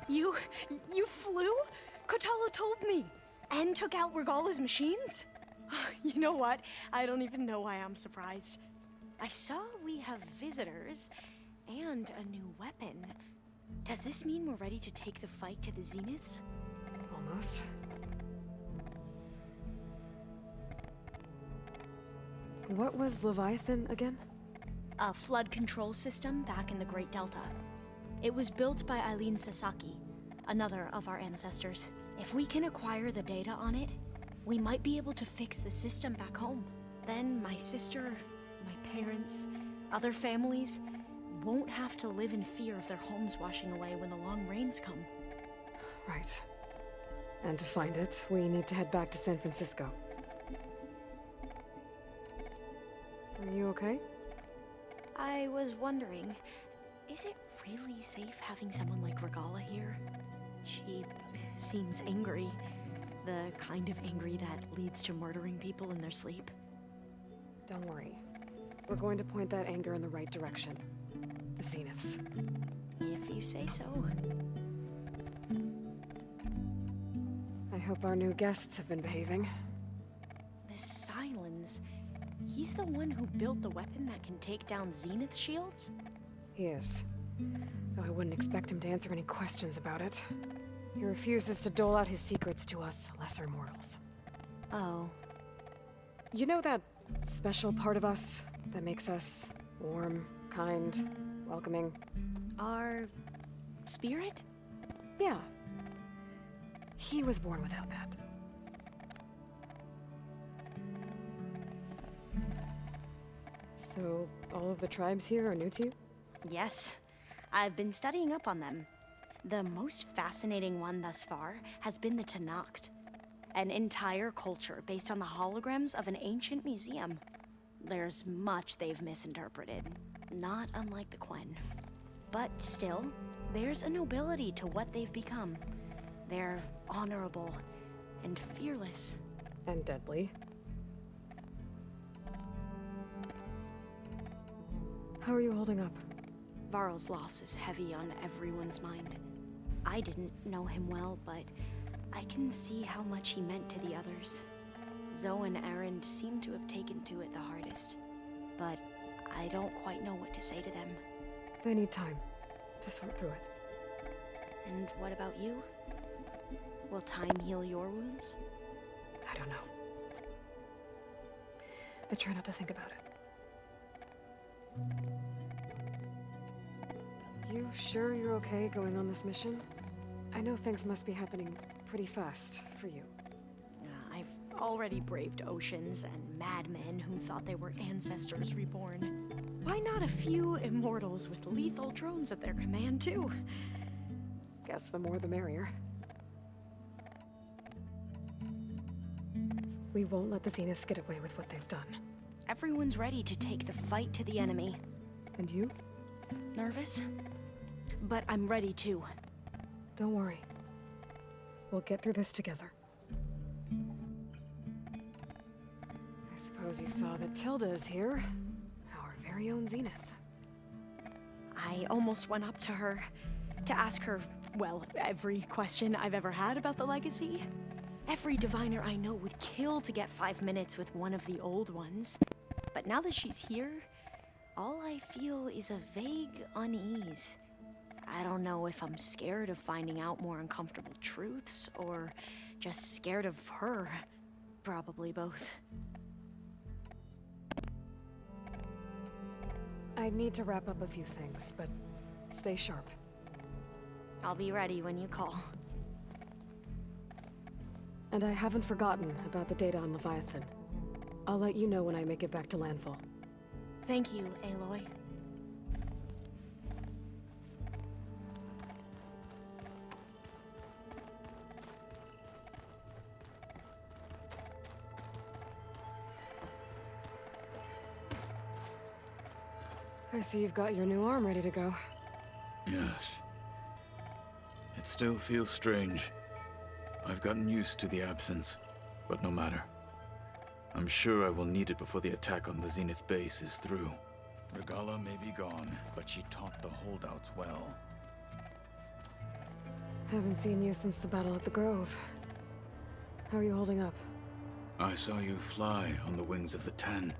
You flew? Kotallo told me. And took out Regalla's machines? You know what? I don't even know why I'm surprised. I saw we have visitors and a new weapon. Does this mean we're ready to take the fight to the Zeniths? Almost. What was Leviathan again? A flood control system back in the Great Delta. It was built by Eileen Sasaki, another of our ancestors. If we can acquire the data on it, we might be able to fix the system back home. Then my sister, my parents, other families won't have to live in fear of their homes washing away when the long rains come. Right. And to find it, we need to head back to San Francisco. Are you okay? I was wondering, is it really safe having someone like Regalla here? She seems angry. The kind of angry that leads to murdering people in their sleep. Don't worry. We're going to point that anger in the right direction. The Zeniths. If you say so. I hope our new guests have been behaving. The Sylens. He's the one who built the weapon that can take down Zenith shields? He is. Though I wouldn't expect him to answer any questions about it. He refuses to dole out his secrets to us lesser mortals. Oh. You know that special part of us that makes us warm, kind, welcoming? Our spirit? Yeah. He was born without that. So, all of the tribes here are new to you? Yes. I've been studying up on them. The most fascinating one thus far has been the Tenakth, an entire culture based on the holograms of an ancient museum. There's much they've misinterpreted, not unlike the Quen. But still, there's a nobility to what they've become. They're honorable and fearless. And deadly. How are you holding up? Varl's loss is heavy on everyone's mind. I didn't know him well, but I can see how much he meant to the others. Zoe and Erend seem to have taken to it the hardest, but I don't quite know what to say to them. They need time to sort through it. And what about you? Will time heal your wounds? I don't know. I try not to think about it. You sure you're okay going on this mission? I know things must be happening pretty fast for you. I've already braved oceans and madmen who thought they were ancestors reborn. Why not a few immortals with lethal drones at their command, too? Guess the more the merrier. We won't let the Zeniths get away with what they've done. Everyone's ready to take the fight to the enemy. And you? Nervous? But I'm ready too. Don't worry. We'll get through this together. I suppose you saw that Tilda is here. Our very own Zenith. I almost went up to her to ask her, well, every question I've ever had about the legacy. Every diviner I know would kill to get 5 minutes with one of the old ones. But now that she's here, all I feel is a vague unease. I don't know if I'm scared of finding out more uncomfortable truths, or just scared of her. Probably both. I need to wrap up a few things, but stay sharp. I'll be ready when you call. And I haven't forgotten about the data on Leviathan. I'll let you know when I make it back to landfall. Thank you, Aloy. I see you've got your new arm ready to go. Yes. It still feels strange. I've gotten used to the absence, but no matter. I'm sure I will need it before the attack on the Zenith base is through. Regalla may be gone, but she taught the holdouts well. Haven't seen you since the battle at the Grove. How are you holding up? I saw you fly on the wings of the Ten.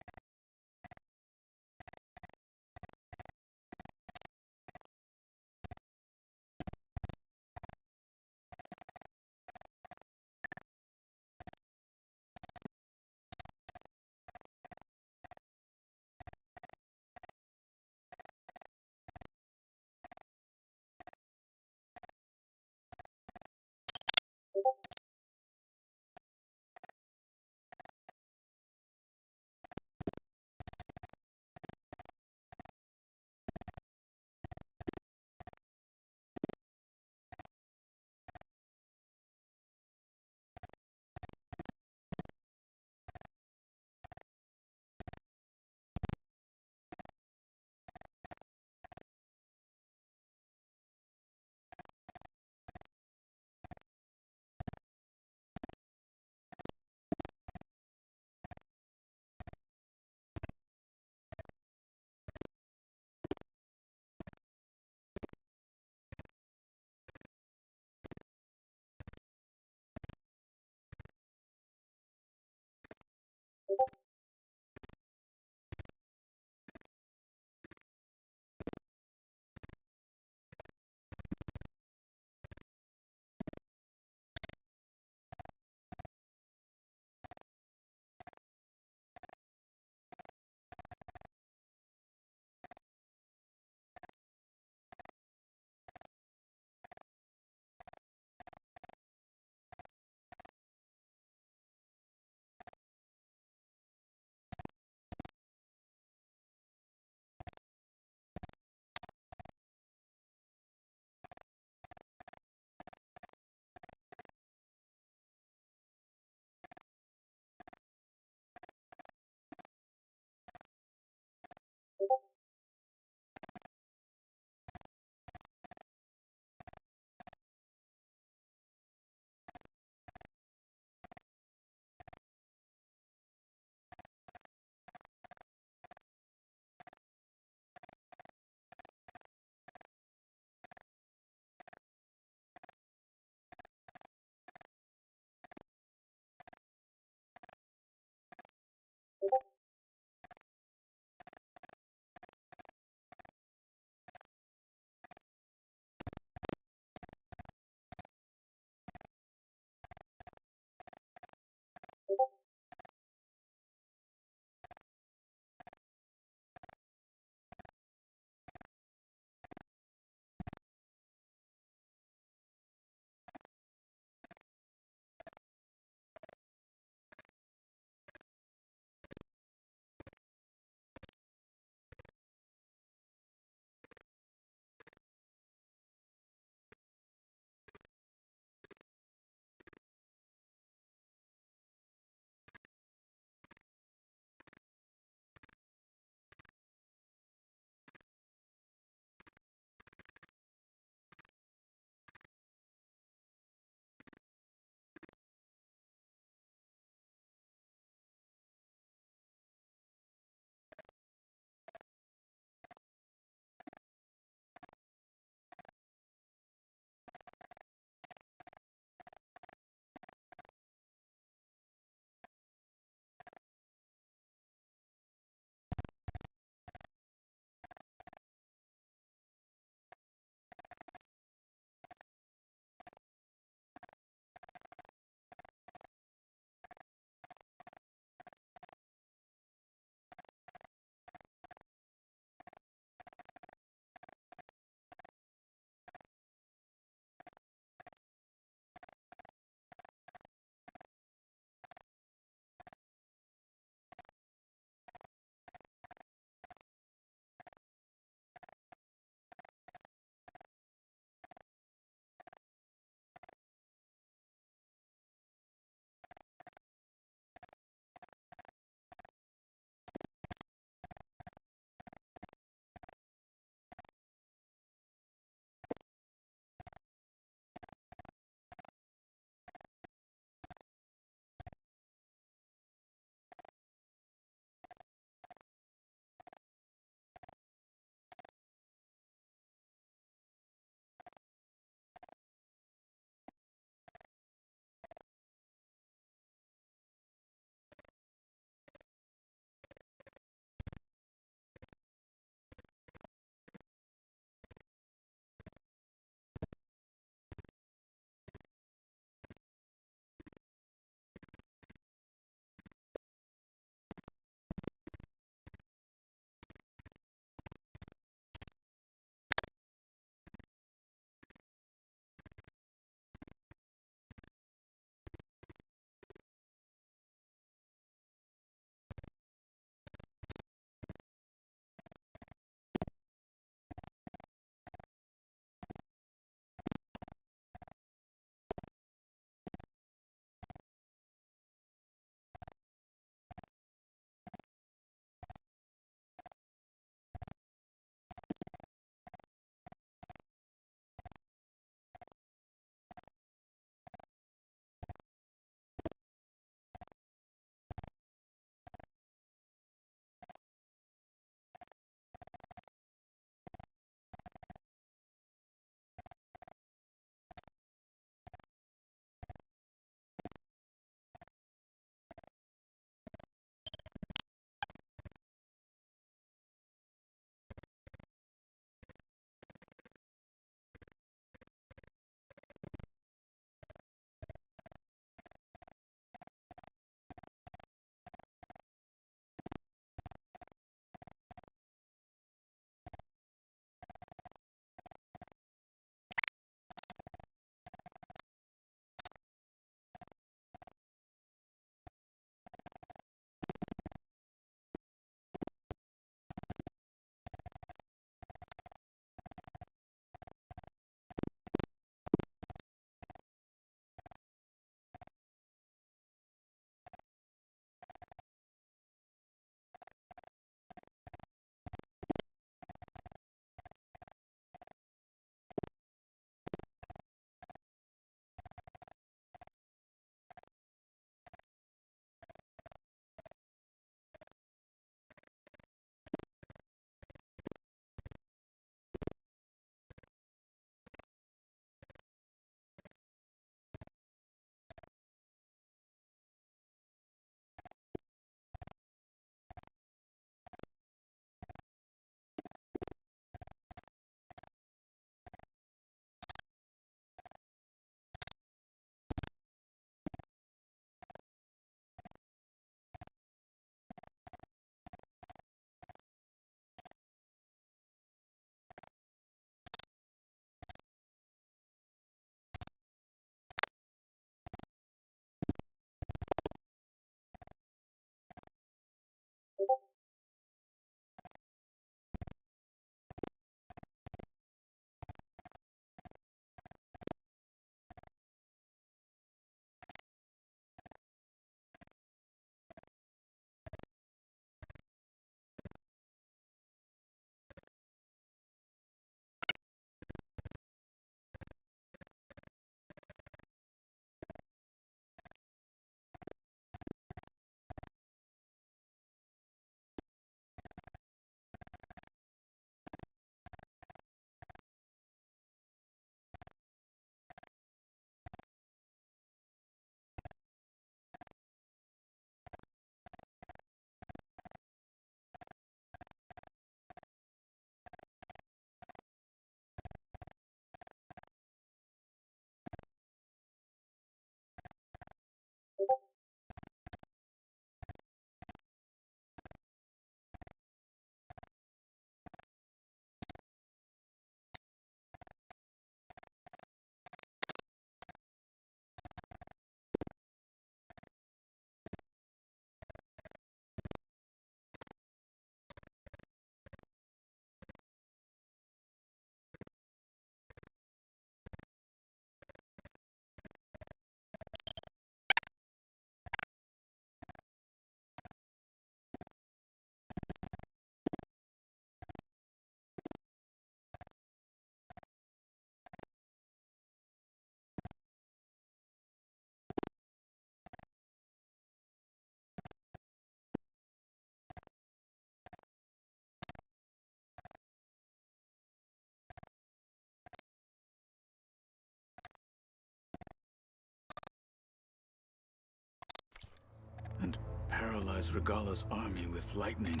paralyze Regala's army with lightning,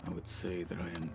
I would say that I am...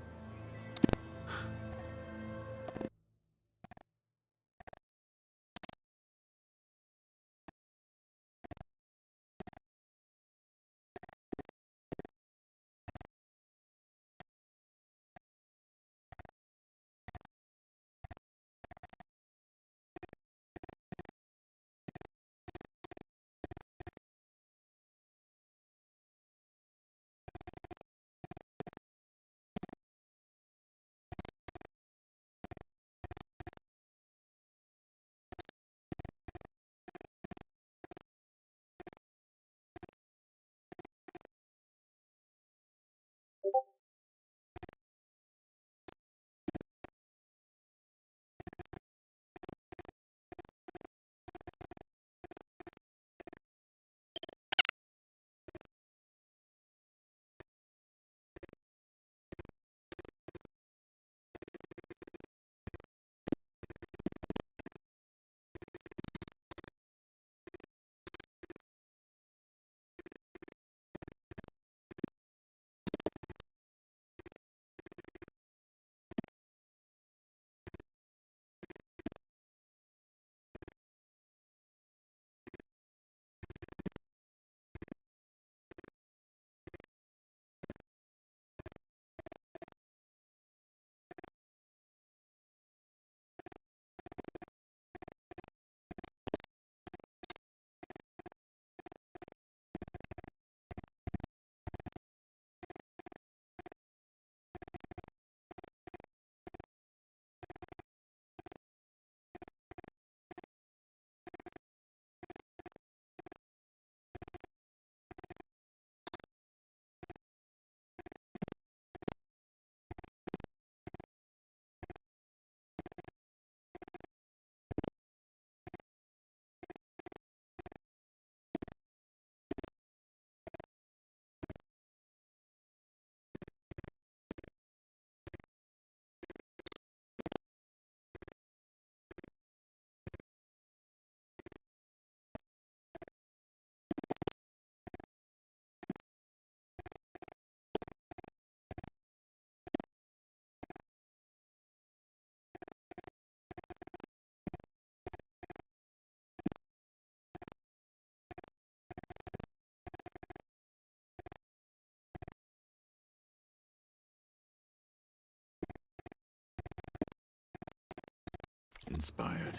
inspired.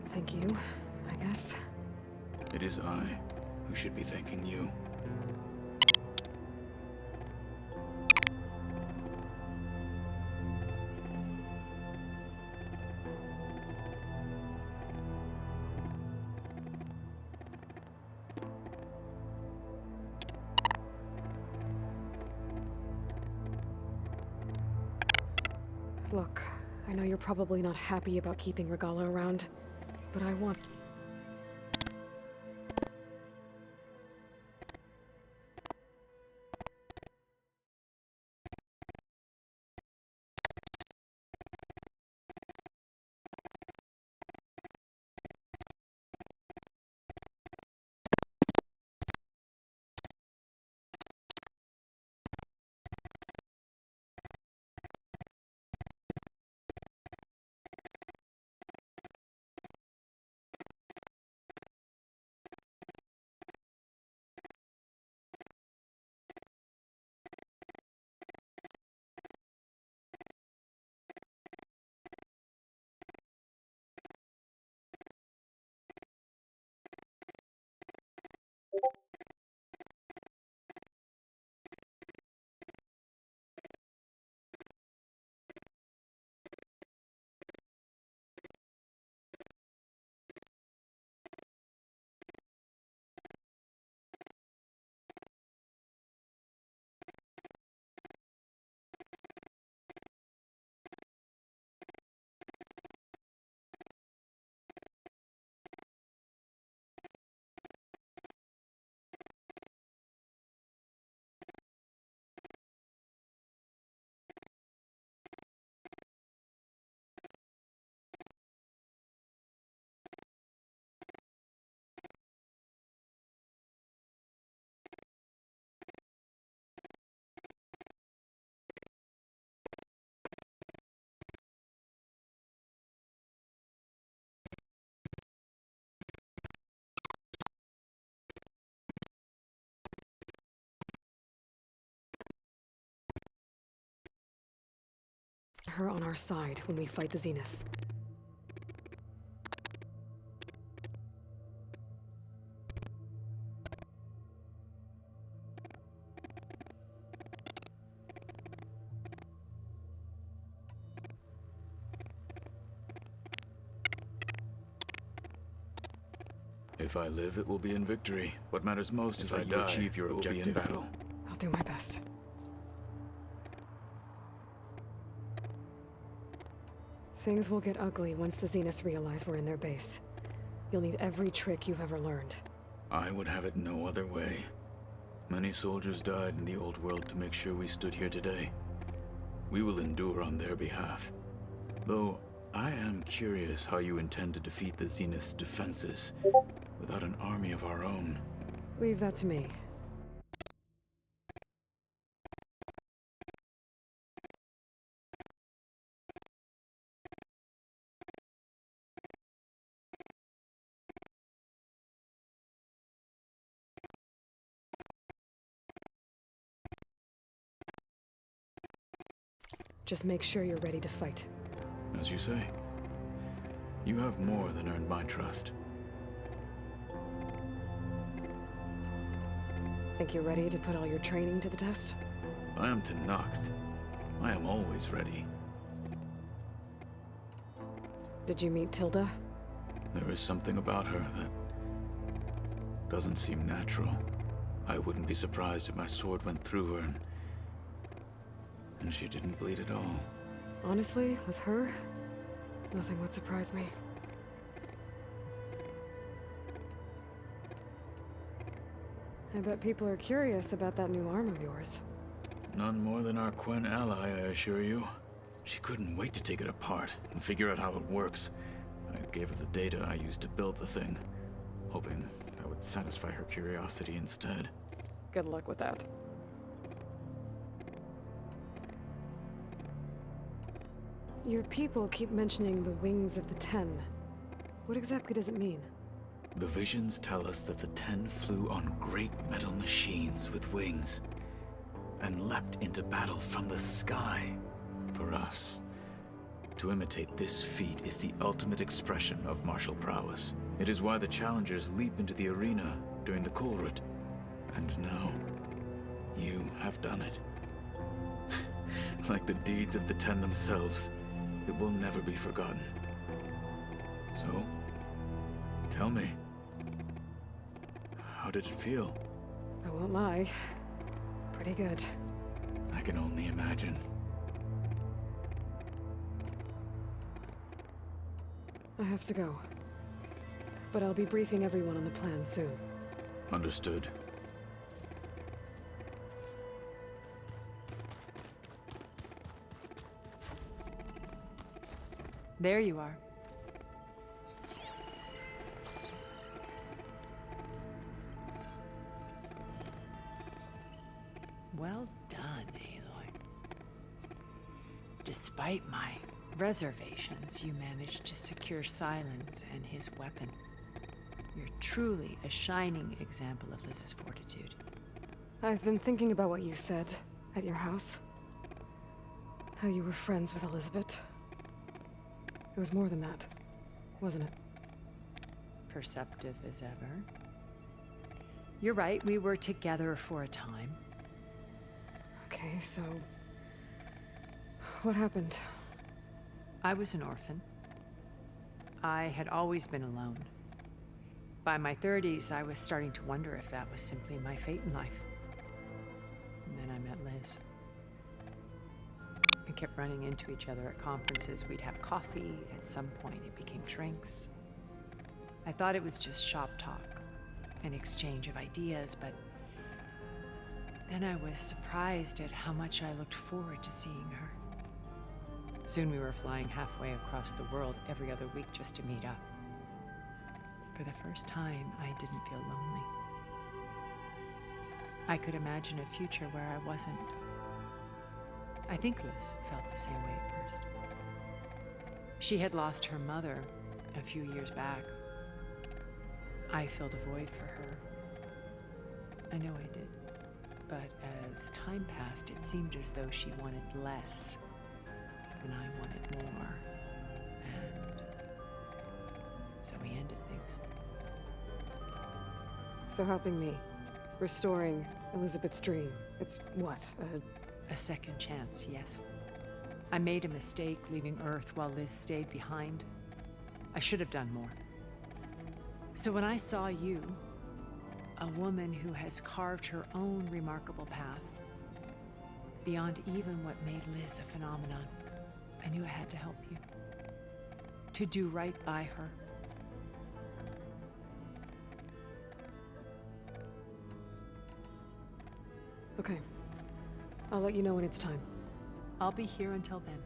Thank you, I guess. It is I who should be thanking you. Look, I know you're probably not happy about keeping Regala around, but I want... her on our side when we fight the Zeniths. If I live, it will be in victory. What matters most is that you achieve your objective. Will be in battle. I'll do my best. Things will get ugly once the Zeniths realize we're in their base. You'll need every trick you've ever learned. I would have it no other way. Many soldiers died in the old world to make sure we stood here today. We will endure on their behalf. Though, I am curious how you intend to defeat the Zenith's defenses without an army of our own. Leave that to me. Just make sure you're ready to fight. As you say, you have more than earned my trust. Think you're ready to put all your training to the test? I am Tenakth. I am always ready. Did you meet Tilda? There is something about her that doesn't seem natural. I wouldn't be surprised if my sword went through her and she didn't bleed at all. Honestly, with her, nothing would surprise me. I bet people are curious about that new arm of yours. None more than our Quen ally, I assure you. She couldn't wait to take it apart and figure out how it works. I gave her the data I used to build the thing, hoping that would satisfy her curiosity instead. Good luck with that. Your people keep mentioning the wings of the Ten. What exactly does it mean? The visions tell us that the Ten flew on great metal machines with wings and leapt into battle from the sky for us. To imitate this feat is the ultimate expression of martial prowess. It is why the challengers leap into the arena during the Kulrut. And now, you have done it. Like the deeds of the Ten themselves, it will never be forgotten. So, tell me, how did it feel? I won't lie. Pretty good. I can only imagine. I have to go. But I'll be briefing everyone on the plan soon. Understood. There you are. Well done, Aloy. Despite my reservations, you managed to secure Silence and his weapon. You're truly a shining example of Liz's fortitude. I've been thinking about what you said at your house. How you were friends with Elizabeth. It was more than that, wasn't it? Perceptive as ever. You're right, we were together for a time. Okay, so... what happened? I was an orphan. I had always been alone. By my 30s, I was starting to wonder if that was simply my fate in life. And then I met Liz. We kept running into each other at conferences. We'd have coffee. At some point, it became drinks. I thought it was just shop talk, an exchange of ideas, but then I was surprised at how much I looked forward to seeing her. Soon we were flying halfway across the world every other week just to meet up. For the first time, I didn't feel lonely. I could imagine a future where I wasn't. I think Liz felt the same way at first. She had lost her mother a few years back. I filled a void for her. I know I did. But as time passed, it seemed as though she wanted less and I wanted more. And so we ended things. So helping me, restoring Elizabeth's dream, it's what, A second chance, yes. I made a mistake leaving Earth while Liz stayed behind. I should have done more. So when I saw you, a woman who has carved her own remarkable path, beyond even what made Liz a phenomenon, I knew I had to help you. To do right by her. Okay. I'll let you know when it's time. I'll be here until then.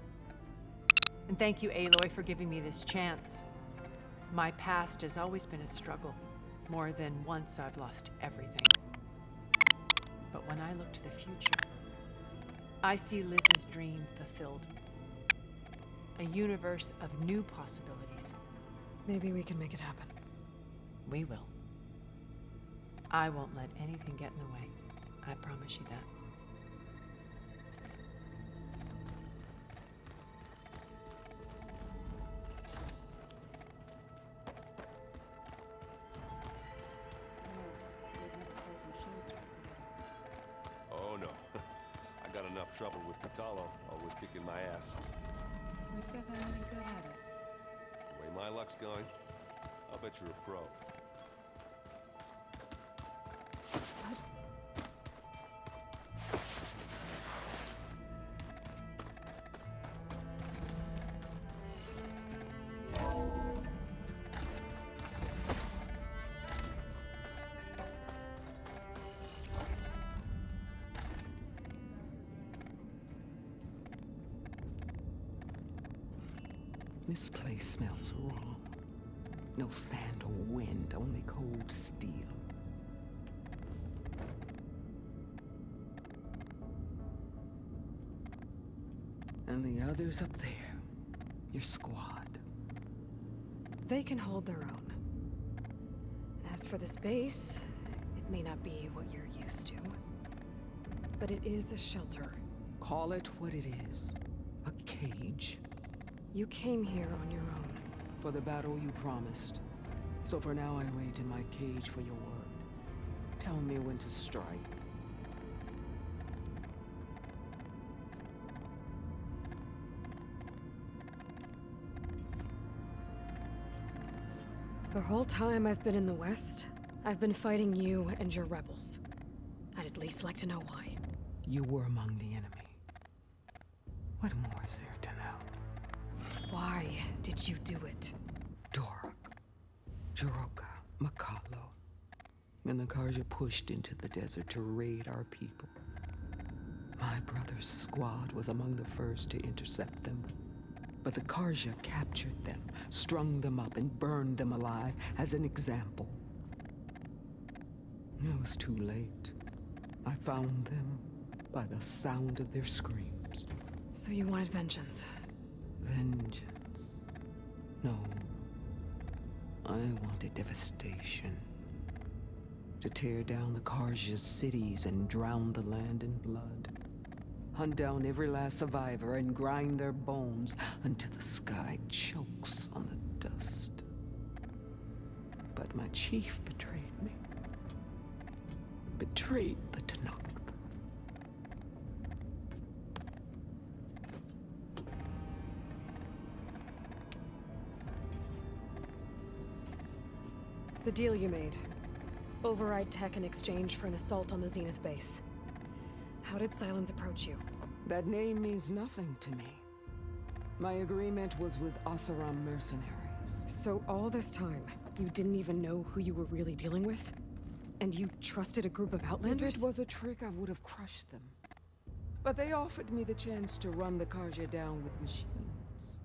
And thank you, Aloy, for giving me this chance. My past has always been a struggle. More than once I've lost everything. But when I look to the future, I see Liz's dream fulfilled. A universe of new possibilities. Maybe we can make it happen. We will. I won't let anything get in the way. I promise you that. Oh no. I got enough trouble with Kotallo, always kicking my ass. Who says I'm any good at it? The way my luck's going, I'll bet you're a pro. This place smells wrong. No sand or wind, only cold steel. And the others up there, your squad. They can hold their own. As for this base, it may not be what you're used to, but it is a shelter. Call it what it is. A cage. You came here on your own. For the battle you promised. So for now I wait in my cage for your word. Tell me when to strike. The whole time I've been in the West, I've been fighting you and your rebels. I'd at least like to know why. You were among the enemy. What more is there to know? Why did you do it? Dork, Jiroka, Makalo, and the Karja pushed into the desert to raid our people. My brother's squad was among the first to intercept them. But the Karja captured them, strung them up, and burned them alive as an example. It was too late. I found them by the sound of their screams. So you wanted vengeance? Vengeance? No. I wanted devastation. To tear down the Karja's cities and drown the land in blood. Hunt down every last survivor and grind their bones until the sky chokes on the dust. But my chief betrayed me. Betrayed the Tenakth. The deal you made. Override tech in exchange for an assault on the Zenith base. How did Sylens approach you? That name means nothing to me. My agreement was with Oseram mercenaries. So all this time, you didn't even know who you were really dealing with? And you trusted a group of Outlanders? If it was a trick, I would have crushed them. But they offered me the chance to run the Karja down with machines.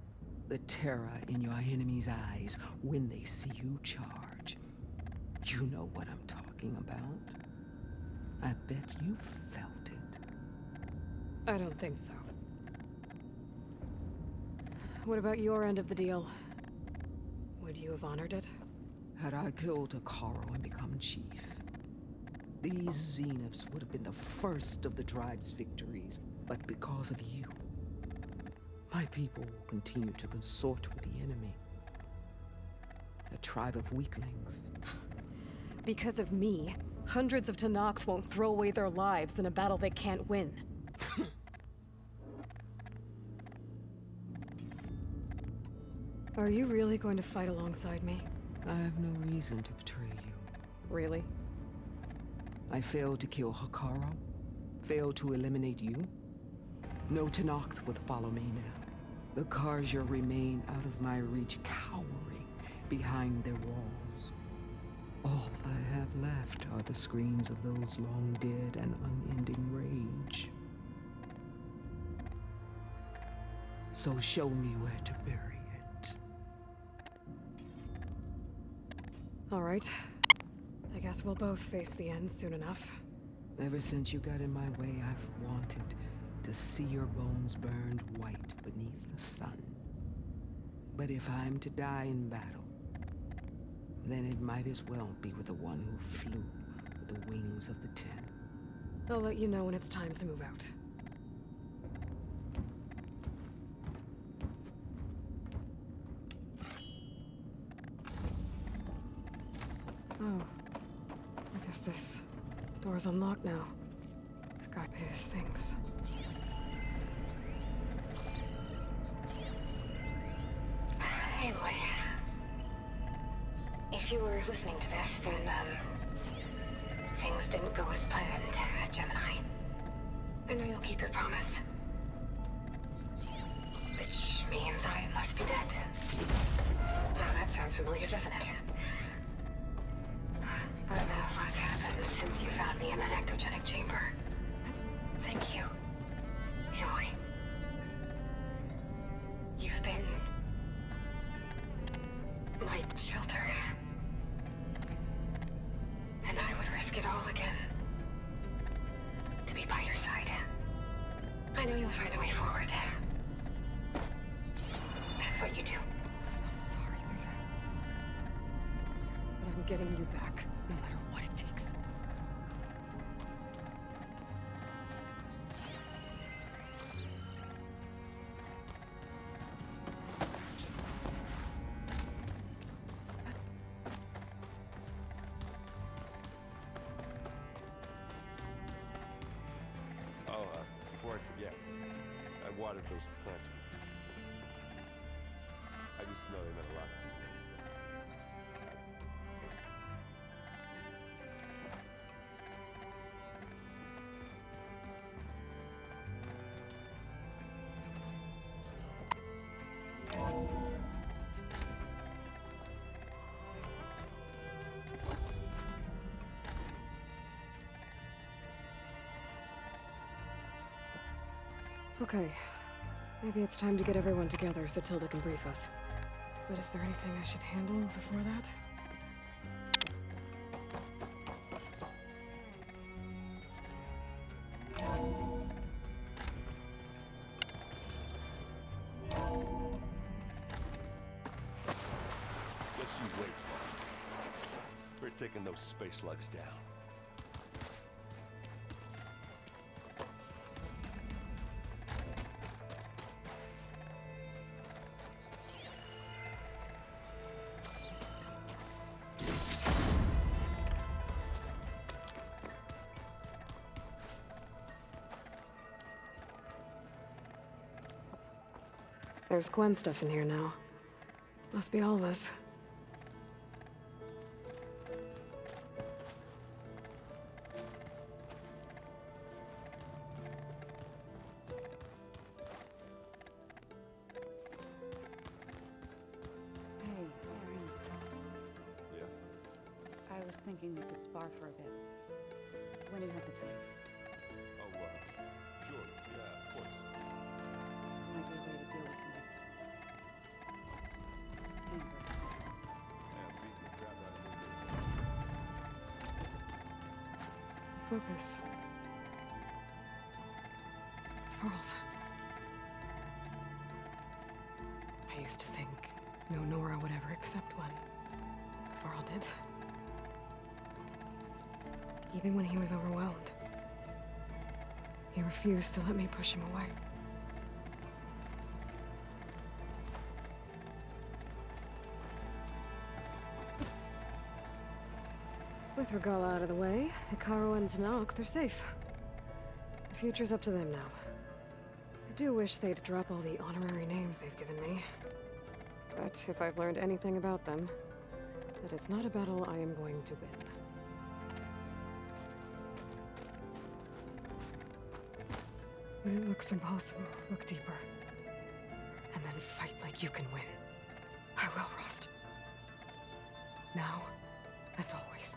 The terror in your enemy's eyes when they see you charge. You know what I'm talking about. I bet you felt it. I don't think so. What about your end of the deal? Would you have honored it? Had I killed Hekarro and become chief, these Zeniths would have been the first of the tribe's victories. But because of you, My people will continue to consort with the enemy. A tribe of weaklings. Because of me, hundreds of Tenakth won't throw away their lives in a battle they can't win. Are you really going to fight alongside me? I have no reason to betray you. Really? I failed to kill Hekarro? Failed to eliminate you? No Tenakth would follow me now. The Carja remain out of my reach, cowering behind their walls. All I have left are the screams of those long dead and unending rage. So show me where to bury it. All right. I guess we'll both face the end soon enough. Ever since you got in my way, I've wanted to see your bones burned white beneath the sun. But if I'm to die in battle, then it might as well be with the one who flew with the wings of the Ten. I'll let you know when it's time to move out. Oh. I guess this door's unlocked now. The guy paid his things. Aloy. If you were listening to this, then, things didn't go as planned at Gemini. I know you'll keep your promise. Which means I must be dead. Now that sounds familiar, doesn't it? But a lot's happened since you found me in that ectogenic chamber. Thank you, Aloy. You've been my shelter. And I would risk it all again to be by your side. I know you'll find a way forward. That's what you do. I'm sorry, Beta. But I'm getting you back, no matter what it takes. Before I forget, I watered those plants. I just know they meant a lot to me. Okay. Maybe it's time to get everyone together so Tilda can brief us. But is there anything I should handle before that? Just you wait, Paul. We're taking those space lugs down. There's Gwen stuff in here now. Must be all of us. Hey, friend. Yeah? I was thinking we could spar for a bit. When you have the time. Oh, sure. Yeah, of course. Might be a way to deal with me. Focus. It's Varl's. I used to think no Nora would ever accept one. Varl did. Even when he was overwhelmed. He refused to let me push him away. With Regalla out of the way, Hikaru and Tenakth, they're safe. The future's up to them now. I do wish they'd drop all the honorary names they've given me. But if I've learned anything about them, that it's not a battle I am going to win. When it looks impossible, look deeper. And then fight like you can win. I will, Rost. Now and always.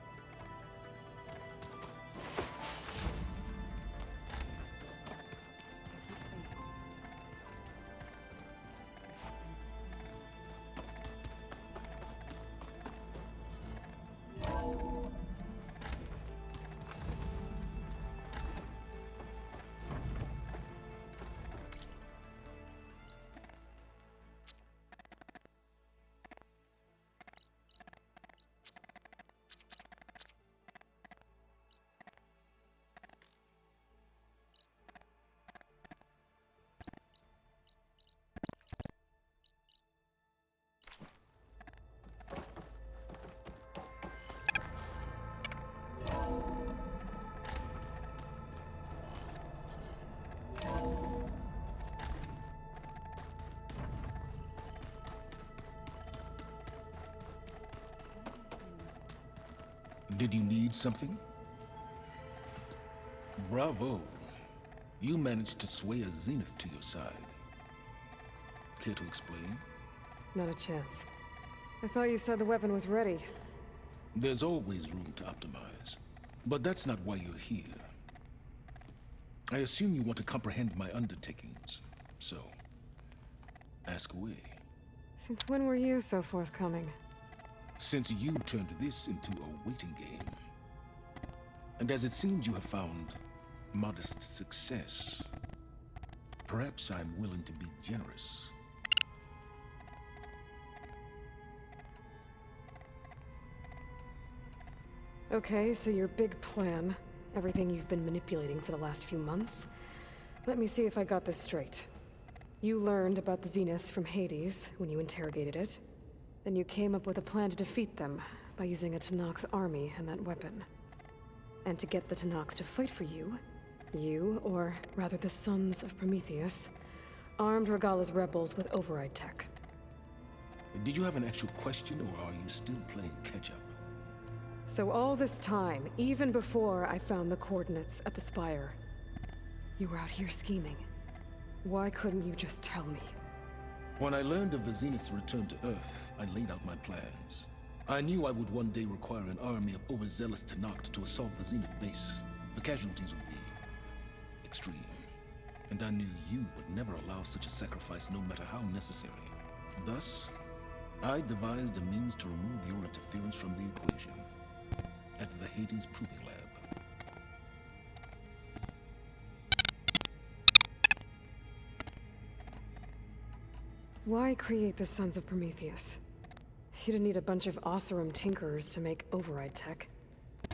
Did you need something? Bravo. You managed to sway a Zenith to your side. Care to explain? Not a chance. I thought you said the weapon was ready. There's always room to optimize. But that's not why you're here. I assume you want to comprehend my undertakings. So, ask away. Since when were you so forthcoming? Since you turned this into a waiting game. And as it seems you have found modest success, perhaps I'm willing to be generous. Okay, so your big plan, everything you've been manipulating for the last few months. Let me see if I got this straight. You learned about the Zeniths from Hades when you interrogated it. Then you came up with a plan to defeat them by using a Tenakth army and that weapon. And to get the Tenakth to fight for you, or rather the Sons of Prometheus, armed Regalla's rebels with override tech. Did you have an actual question, or are you still playing catch-up? So all this time, even before I found the coordinates at the Spire, you were out here scheming. Why couldn't you just tell me? When I learned of the Zenith's return to Earth, I laid out my plans. I knew I would one day require an army of overzealous Tenakth to assault the Zenith base. The casualties would be extreme. And I knew you would never allow such a sacrifice, no matter how necessary. Thus, I devised a means to remove your interference from the equation at the Hades Proving Lab. Why create the Sons of Prometheus? You didn't need a bunch of Oseram tinkerers to make override tech.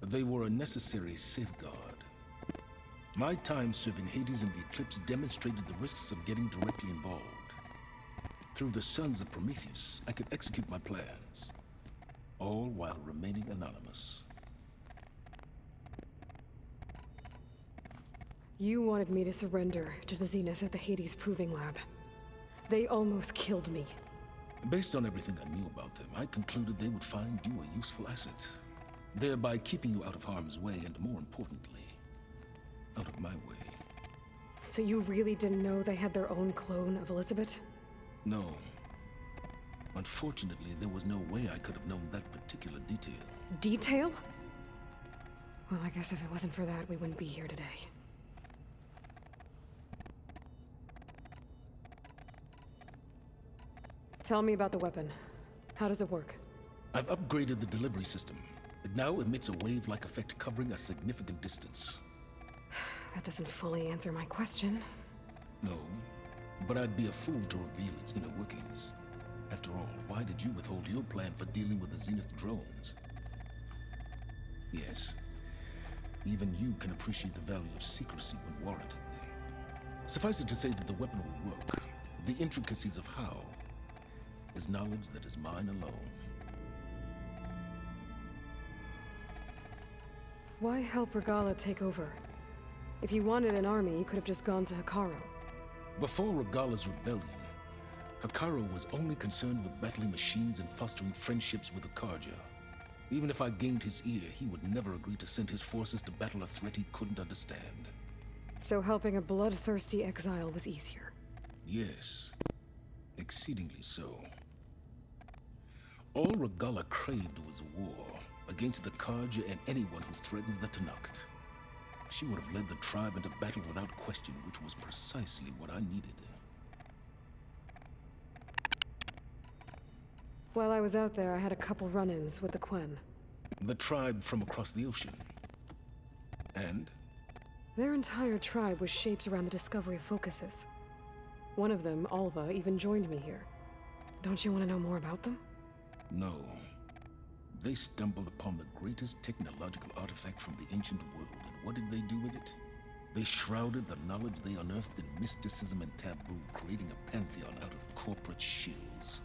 They were a necessary safeguard. My time serving Hades and the Eclipse demonstrated the risks of getting directly involved. Through the Sons of Prometheus, I could execute my plans, all while remaining anonymous. You wanted me to surrender to the Zeniths at the Hades Proving Lab. They almost killed me. Based on everything I knew about them, I concluded they would find you a useful asset, thereby keeping you out of harm's way and, more importantly, out of my way. So you really didn't know they had their own clone of Elizabeth? No. Unfortunately, there was no way I could have known that particular detail. Detail? Well, I guess if it wasn't for that, we wouldn't be here today. Tell me about the weapon. How does it work? I've upgraded the delivery system. It now emits a wave-like effect covering a significant distance. That doesn't fully answer my question. No, but I'd be a fool to reveal its inner workings. After all, why did you withhold your plan for dealing with the Zenith drones? Yes, even you can appreciate the value of secrecy when warranted. Suffice it to say that the weapon will work. The intricacies of how is knowledge that is mine alone. why help Regala take over? If you wanted an army, you could have just gone to Hekarro. Before Regala's rebellion, Hekarro was only concerned with battling machines and fostering friendships with the Karja. Even if I gained his ear, he would never agree to send his forces to battle a threat he couldn't understand. So helping a bloodthirsty exile was easier. Yes, exceedingly so. All Regala craved was war against the Karja and anyone who threatens the Tenakth. She would have led the tribe into battle without question, which was precisely what I needed. While I was out there, I had a couple run-ins with the Quen. The tribe from across the ocean. And? Their entire tribe was shaped around the discovery of focuses. One of them, Alva, even joined me here. Don't you want to know more about them? No. They stumbled upon the greatest technological artifact from the ancient world, and what did they do with it? They shrouded the knowledge they unearthed in mysticism and taboo, creating a pantheon out of corporate shills.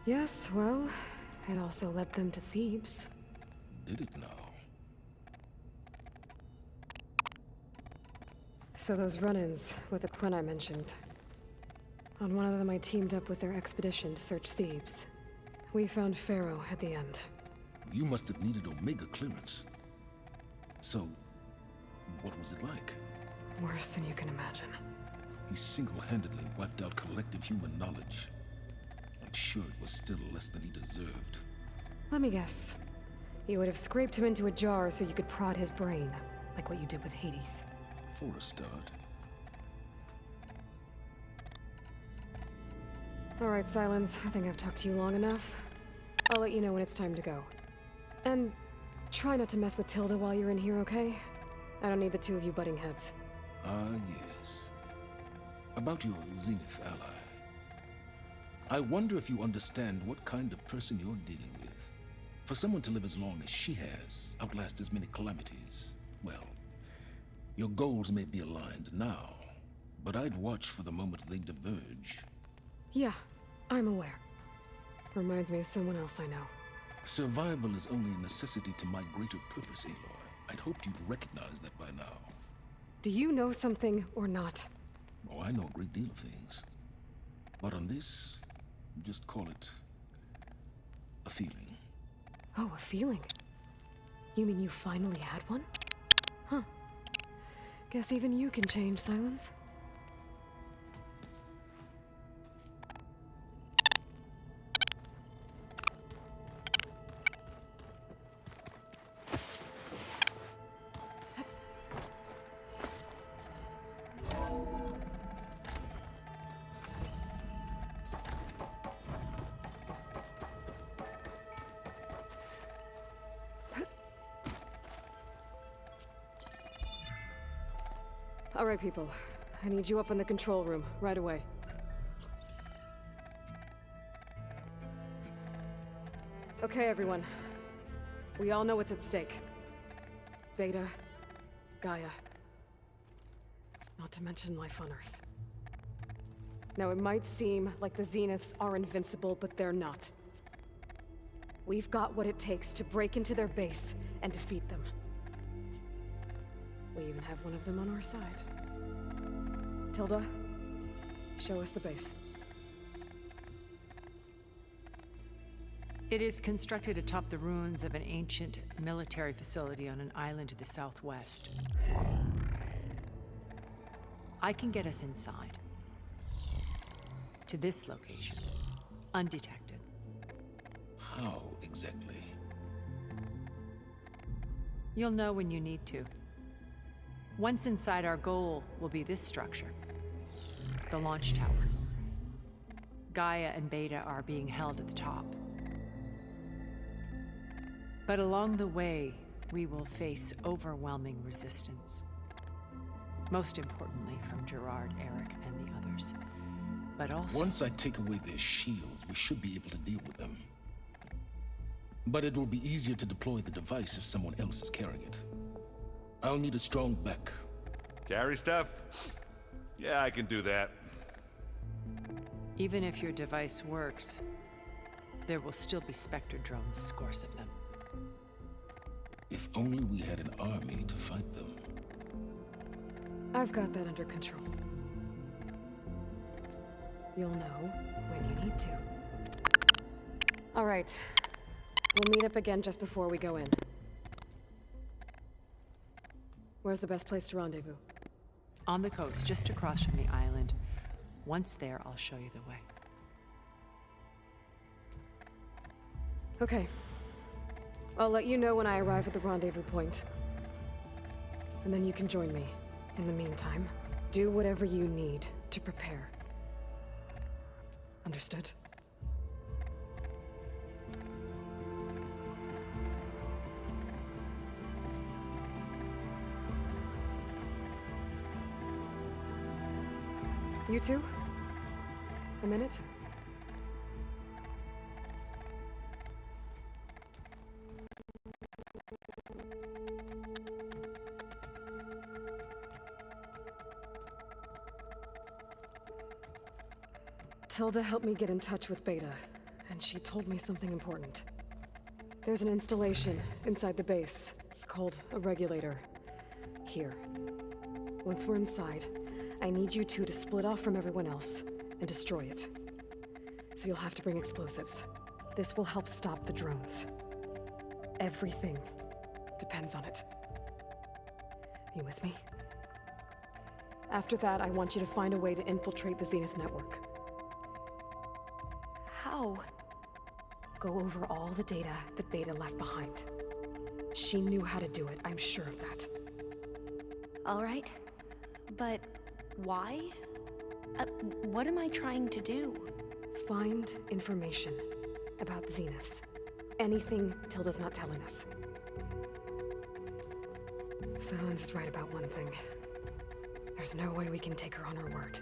Yes, well, it also led them to Thebes. Did it now? So those run-ins with the Quen I mentioned. On one of them I teamed up with their expedition to search Thebes. We found Pharaoh at the end. You must have needed Omega clearance. So, what was it like? Worse than you can imagine. He single-handedly wiped out collective human knowledge. I'm sure it was still less than he deserved. Let me guess. You would have scraped him into a jar so you could prod his brain, like what you did with Hades. For a start. All right, Silence. I think I've talked to you long enough. I'll let you know when it's time to go. And try not to mess with Tilda while you're in here, okay? I don't need the two of you butting heads. Ah, yes. About your Zenith ally. I wonder if you understand what kind of person you're dealing with. For someone to live as long as she has, outlast as many calamities, well, your goals may be aligned now, but I'd watch for the moment they diverge. Yeah, I'm aware. Reminds me of someone else I know. Survival is only a necessity to my greater purpose, Aloy. I'd hoped you'd recognize that by now. Do you know something or not? Oh, I know a great deal of things. But on this, just call it a feeling. Oh, a feeling? You mean you finally had one? Huh. Guess even you can change, Silence. All right, people. I need you up in the control room, right away. Okay, everyone. We all know what's at stake. Beta, Gaia. Not to mention life on Earth. Now, it might seem like the Zeniths are invincible, but they're not. We've got what it takes to break into their base and defeat them. We even have one of them on our side. Tilda, show us the base. It is constructed atop the ruins of an ancient military facility on an island to the southwest. I can get us inside. To this location, undetected. How exactly? You'll know when you need to. Once inside, our goal will be this structure. The launch tower. Gaia and Beta are being held at the top. But along the way, we will face overwhelming resistance. Most importantly, from Gerard, Eric, and the others. But also... Once I take away their shields, we should be able to deal with them. But it will be easier to deploy the device if someone else is carrying it. I'll need a strong back. Carry stuff? Yeah, I can do that. Even if your device works, there will still be Spectre drones, scores of them. If only we had an army to fight them. I've got that under control. You'll know when you need to. All right. We'll meet up again just before we go in. Where's the best place to rendezvous? On the coast, just across from the island. Once there, I'll show you the way. Okay. I'll let you know when I arrive at the rendezvous point. And then you can join me. In the meantime, do whatever you need to prepare. Understood? You two? A minute? Tilda helped me get in touch with Beta, and she told me something important. There's an installation inside the base. It's called a regulator. Here. Once we're inside, I need you two to split off from everyone else and destroy it. So you'll have to bring explosives. This will help stop the drones. Everything depends on it. You with me? After that, I want you to find a way to infiltrate the Zenith network. How? Go over all the data that Beta left behind. She knew how to do it, I'm sure of that. All right. But why? What am I trying to do? Find information about the Zeniths. Anything Tilda's not telling us. Silence is right about one thing. There's no way we can take her on her word.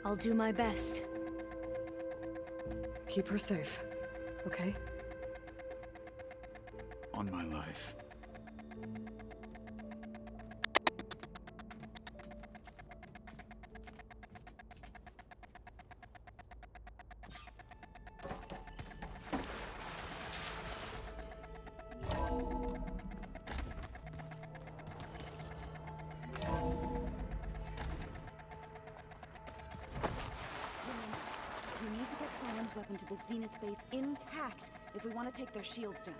I'll do my best. Keep her safe, okay? On my life. We need to get Simon's weapon to the Zenith base intact if we want to take their shields down.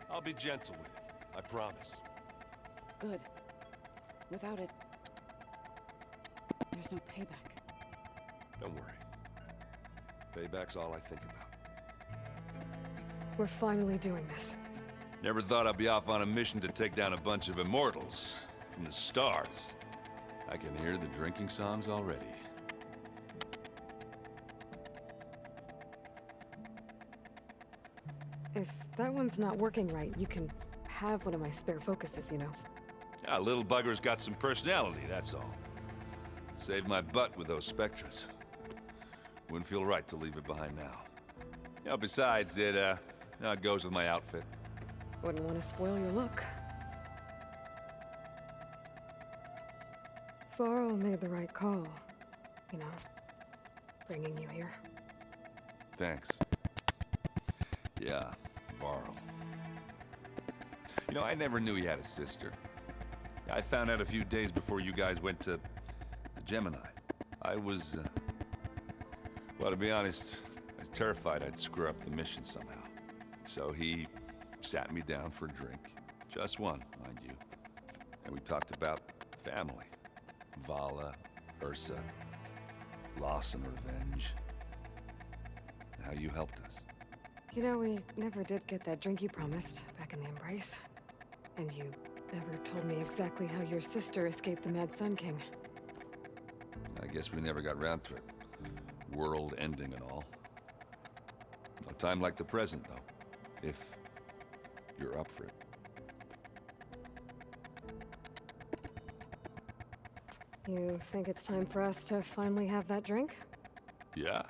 I'll be gentle with it, I promise. Good. Without it, there's no payback. Don't worry. Payback's all I think about. We're finally doing this. Never thought I'd be off on a mission to take down a bunch of immortals from the stars. I can hear the drinking songs already. If that one's not working right, you can have one of my spare focuses, you know. Yeah, little bugger's got some personality, that's all. Saved my butt with those Spectras. Wouldn't feel right to leave it behind now. You know, besides, it goes with my outfit. Wouldn't want to spoil your look. Varl made the right call, you know, bringing you here. Thanks. Yeah, Varl. You know, I never knew he had a sister. I found out a few days before you guys went to the Gemini. I was, well, to be honest, I was terrified I'd screw up the mission somehow. So he sat me down for a drink. Just one, mind you. And we talked about family. Vala, Ursa, loss and revenge. How you helped us. You know, we never did get that drink you promised back in the Embrace. And you never told me exactly how your sister escaped the Mad Sun King. I guess we never got round to it. World ending and all. No time like the present, though. If you're up for it. You think it's time for us to finally have that drink? Yeah.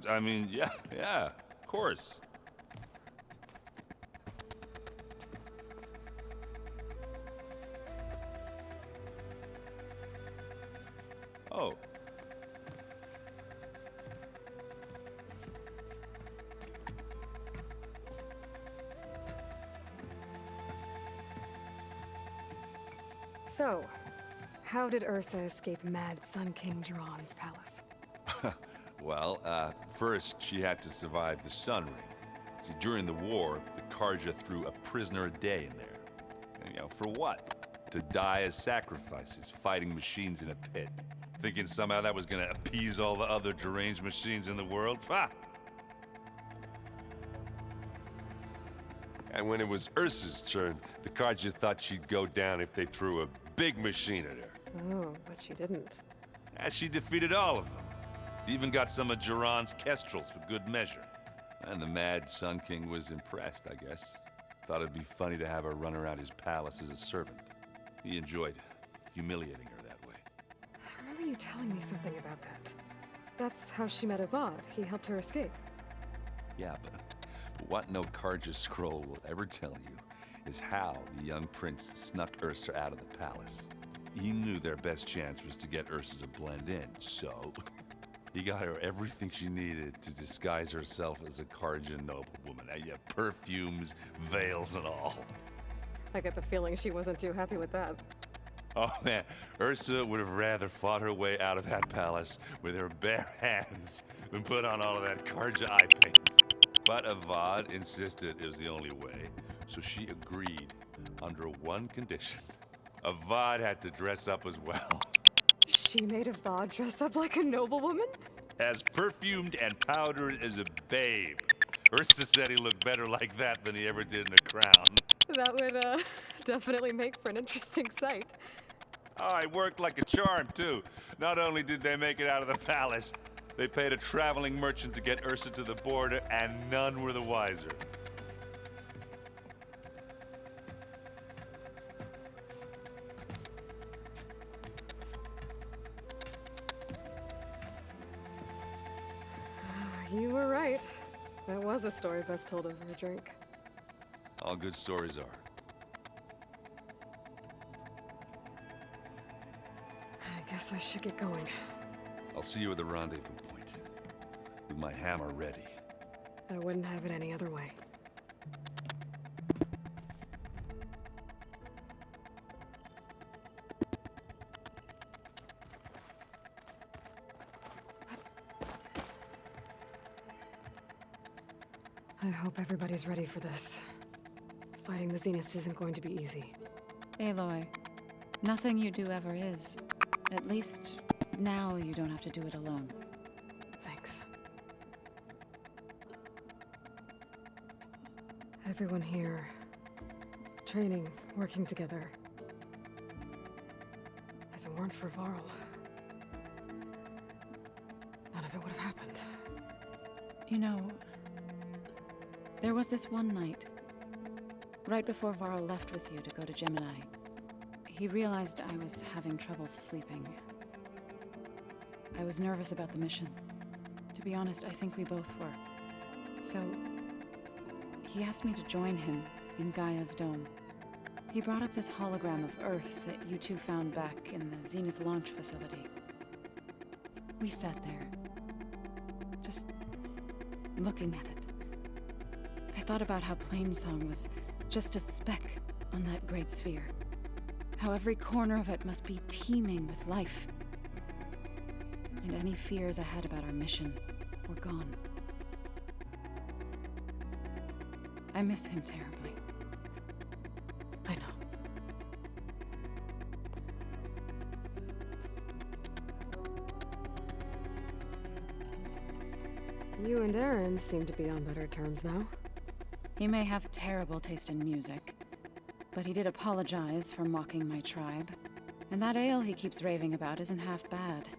I mean, yeah, of course. Oh. So, how did Ursa escape Mad Sun King Jiran's palace? Well, first she had to survive the Sun Ring. See, during the war, the Karja threw a prisoner a day in there. And, for what? To die as sacrifices, fighting machines in a pit. Thinking somehow that was gonna appease all the other deranged machines in the world? Ha! And when it was Ursa's turn, the Karja thought she'd go down if they threw a big machine at her. Oh, but she didn't. And she defeated all of them. Even got some of Jiran's kestrels for good measure. And the Mad Sun King was impressed, I guess. Thought it'd be funny to have her run around his palace as a servant. He enjoyed humiliating her that way. I remember you telling me something about that. That's how she met Avad. He helped her escape. Yeah, but what no Karja scroll will ever tell you is how the young prince snuck Ursa out of the palace. He knew their best chance was to get Ursa to blend in, so he got her everything she needed to disguise herself as a Karja noblewoman. Yeah, perfumes, veils, and all. I get the feeling she wasn't too happy with that. Oh man, Ursa would have rather fought her way out of that palace with her bare hands than put on all of that Karja eye paint. But Avad insisted it was the only way, so she agreed under one condition. Avad had to dress up as well. She made Avad dress up like a noblewoman? As perfumed and powdered as a babe. Ursa said he looked better like that than he ever did in a crown. That would, definitely make for an interesting sight. Oh, it worked like a charm, too. Not only did they make it out of the palace, they paid a traveling merchant to get Ursa to the border, and none were the wiser. You were right. That was a story best told over a drink. All good stories are. I guess I should get going. I'll see you at the rendezvous point, with my hammer ready. I wouldn't have it any other way. I hope everybody's ready for this. Fighting the Zeniths isn't going to be easy. Aloy, nothing you do ever is. At least, now you don't have to do it alone. Thanks. Everyone here, training, working together. If it weren't for Varl, none of it would have happened. You know, there was this one night, right before Varl left with you to go to Gemini. He realized I was having trouble sleeping. I was nervous about the mission. To be honest, I think we both were. So, he asked me to join him in Gaia's dome. He brought up this hologram of Earth that you two found back in the Zenith launch facility. We sat there, just looking at it. I thought about how Plainsong was just a speck on that great sphere. How every corner of it must be teeming with life. And any fears I had about our mission were gone. I miss him terribly. I know. You and Aaron seem to be on better terms now. He may have terrible taste in music, but he did apologize for mocking my tribe. And that ale he keeps raving about isn't half bad.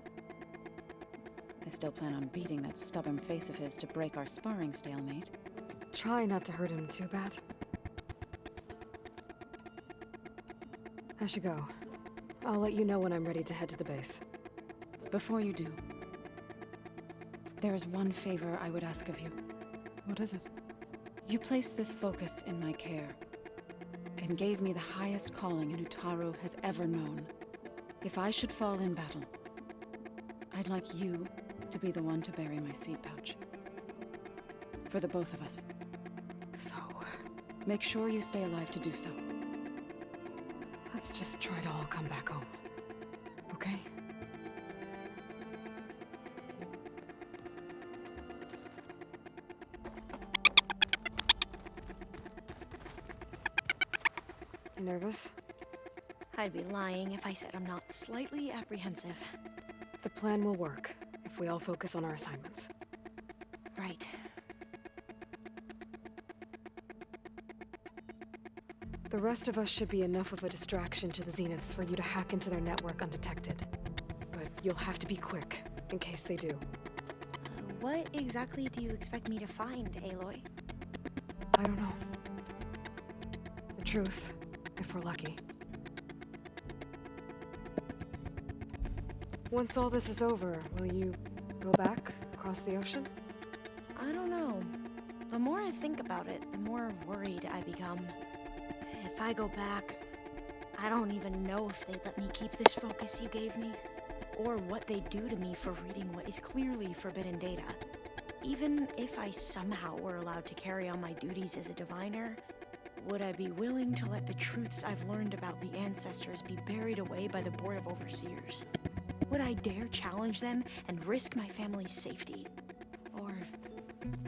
I still plan on beating that stubborn face of his to break our sparring stalemate. Try not to hurt him too bad. I should go. I'll let you know when I'm ready to head to the base. Before you do, there is one favor I would ask of you. What is it? You placed this focus in my care, and gave me the highest calling an Utaru has ever known. If I should fall in battle, I'd like you to be the one to bury my seed pouch. For the both of us. So, make sure you stay alive to do so. That's Let's just try to all come back home. Okay? You nervous? I'd be lying if I said I'm not slightly apprehensive. The plan will work if we all focus on our assignments. Right. The rest of us should be enough of a distraction to the Zeniths for you to hack into their network undetected. But you'll have to be quick, in case they do. What exactly do you expect me to find, Aloy? I don't know. The truth, if we're lucky. Once all this is over, will you go back across the ocean? I don't know. The more I think about it, the more worried I become. If I go back, I don't even know if they'd let me keep this focus you gave me, or what they'd do to me for reading what is clearly forbidden data. Even if I somehow were allowed to carry on my duties as a diviner, would I be willing to let the truths I've learned about the ancestors be buried away by the Board of Overseers? Would I dare challenge them and risk my family's safety? Or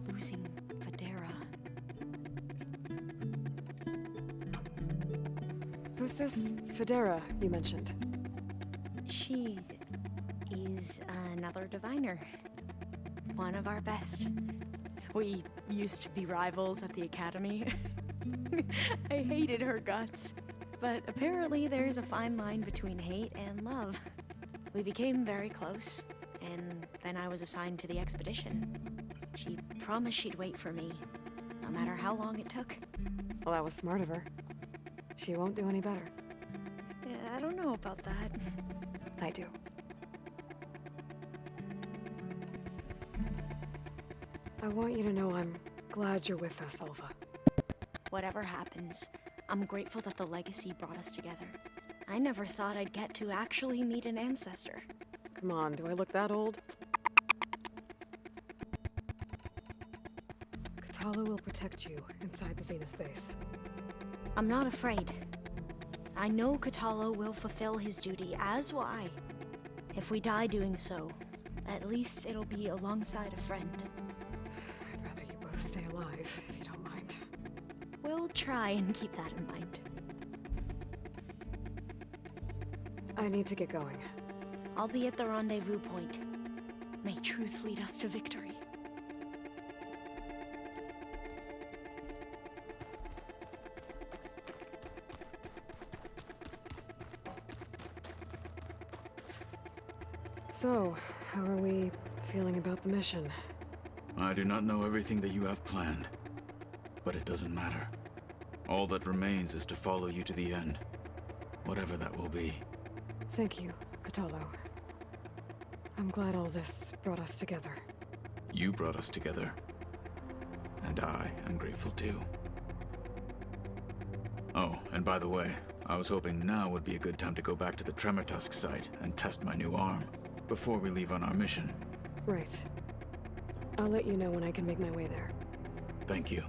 losing Federa? Who's this Federa you mentioned? She is another diviner. One of our best. We used to be rivals at the academy. I hated her guts. But apparently there's a fine line between hate and love. We became very close, and then I was assigned to the expedition. She promised she'd wait for me, no matter how long it took. Well, that was smart of her. She won't do any better. Yeah, I don't know about that. I do. I want you to know I'm glad you're with us, Alva. Whatever happens, I'm grateful that the legacy brought us together. I never thought I'd get to actually meet an ancestor. Come on, do I look that old? Katala will protect you inside the Zenith base. I'm not afraid. I know Katala will fulfill his duty, as will I. If we die doing so, at least it'll be alongside a friend. I'd rather you both stay alive, if you don't mind. We'll try and keep that in mind. I need to get going. I'll be at the rendezvous point. May truth lead us to victory. So, how are we feeling about the mission? I do not know everything that you have planned, but it doesn't matter. All that remains is to follow you to the end, whatever that will be. Thank you, Katalo. I'm glad all this brought us together. You brought us together, and I am grateful too. Oh, and by the way, I was hoping now would be a good time to go back to the Tremortusk site and test my new arm, before we leave on our mission. Right. I'll let you know when I can make my way there. Thank you.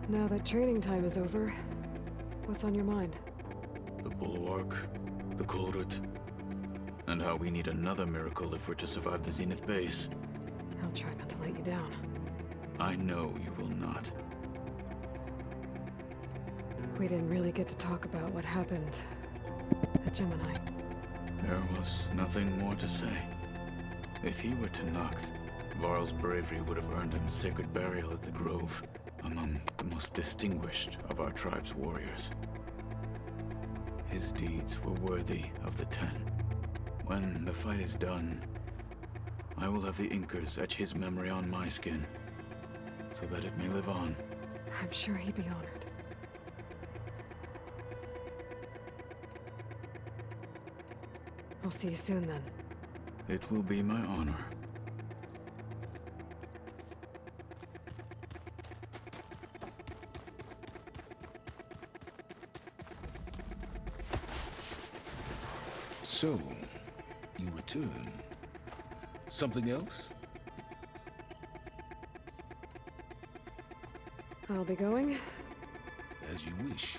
Now that training time is over, what's on your mind? The Bulwark, the Kulrut, and how we need another miracle if we're to survive the Zenith base. I'll try not to let you down. I know you will not. We didn't really get to talk about what happened at Gemini. There was nothing more to say. If he were to Noct, Varl's bravery would have earned him sacred burial at the Grove, among the most distinguished of our tribe's warriors. His deeds were worthy of the Ten. When the fight is done, I will have the Inkers etch his memory on my skin, so that it may live on. I'm sure he'd be honored. I'll see you soon, then. It will be my honor. So, you return. Something else? I'll be going As you wish.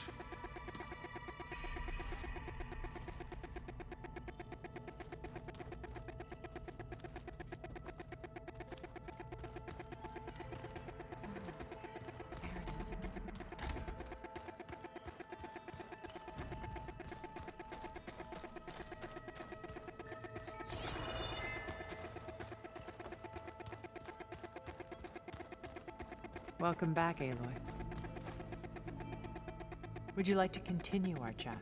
Welcome back, Aloy. Would you like to continue our chat?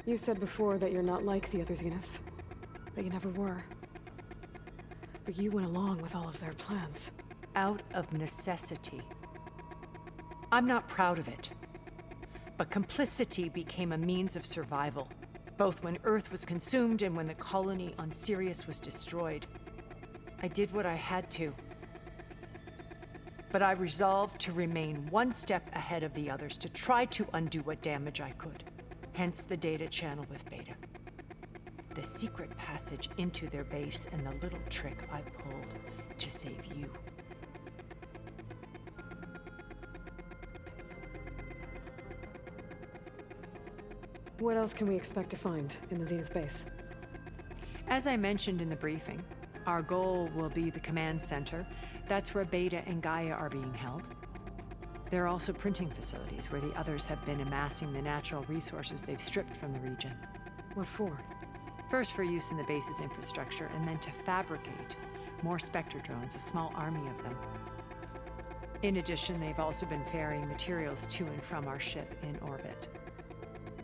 You said before that you're not like the other Zeniths. That you never were. But you went along with all of their plans. Out of necessity. I'm not proud of it. But complicity became a means of survival, both when Earth was consumed and when the colony on Sirius was destroyed. I did what I had to. But I resolved to remain one step ahead of the others, to try to undo what damage I could. Hence the data channel with Beta. The secret passage into their base and the little trick I pulled to save you. What else can we expect to find in the Zenith base? As I mentioned in the briefing, our goal will be the command center. That's where Beta and Gaia are being held. There are also printing facilities where the others have been amassing the natural resources they've stripped from the region. What for? First for use in the base's infrastructure, and then to fabricate more Spectre drones, a small army of them. In addition, they've also been ferrying materials to and from our ship in orbit.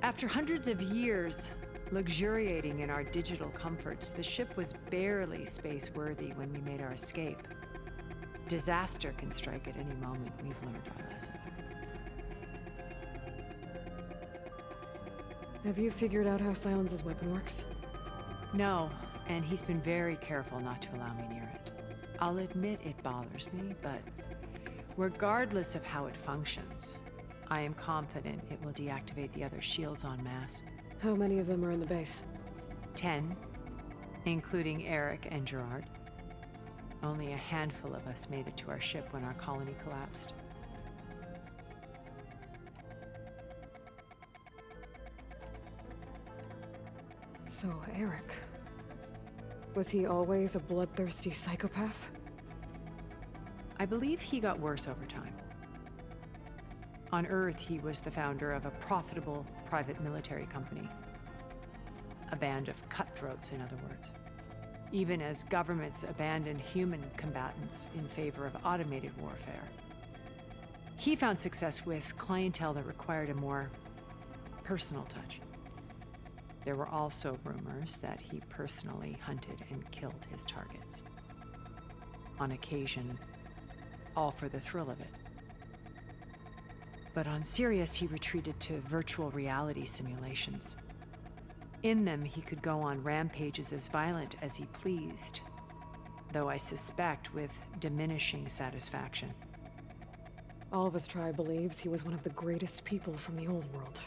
After hundreds of years luxuriating in our digital comforts, the ship was barely space-worthy when we made our escape. Disaster can strike at any moment. We've learned our lesson. Have you figured out how Silence's weapon works? No, and he's been very careful not to allow me near it. I'll admit it bothers me, but regardless of how it functions, I am confident it will deactivate the other shields en masse. How many of them are in the base? 10, including Eric and Gerard. Only a handful of us made it to our ship when our colony collapsed. So, Eric. Was he always a bloodthirsty psychopath? I believe he got worse over time. On Earth, he was the founder of a profitable private military company. A band of cutthroats, in other words. Even as governments abandoned human combatants in favor of automated warfare. He found success with clientele that required a more personal touch. There were also rumors that he personally hunted and killed his targets. On occasion, all for the thrill of it. But on Sirius, he retreated to virtual reality simulations. In them, he could go on rampages as violent as he pleased, though I suspect with diminishing satisfaction. All of his tribe believes he was one of the greatest people from the old world.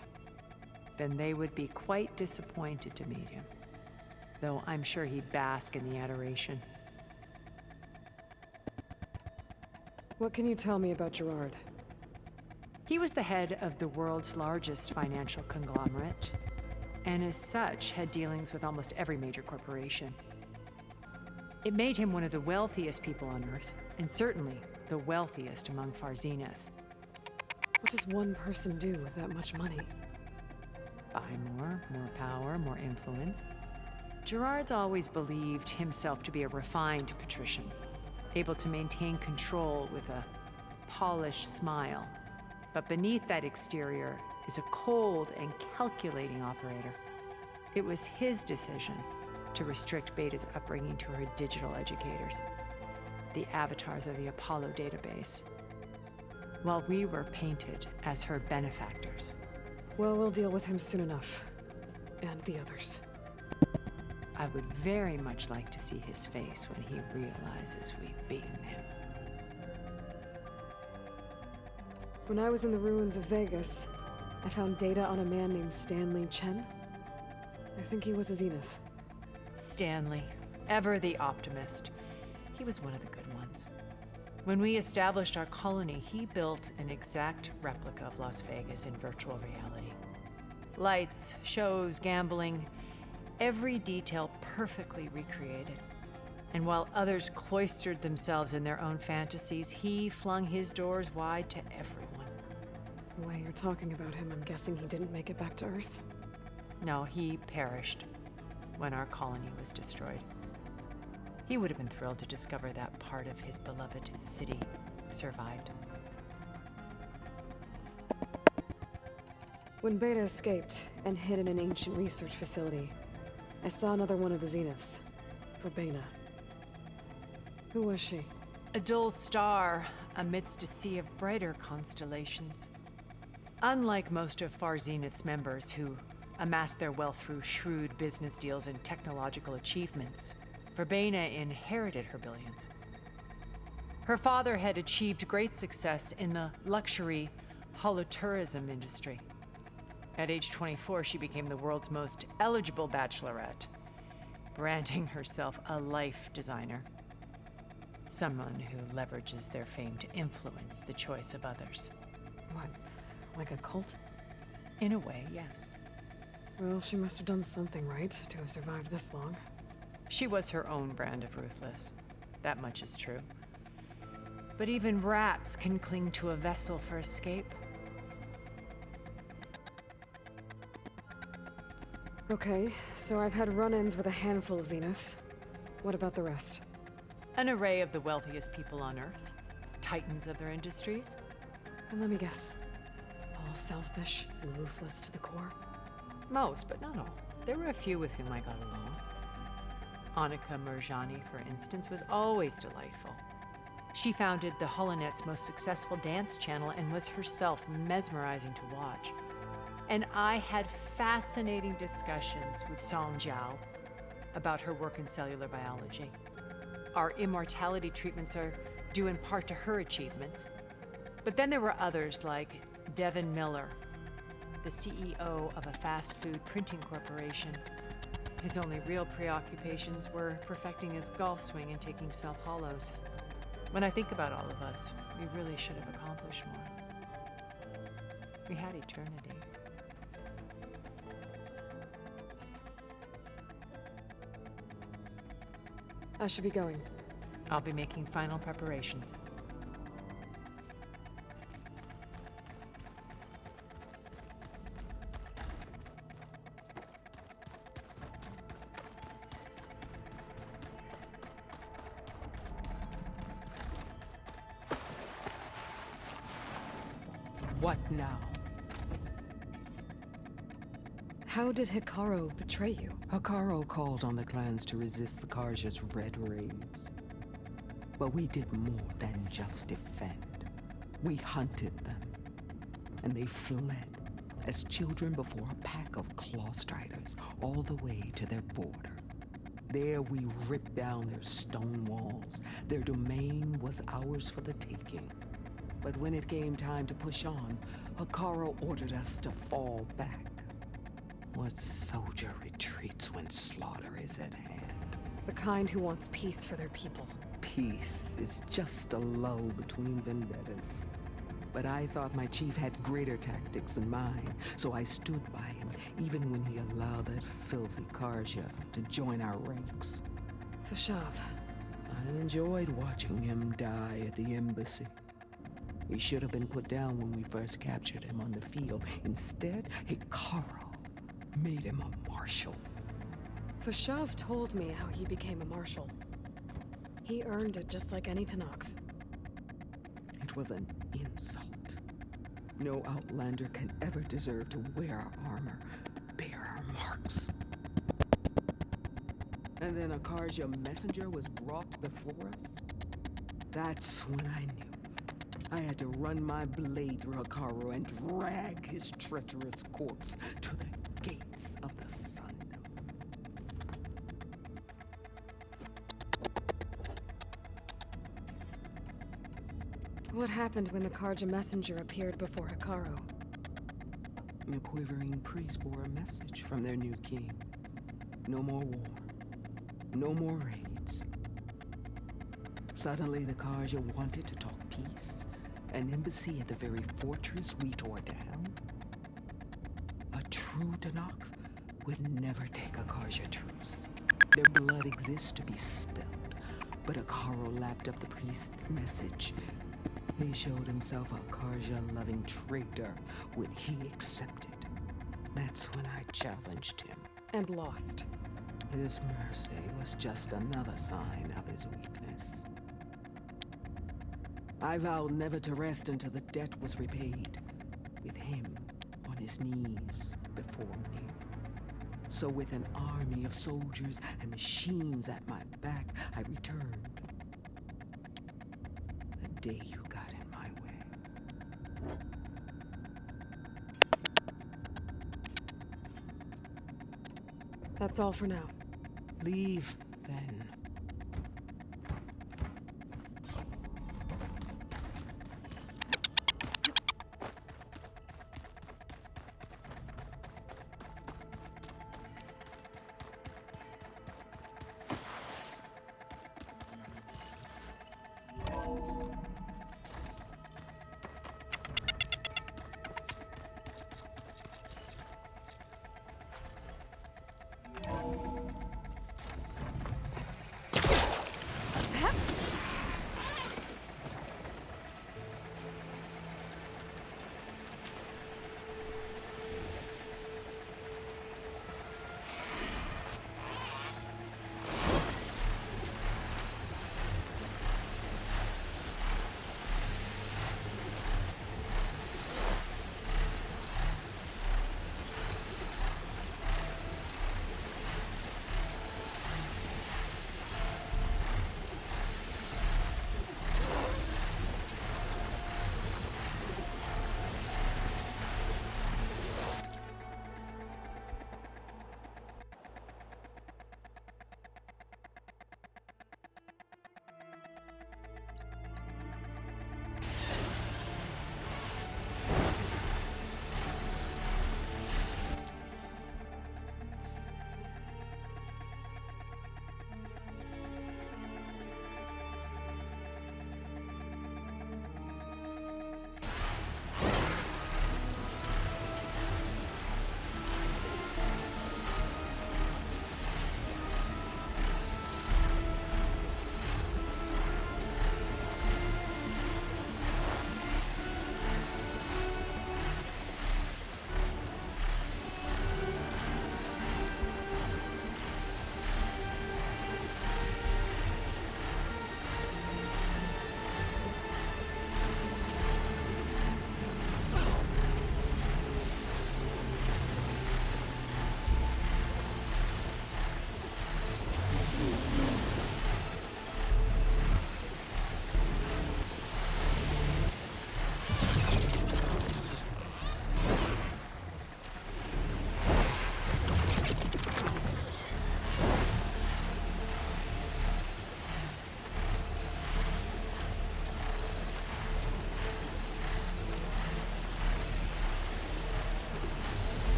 Then they would be quite disappointed to meet him, though I'm sure he'd bask in the adoration. What can you tell me about Gerard? He was the head of the world's largest financial conglomerate, and as such had dealings with almost every major corporation. It made him one of the wealthiest people on Earth, and certainly the wealthiest among Far Zenith. What does one person do with that much money? Buy more power, more influence. Gerard's always believed himself to be a refined patrician, able to maintain control with a polished smile. But beneath that exterior is a cold and calculating operator. It was his decision to restrict Beta's upbringing to her digital educators, the avatars of the Apollo database, while we were painted as her benefactors. Well, we'll deal with him soon enough. And the others. I would very much like to see his face when he realizes we've beaten him. When I was in the ruins of Vegas, I found data on a man named Stanley Chen. I think he was a Zenith. Stanley. Ever the optimist, he was one of the good ones. When we established our colony, he built an exact replica of Las Vegas in virtual reality. Lights, shows, gambling, every detail perfectly recreated. And while others cloistered themselves in their own fantasies, he flung his doors wide to everyone. The way you're talking about him, I'm guessing he didn't make it back to Earth? No, he perished when our colony was destroyed. He would have been thrilled to discover that part of his beloved city survived. When Beta escaped and hid in an ancient research facility, I saw another one of the Zeniths, Verbena. Who was she? A dull star amidst a sea of brighter constellations. Unlike most of Far Zenith's members who amassed their wealth through shrewd business deals and technological achievements, Verbena inherited her billions. Her father had achieved great success in the luxury holotourism industry. At age 24, she became the world's most eligible bachelorette, branding herself a life designer. Someone who leverages their fame to influence the choice of others. What, like a cult? In a way, yes. Well, she must have done something right to have survived this long. She was her own brand of ruthless. That much is true. But even rats can cling to a vessel for escape. Okay, so I've had run-ins with a handful of Zeniths. What about the rest? An array of the wealthiest people on Earth. Titans of their industries. And let me guess. All selfish and ruthless to the core? Most, but not all. There were a few with whom I got along. Annika Merjani, for instance, was always delightful. She founded the Holonet's most successful dance channel and was herself mesmerizing to watch. And I had fascinating discussions with Song Jiao about her work in cellular biology. Our immortality treatments are due in part to her achievements. But then there were others like Devin Miller, the CEO of a fast food printing corporation. His only real preoccupations were perfecting his golf swing and taking self-hollows. When I think about all of us, we really should have accomplished more. We had eternity. I should be going. I'll be making final preparations. What now? How did Hikaru betray you? Hikaru called on the clans to resist the Karja's red raids. But we did more than just defend. We hunted them. And they fled as children before a pack of claw striders all the way to their border. There we ripped down their stone walls. Their domain was ours for the taking. But when it came time to push on, Hikaru ordered us to fall back. What soldier retreats when slaughter is at hand? The kind who wants peace for their people. Peace is just a lull between vendettas. But I thought my chief had greater tactics in mind, so I stood by him, even when he allowed that filthy Karja to join our ranks. Fashav. I enjoyed watching him die at the embassy. He should have been put down when we first captured him on the field. Instead, Hikaru made him a marshal. Fashav told me how he became a marshal. He earned it just like any Tenakth. It was an insult. No Outlander can ever deserve to wear our armor, bear our marks. And then a Karja messenger was brought before us. That's when I knew. I had to run my blade through Hikaru and drag his treacherous corpse to the gates of the sun. What happened when the Karja messenger appeared before Hikaru? The quivering priests bore a message from their new king. No more war. No more raids. Suddenly, the Karja wanted to talk peace. An embassy at the very fortress we tore down? A true Tenakth would never take a Karja truce. Their blood exists to be spilled, but Akaro lapped up the priest's message. He showed himself a Karja-loving traitor when he accepted. That's when I challenged him. And lost. His mercy was just another sign of his weakness. I vowed never to rest until the debt was repaid, with him on his knees before me. So with an army of soldiers and machines at my back, I returned. The day you got in my way. That's all for now. Leave, then.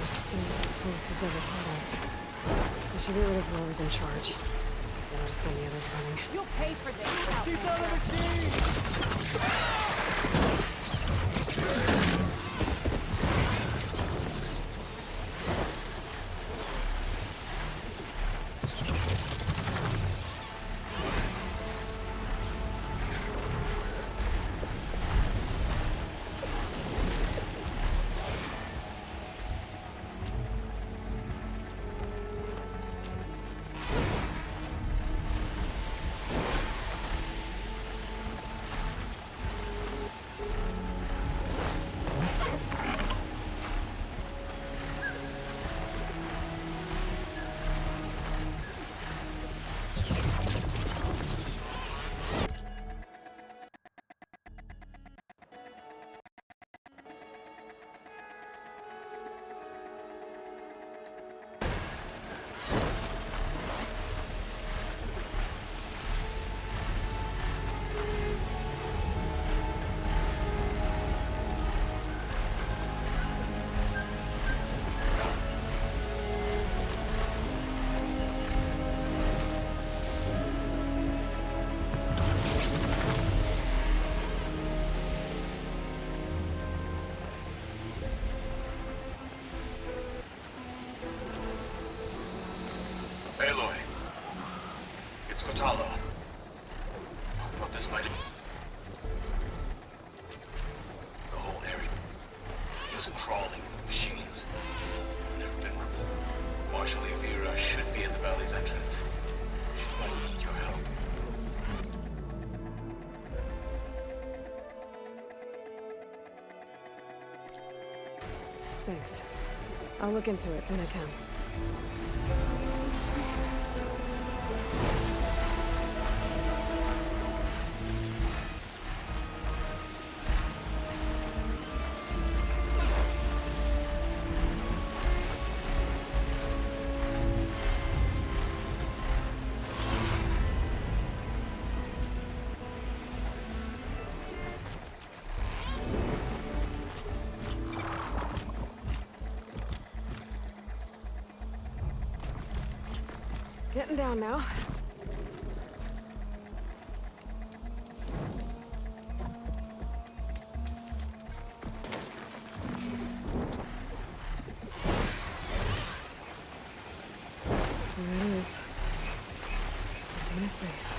still close with the holdouts. I should get rid of whoever's in charge. Then I'll just send the others running. You'll pay for this, Aloy, it's Kotallo. I thought this might have... The whole area is crawling with machines. Never been removed. Marshal Evira should be at the valley's entrance. She might need your help. Thanks. I'll look into it when I can. Getting down now. There it is. The Zenith base.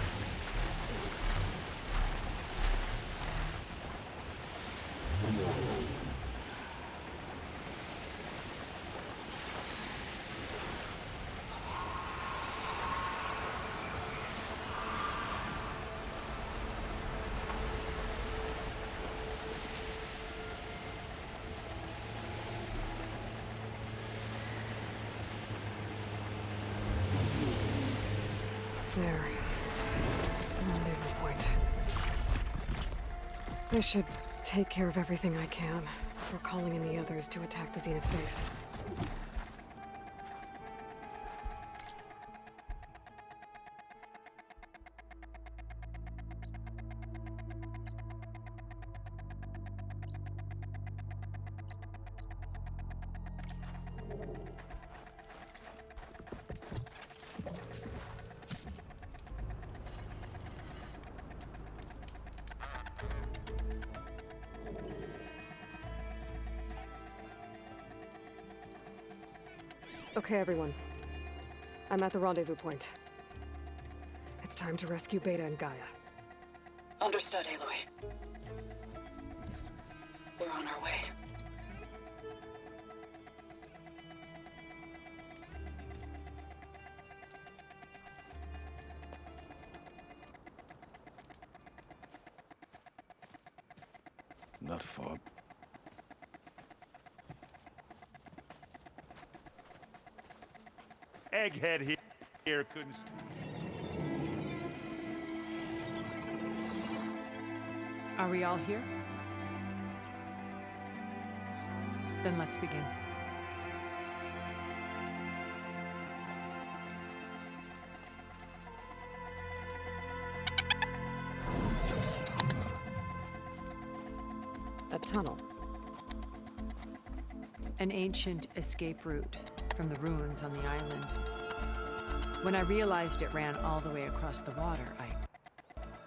There. Rendezvous point. I should take care of everything I can before calling in the others to attack the Zenith base. Okay, everyone. I'm at the rendezvous point. It's time to rescue Beta and Gaia. Understood, Aloy. We're on our way. Not far. Egghead here couldn't... Are we all here? Then let's begin. A tunnel. An ancient escape route from the ruins on the island. When I realized it ran all the way across the water,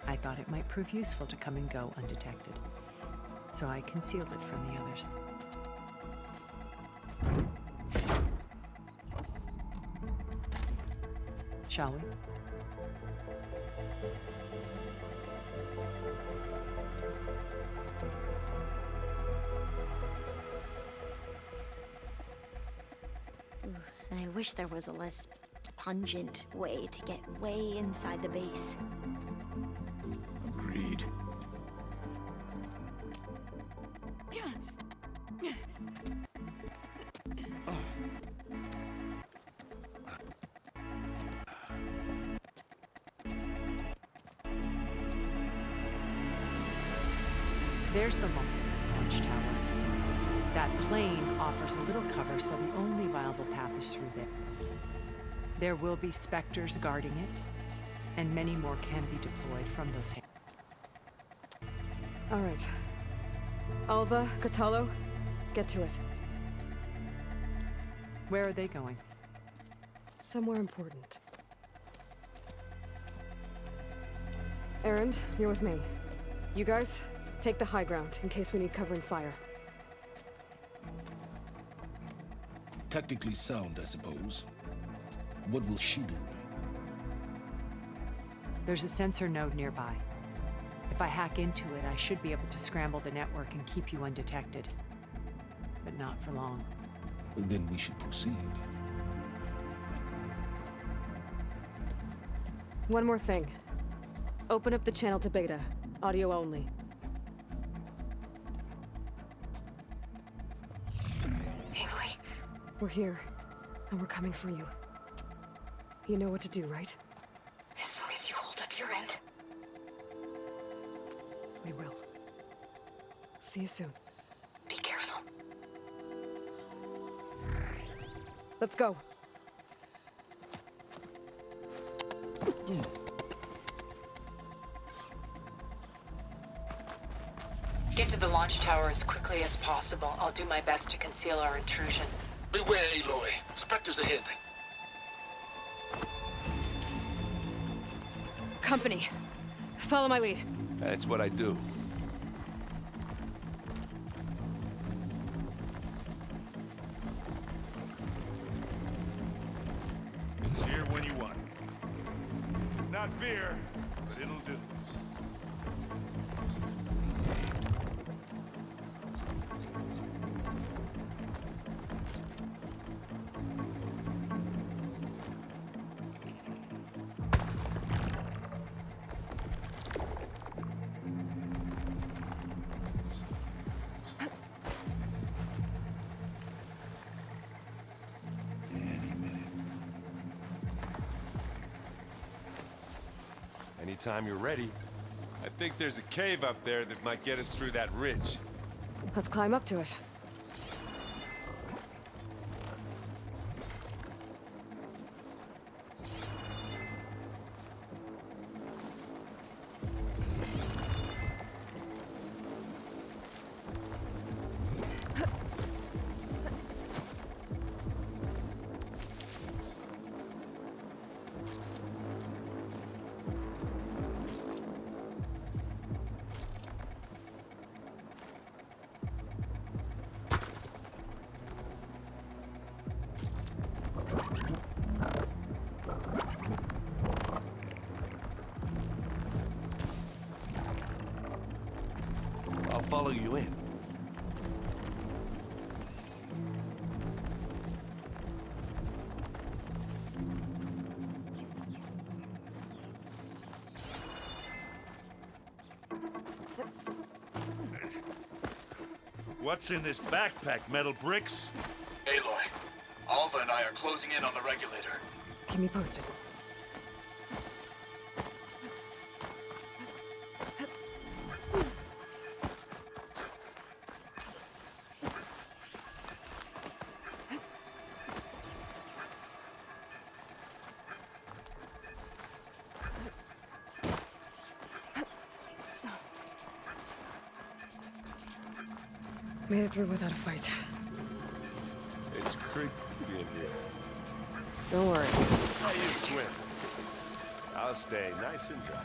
I thought it might prove useful to come and go undetected. So I concealed it from the others. Shall we? I wish there was a less pungent way to get way inside the base. Agreed. There's the launch tower. That plane offers a little cover, so the only viable path is through there. There will be Spectres guarding it, and many more can be deployed from those hands. All right. Alva, Kotallo, get to it. Where are they going? Somewhere important. Erend, you're with me. You guys, take the high ground in case we need covering fire. Tactically sound, I suppose. What will she do? There's a sensor node nearby. If I hack into it, I should be able to scramble the network and keep you undetected. But not for long. Then we should proceed. One more thing. Open up the channel to Beta. Audio only. Aloy. We're here, and we're coming for you. You know what to do, right? As long as you hold up your end. We will. See you soon. Be careful. Let's go. Get to the launch tower as quickly as possible. I'll do my best to conceal our intrusion. Beware, Aloy. Spectres ahead. Company. Follow my lead. That's what I do. It's here when you want it. It's not fear, but it'll do. Anytime you're ready. I think there's a cave up there that might get us through that ridge. Let's climb up to it. I'll follow you in. What's in this backpack, metal bricks? Aloy, Alva and I are closing in on the regulator. Keep me posted. Made it through without a fight. Creek be in here. Don't worry. Hey, you swim. I'll stay nice and dry.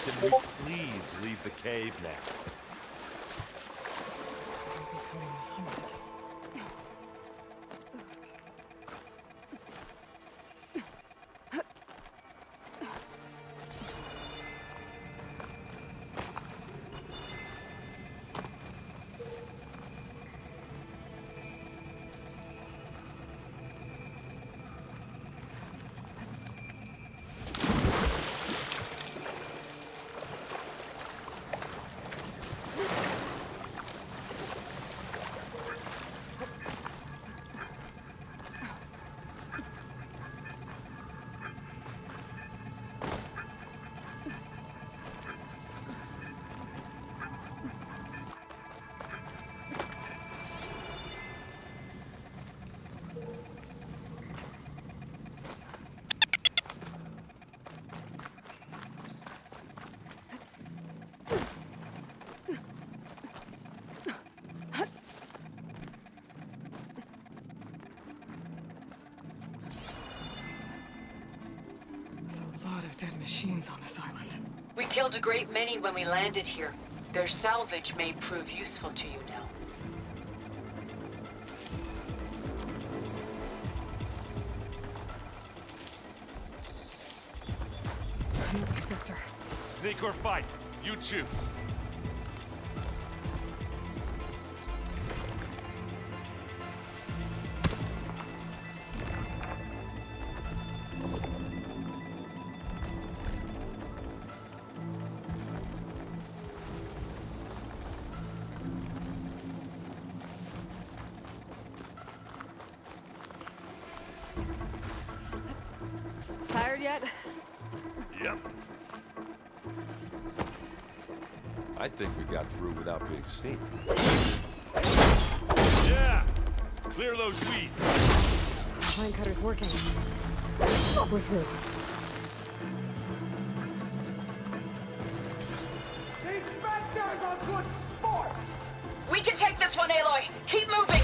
Can we please leave the cave now? There's a lot of dead machines on this island. We killed a great many when we landed here. Their salvage may prove useful to you now. Another Spectre. Sneak or fight, you choose. Tired yet? Yep. I think we got through without being seen. Yeah! Clear those weeds! Pine cutter's working. We're through. These Spectres are good sports! We can take this one, Aloy! Keep moving!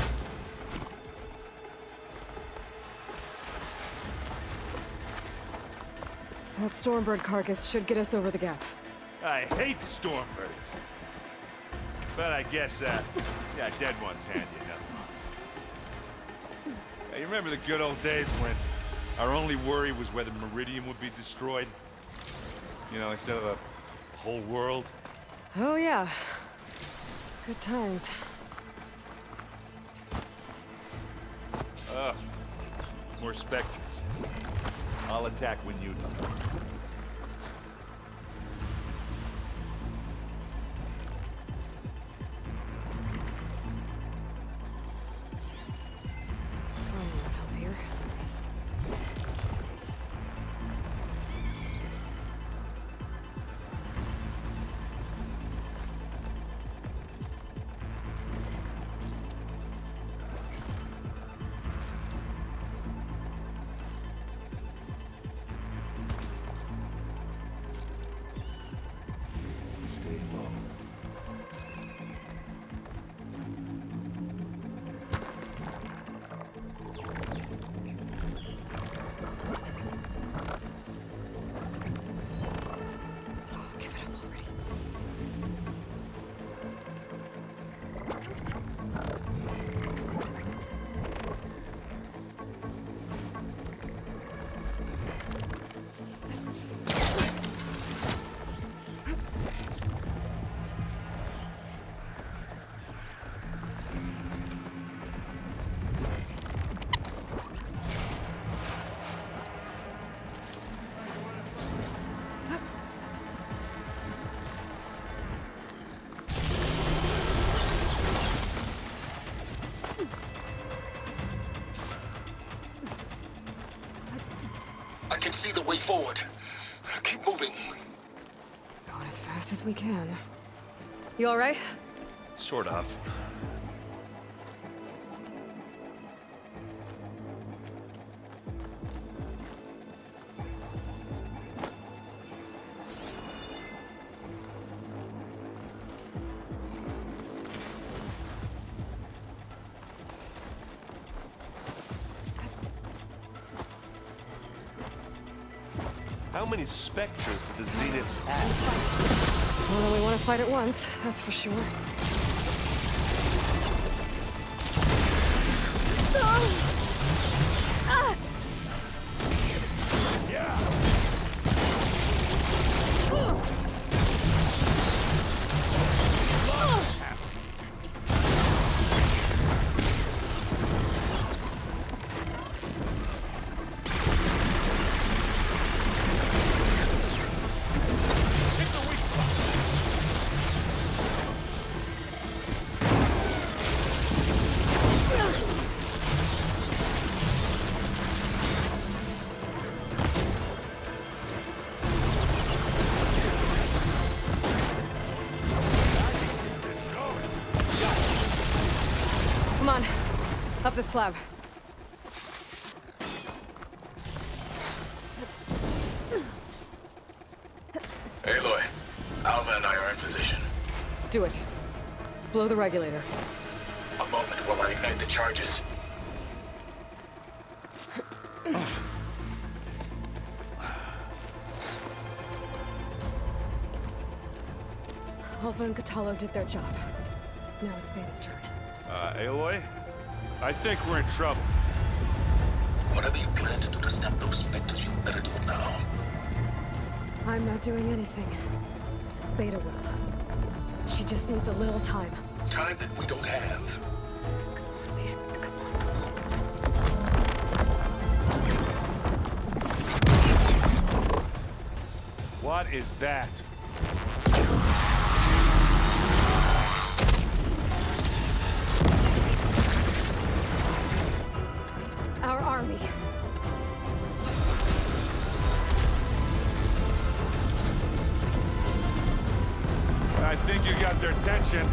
That Stormbird carcass should get us over the gap. I hate Stormbirds. But I guess, yeah, dead ones handy enough. Hey, you remember the good old days when our only worry was whether Meridian would be destroyed? You know, instead of a whole world? Oh yeah. Good times. Ugh. More Spectres. I'll attack when you do. can see the way forward. Keep moving. Going as fast as we can. You all right? Sort of. How many Spectres do the Zeniths have? Well, then we want to fight at once, that's for sure. Come on, up the slab. Aloy, Alva and I are in position. Do it. Blow the regulator. A moment while I ignite the charges. Alpha and Kotallo did their job. Now it's Beta's turn. Aloy? I think we're in trouble. Whatever you plan to do to stop those Spectres, you better do it now. I'm not doing anything. Beta will. She just needs a little time. Time that we don't have. What is that? Our army. I think you got their attention.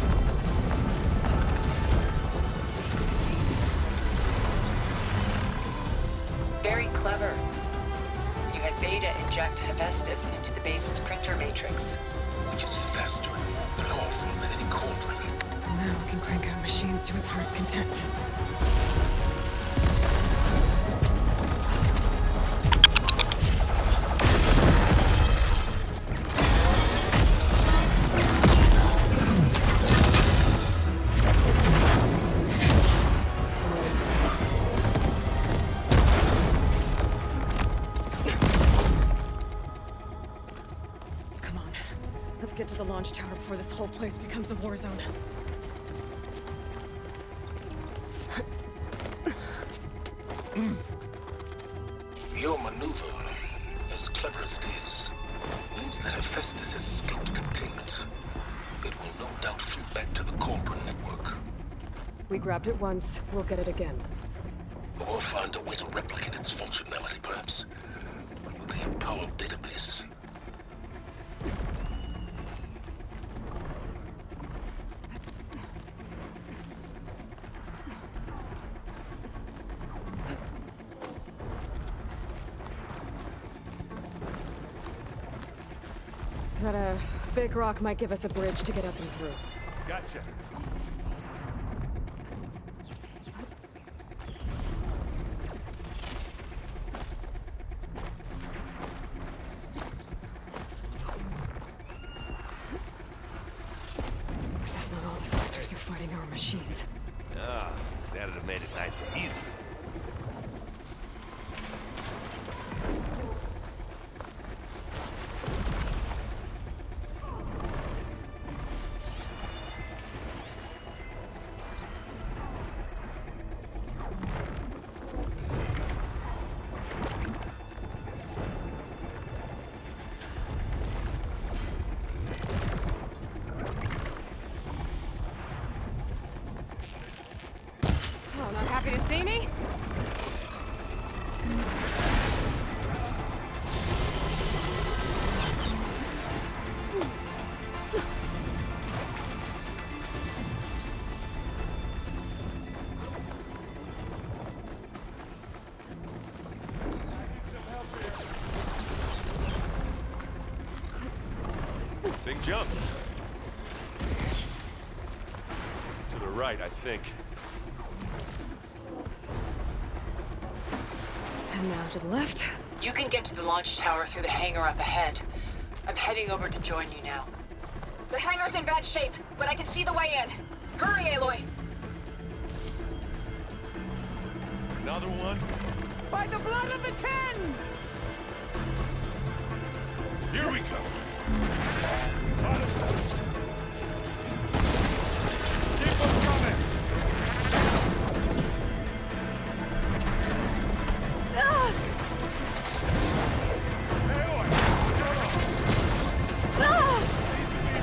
Very clever. You had Beta inject Hephaestus into the base's printer matrix. Which is faster and more powerful than any cauldron. Now we can crank out machines to its heart's content. Get to the launch tower before this whole place becomes a war zone. Your maneuver, as clever as it is, means that Hephaestus has escaped containment. It will no doubt flew back to the Cauldron network. We grabbed it once, we'll get it again. Or find a way to replicate its functionality, perhaps. The Apollo database. That, big rock might give us a bridge to get up and through. Gotcha. Guess not all the Spectres are fighting our machines. Ah, that'd have made it nice and easy. Oh, not happy to see me? jump. To the right, I think. And now to the left. You can get to the launch tower through the hangar up ahead. I'm heading over to join you now. The hangar's in bad shape, but I can see the way in. Hurry, Aloy! Another one? By the blood of the Ten! Here we go. Keep them coming!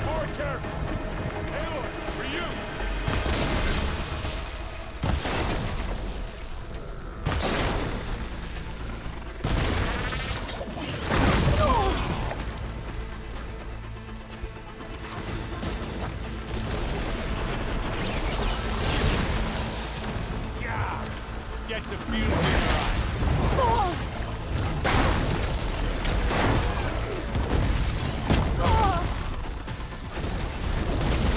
More careful. Aloy, for you. Get the fuse in your eyes.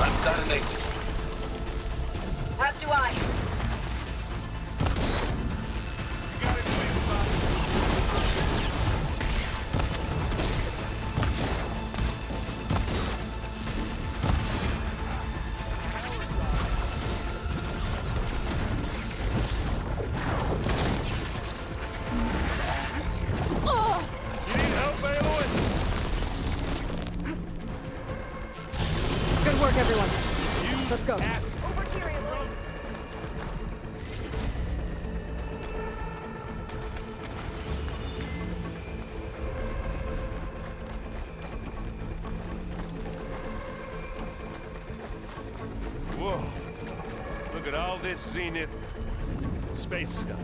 I've got an angle. As do I. You need help, Aloy? Good work, everyone. Let's go. Over here, Aloy. Whoa. Look at all this Zenith space stuff.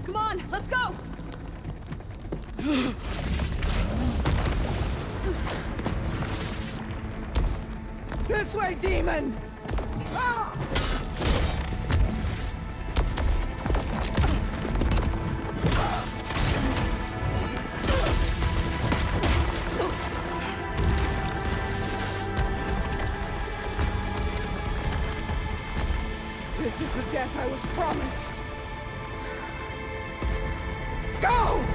Come on, let's go! This way, demon! Ah! This is the death I was promised. Go!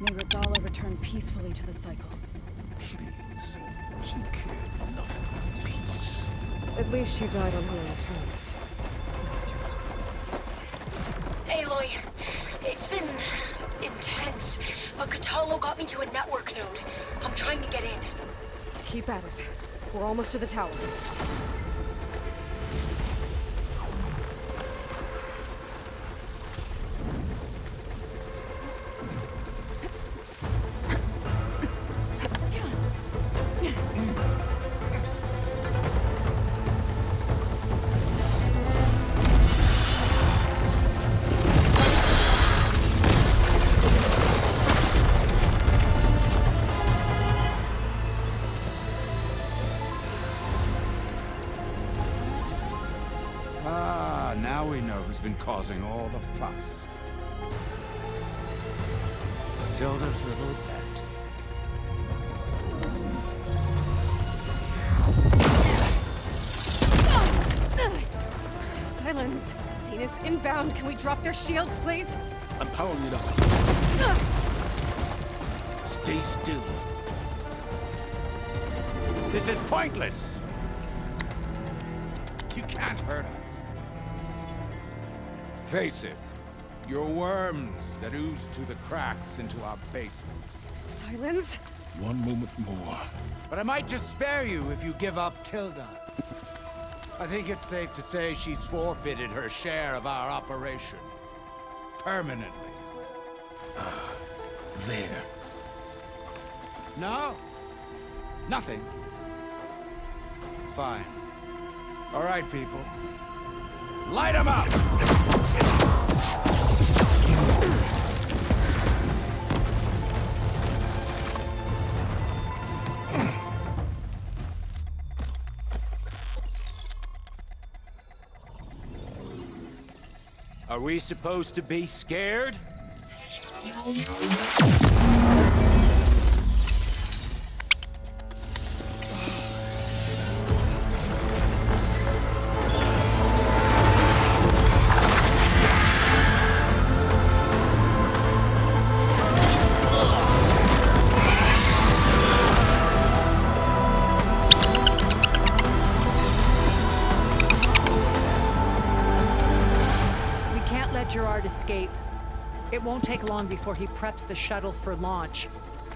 May Radala return peacefully to the cycle. Please. She cared nothing for peace. At least she died on her own terms. That was her fault. Aloy, it's been intense, but Kotallo got me to a network node. I'm trying to get in. Keep at it. We're almost to the tower. Now we know who's been causing all the fuss. Matilda's little pet. Silence! Zenith's inbound. Can we drop their shields, please? I'm powering it up. Stay still. This is pointless! You can't hurt us. Face it, you're worms that ooze through the cracks into our basement. Silence? One moment more. But I might just spare you if you give up Tilda. I think it's safe to say she's forfeited her share of our operation. Permanently. There. No? Nothing? Fine. All right, people. Light 'em up! Are we supposed to be scared? Gerard escape. It won't take long before he preps the shuttle for launch.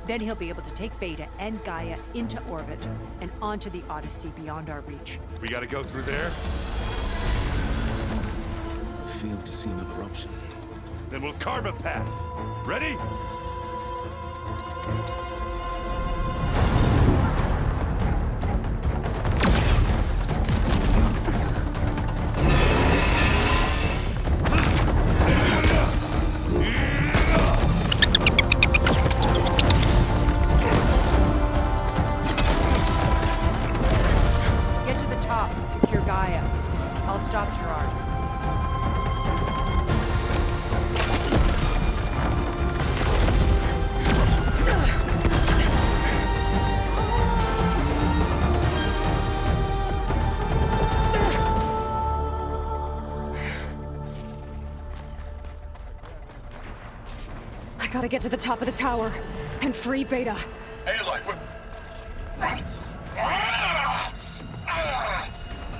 Then he'll be able to take Beta and Gaia into orbit and onto the Odyssey beyond our reach. We gotta go through there? I failed to see another option. Then we'll carve a path. Ready? Stop Gerard. I gotta get to the top of the tower and free Beta. Aloy, run!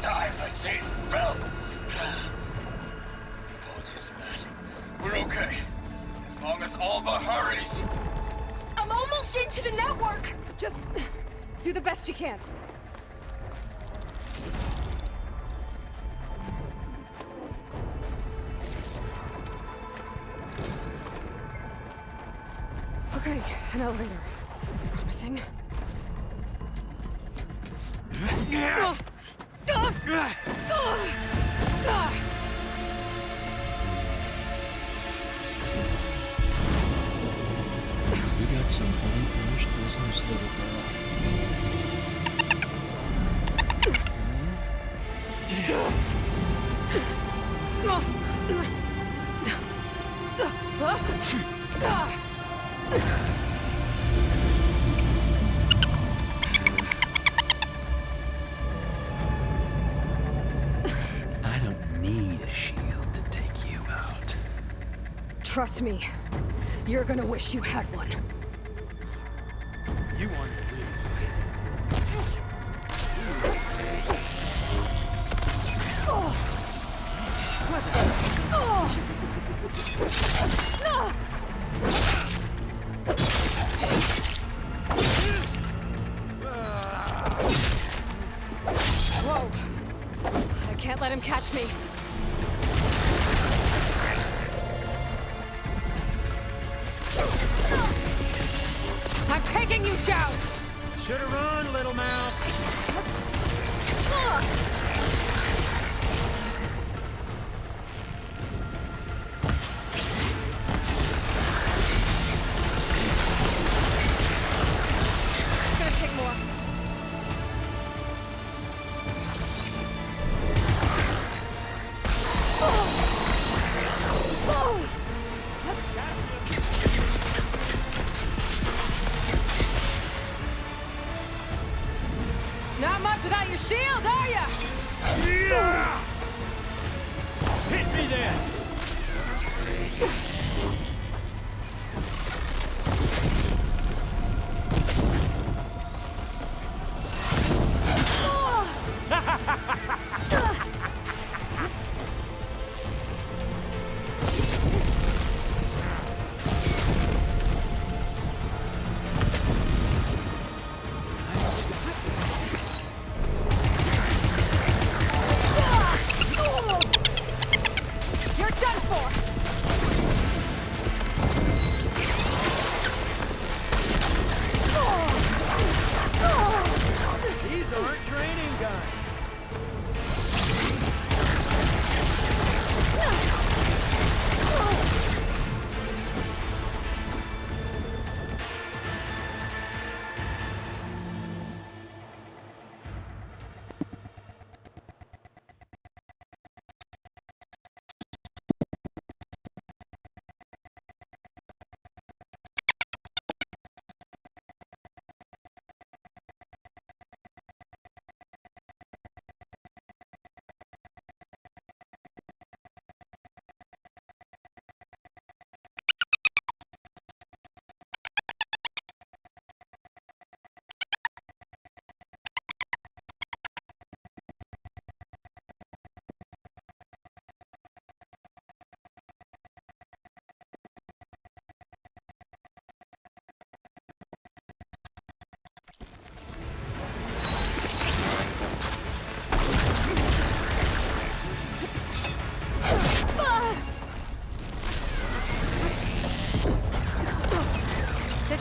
Time has seen filth! Apologies for that. We're okay. As long as Alva hurries. I'm almost into the network! Just do the best you can. Okay, an elevator. Promising. You got some unfinished business, little girl. I don't need a shield to take you out. Trust me, you're gonna wish you had one. You want to really fight? Oh, much better. Oh. Whoa! I can't let him catch me. I'm taking you down! Should've run, little mouse. It's gonna take more. Not much without your shield, are ya? Yeah! Hit me then!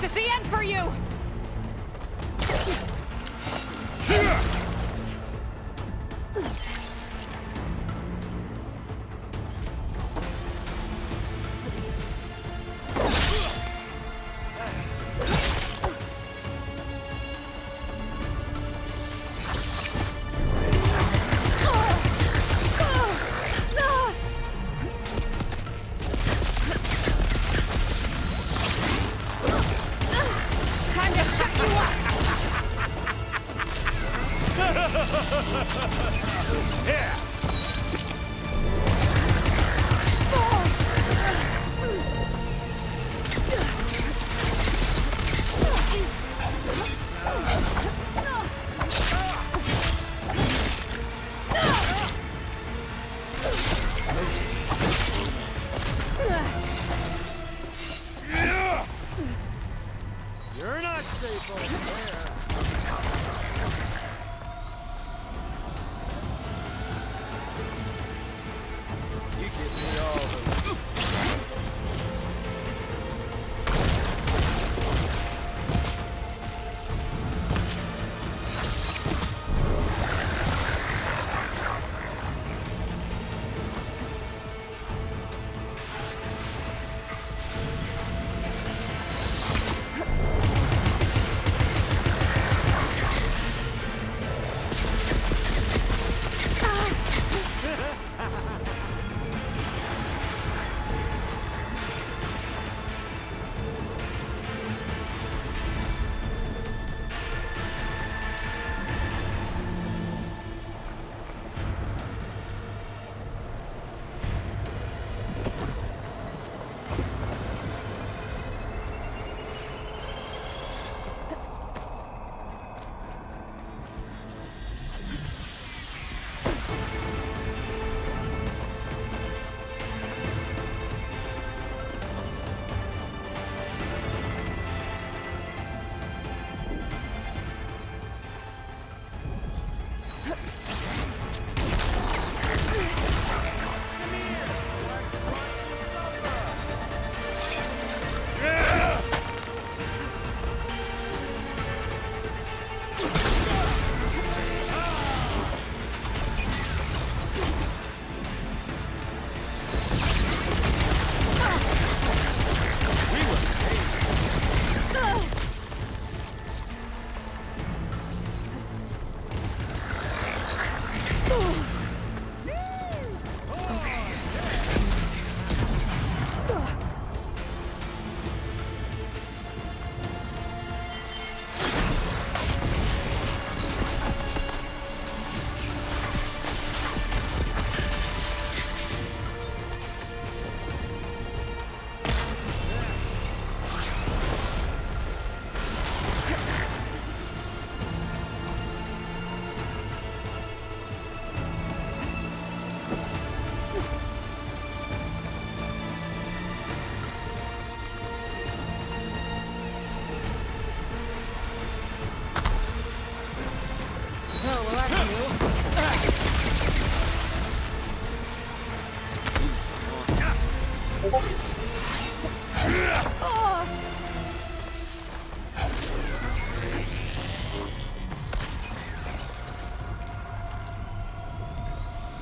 This is the end for you! Time to shut you up! Yeah! You're not safe over there. You give me all the...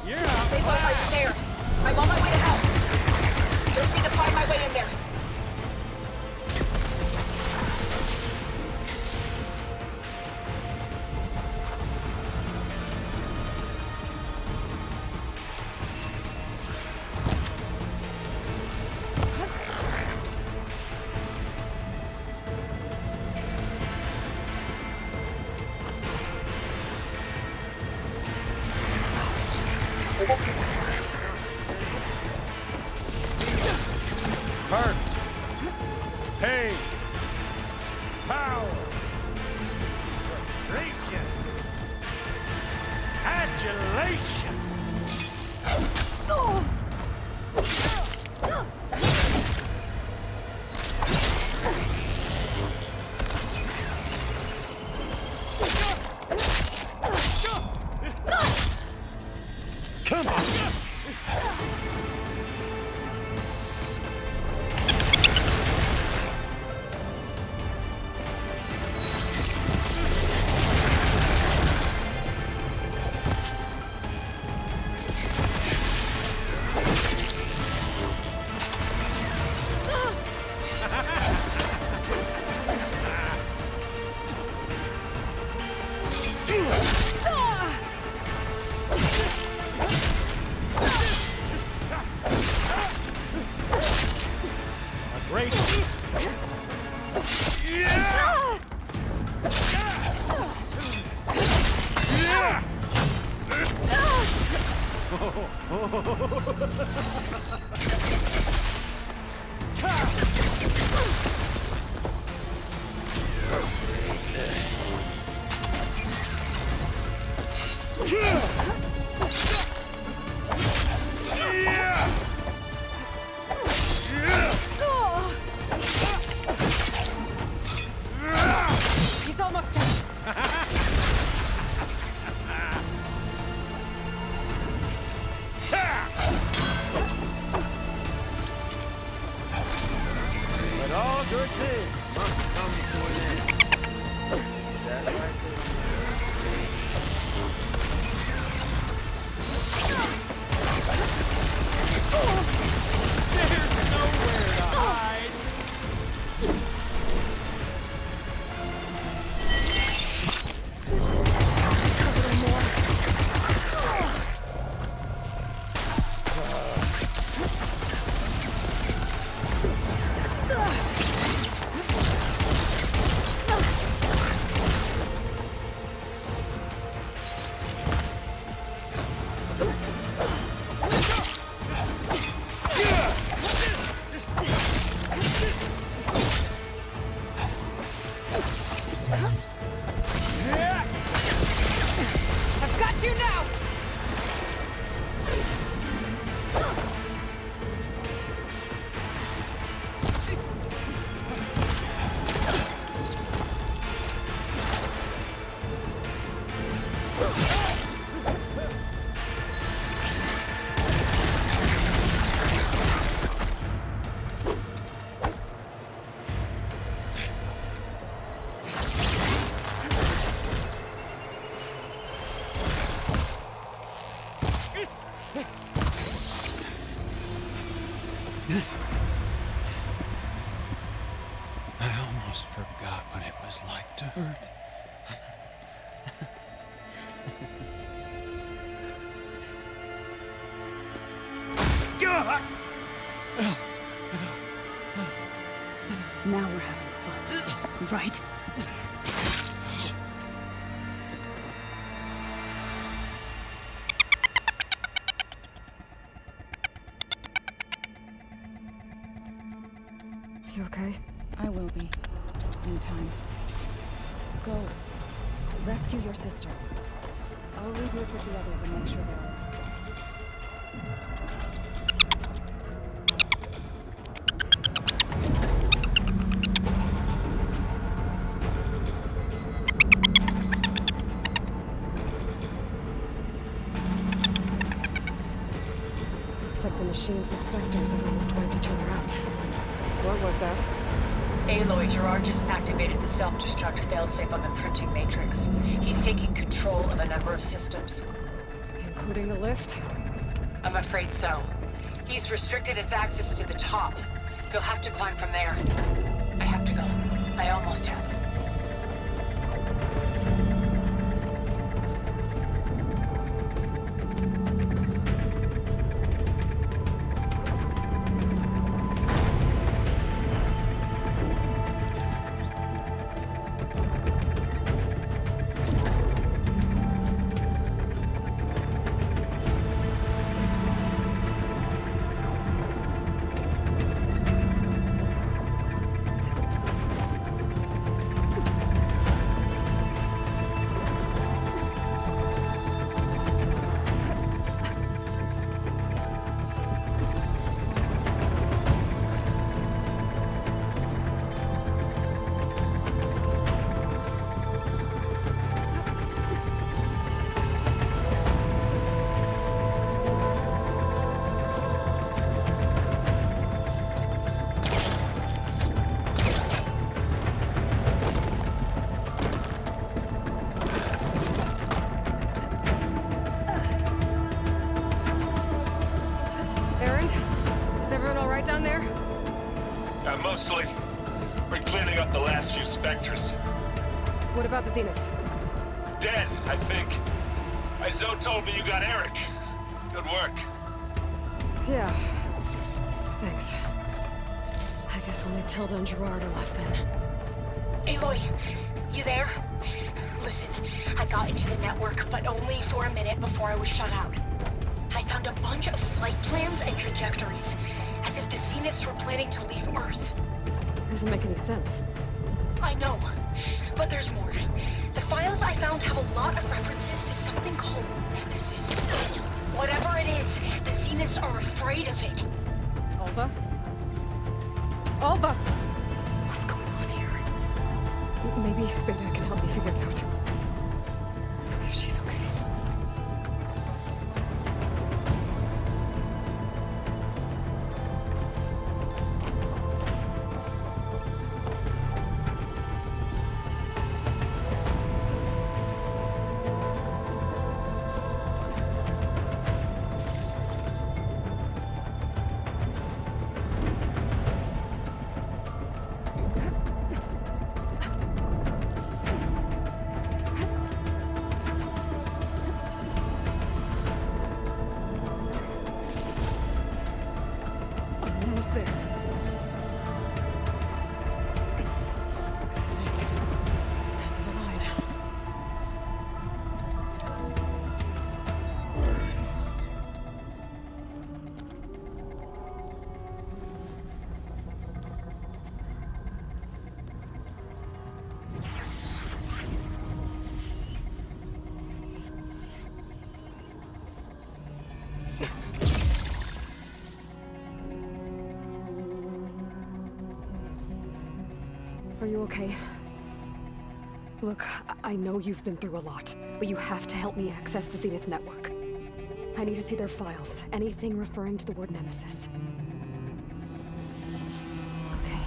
Stay right there. I'm on my way to help. Just need to find my way in there. Hurt. Pain. Power. Frustration. Adulation. Come on. Great. He's almost dead. But all good things must come to an end. Is that right? There's nowhere to hide. I've got you now! I almost forgot what it was like to hurt. Now we're having fun, right? You okay? I will be. In time. Go. Rescue your sister. I'll regroup with the others and make sure they're all right. Looks like the machine's inspectors have almost wiped each other out. What was that? Aloy, Gerard just activated the self-destruct failsafe on the printing matrix. He's taking control of a number of systems. Including the lift? I'm afraid so. He's restricted its access to the top. You'll have to climb from there. I have to go. I almost have. Down there? Mostly. We're cleaning up the last few specters. What about the Zeniths? Dead, I think. Zoe told me you got Eric. Good work. Yeah. Thanks. I guess Guess only Tilda and Gerard are left then. Aloy, you there? Listen, I got into the network, but only for a minute before I was shut out. I found a bunch of flight plans and trajectories, as if the Zeniths were planning to leave Earth. Doesn't make any sense. I know, but there's more. The files I found have a lot of references to something called Nemesis. Whatever it is, the Zeniths are afraid of it. Alva? Alva! What's going on here? Maybe Beta can help me figure it out. If she's okay. Almost there. This is it. End of the line. Are you okay? Look, I know you've been through a lot, but you have to help me access the Zenith network. I need to see their files, anything referring to the word Nemesis. Okay.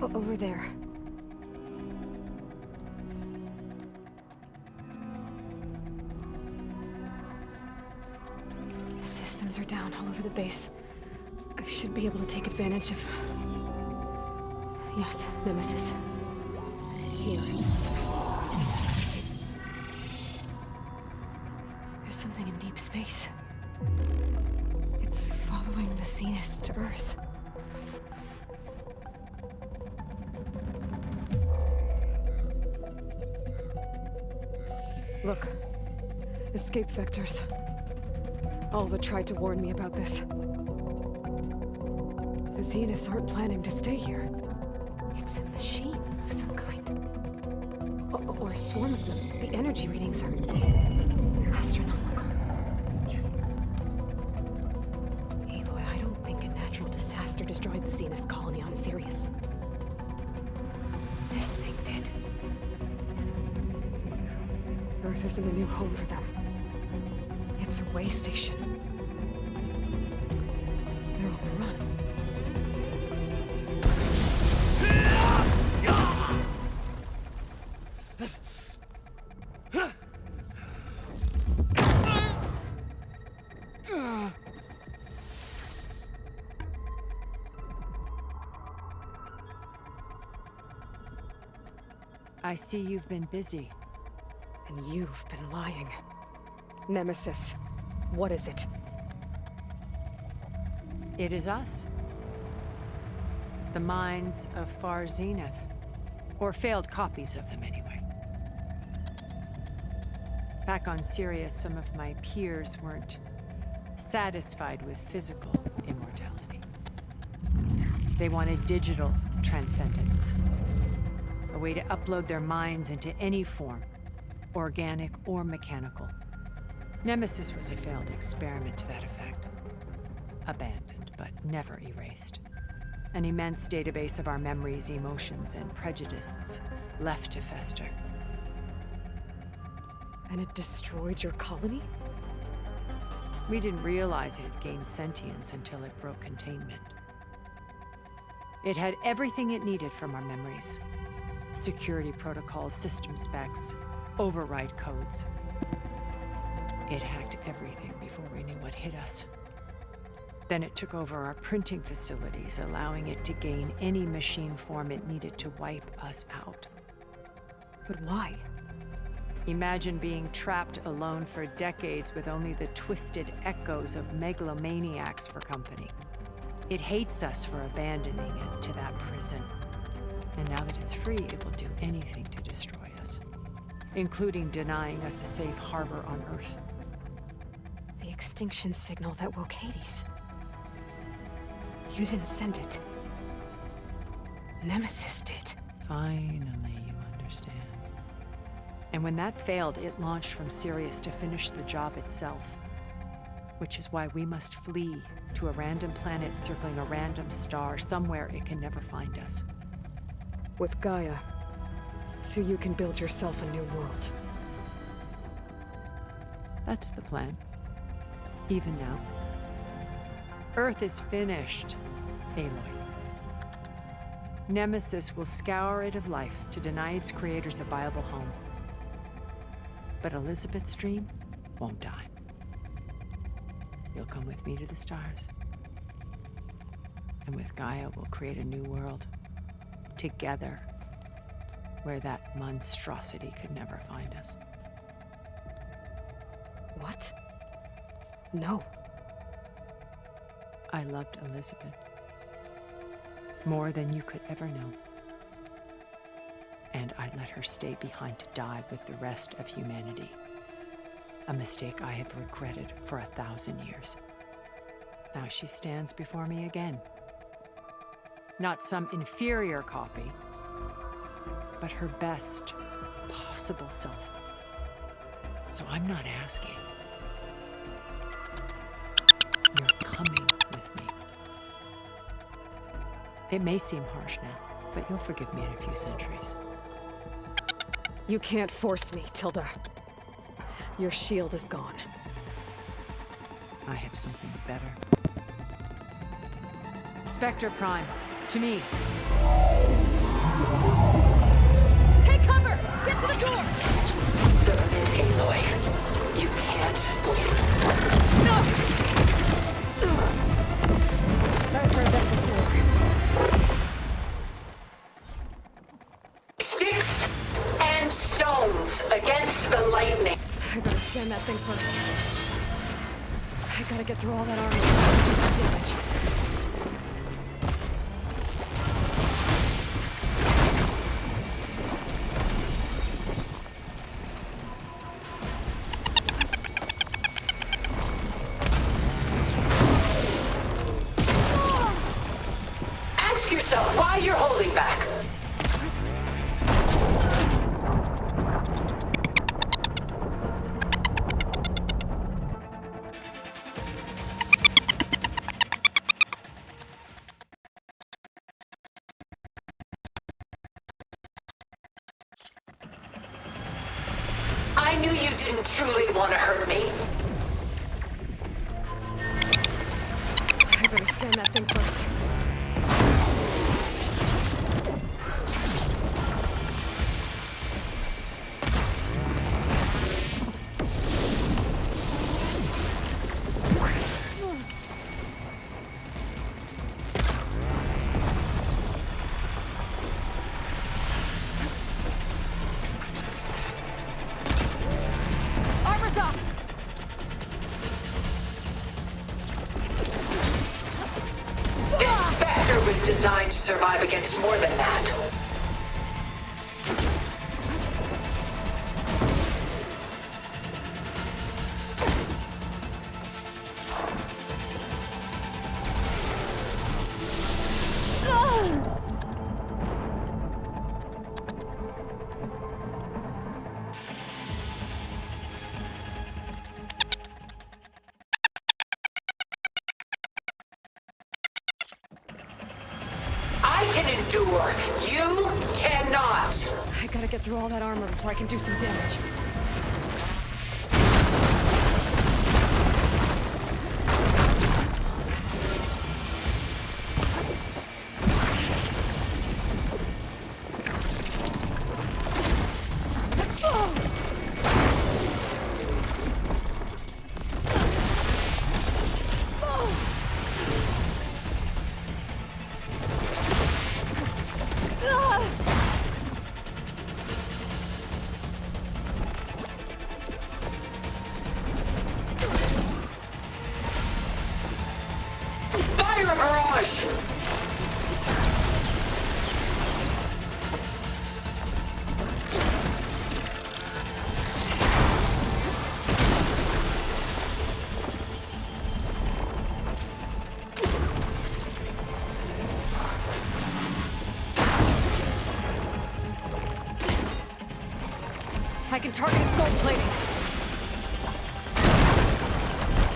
Over there. The systems are down all over the base. I should be able to take advantage of... Yes, Nemesis. Here. There's something in deep space. It's following the Zeniths to Earth. Look. Escape vectors. Alva tried to warn me about this. The Zeniths aren't planning to stay here. It's a machine of some kind. Or a swarm of them. The energy readings are astronomical. Aloy, I don't think a natural disaster destroyed the Zenith colony on Sirius. This thing did. Earth isn't a new home for them. It's a way station. They're on the run. I see you've been busy. And you've been lying. Nemesis, what is it? It is us. The minds of Far Zenith. Or failed copies of them, anyway. Back on Sirius, some of my peers weren't satisfied with physical immortality. They wanted digital transcendence. A way to upload their minds into any form, organic or mechanical. Nemesis was a failed experiment to that effect. Abandoned, but never erased. An immense database of our memories, emotions, and prejudices left to fester. And it destroyed your colony? We didn't realize it had gained sentience until it broke containment. It had everything it needed from our memories. Security protocols, system specs, override codes. It hacked everything before we knew what hit us. Then it took over our printing facilities, allowing it to gain any machine form it needed to wipe us out. But why? Imagine being trapped alone for decades with only the twisted echoes of megalomaniacs for company. It hates us for abandoning it to that prison. And now that it's free, it will do anything to destroy us, including denying us a safe harbor on Earth. The extinction signal that woke Hades. You didn't send it. Nemesis did. Finally, you understand. And when that failed, it launched from Sirius to finish the job itself. Which is why we must flee to a random planet circling a random star, somewhere it can never find us. With Gaia. So you can build yourself a new world. That's the plan. Even now. Earth is finished, Aloy. Nemesis will scour it of life to deny its creators a viable home. But Elizabeth's dream won't die. You'll come with me to the stars. And with Gaia, we'll create a new world. Together. Where that monstrosity could never find us. What? No. I loved Elizabeth. More than you could ever know. And I let her stay behind to die with the rest of humanity. A mistake I have regretted for 1,000 years. Now she stands before me again. Not some inferior copy, but her best possible self. So I'm not asking. You're coming with me. It may seem harsh now, but you'll forgive me in a few centuries. You can't force me, Tilda. Your shield is gone. I have something better. Spectre Prime, to me. Take cover! Get to the door! Submit, Aloy. You can't win. No! I've heard that before. Sticks and stones against the lightning. I better scan that thing first. I gotta get through all that armor. Damage. Ask yourself why you're holding back. I knew you didn't truly want to hurt me. I better scan that thing first. Armor's up! This Spectre was designed to survive against more than that. I can endure. You cannot. I gotta get through all that armor before I can do some damage. I can target its gold plating.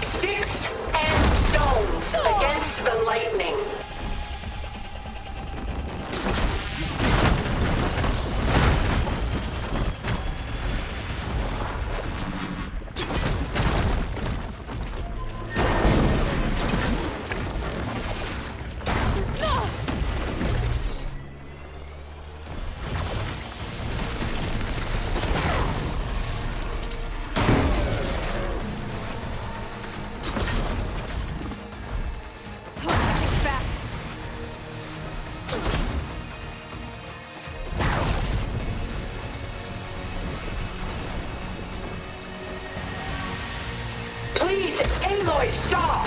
Sticks and stones against the lightning. Fast. Please, Aloy, stop!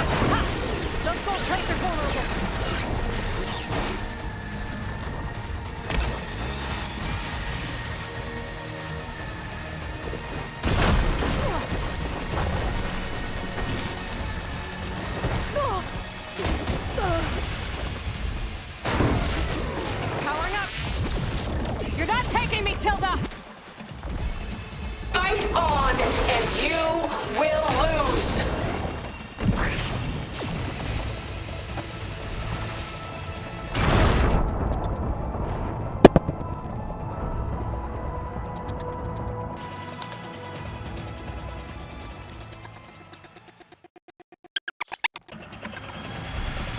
Those gold plates are vulnerable. Powering up. You're not taking me, Tilda! Fight on, and you will lose!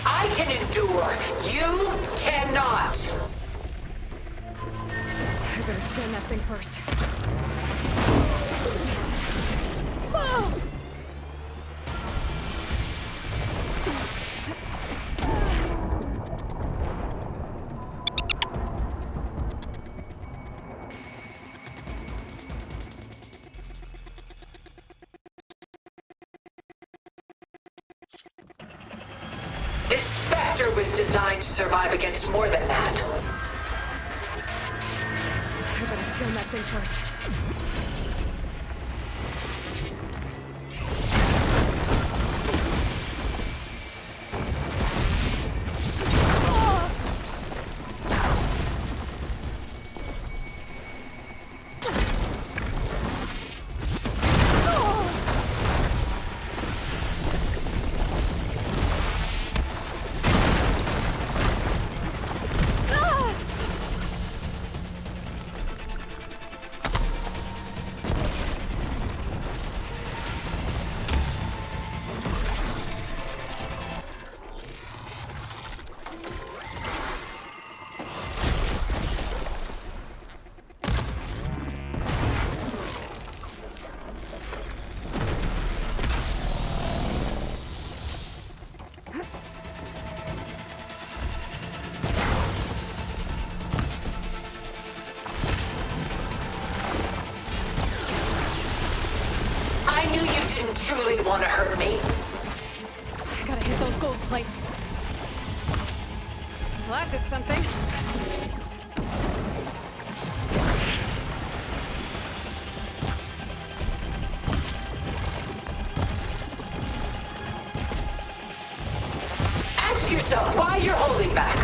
I can endure. You cannot. I better scan that thing first. This Spectre was designed to survive against more than that. I better scan that thing first. I knew you didn't truly want to hurt me. I gotta hit those gold plates. Well, that did something. Ask yourself why you're holding back.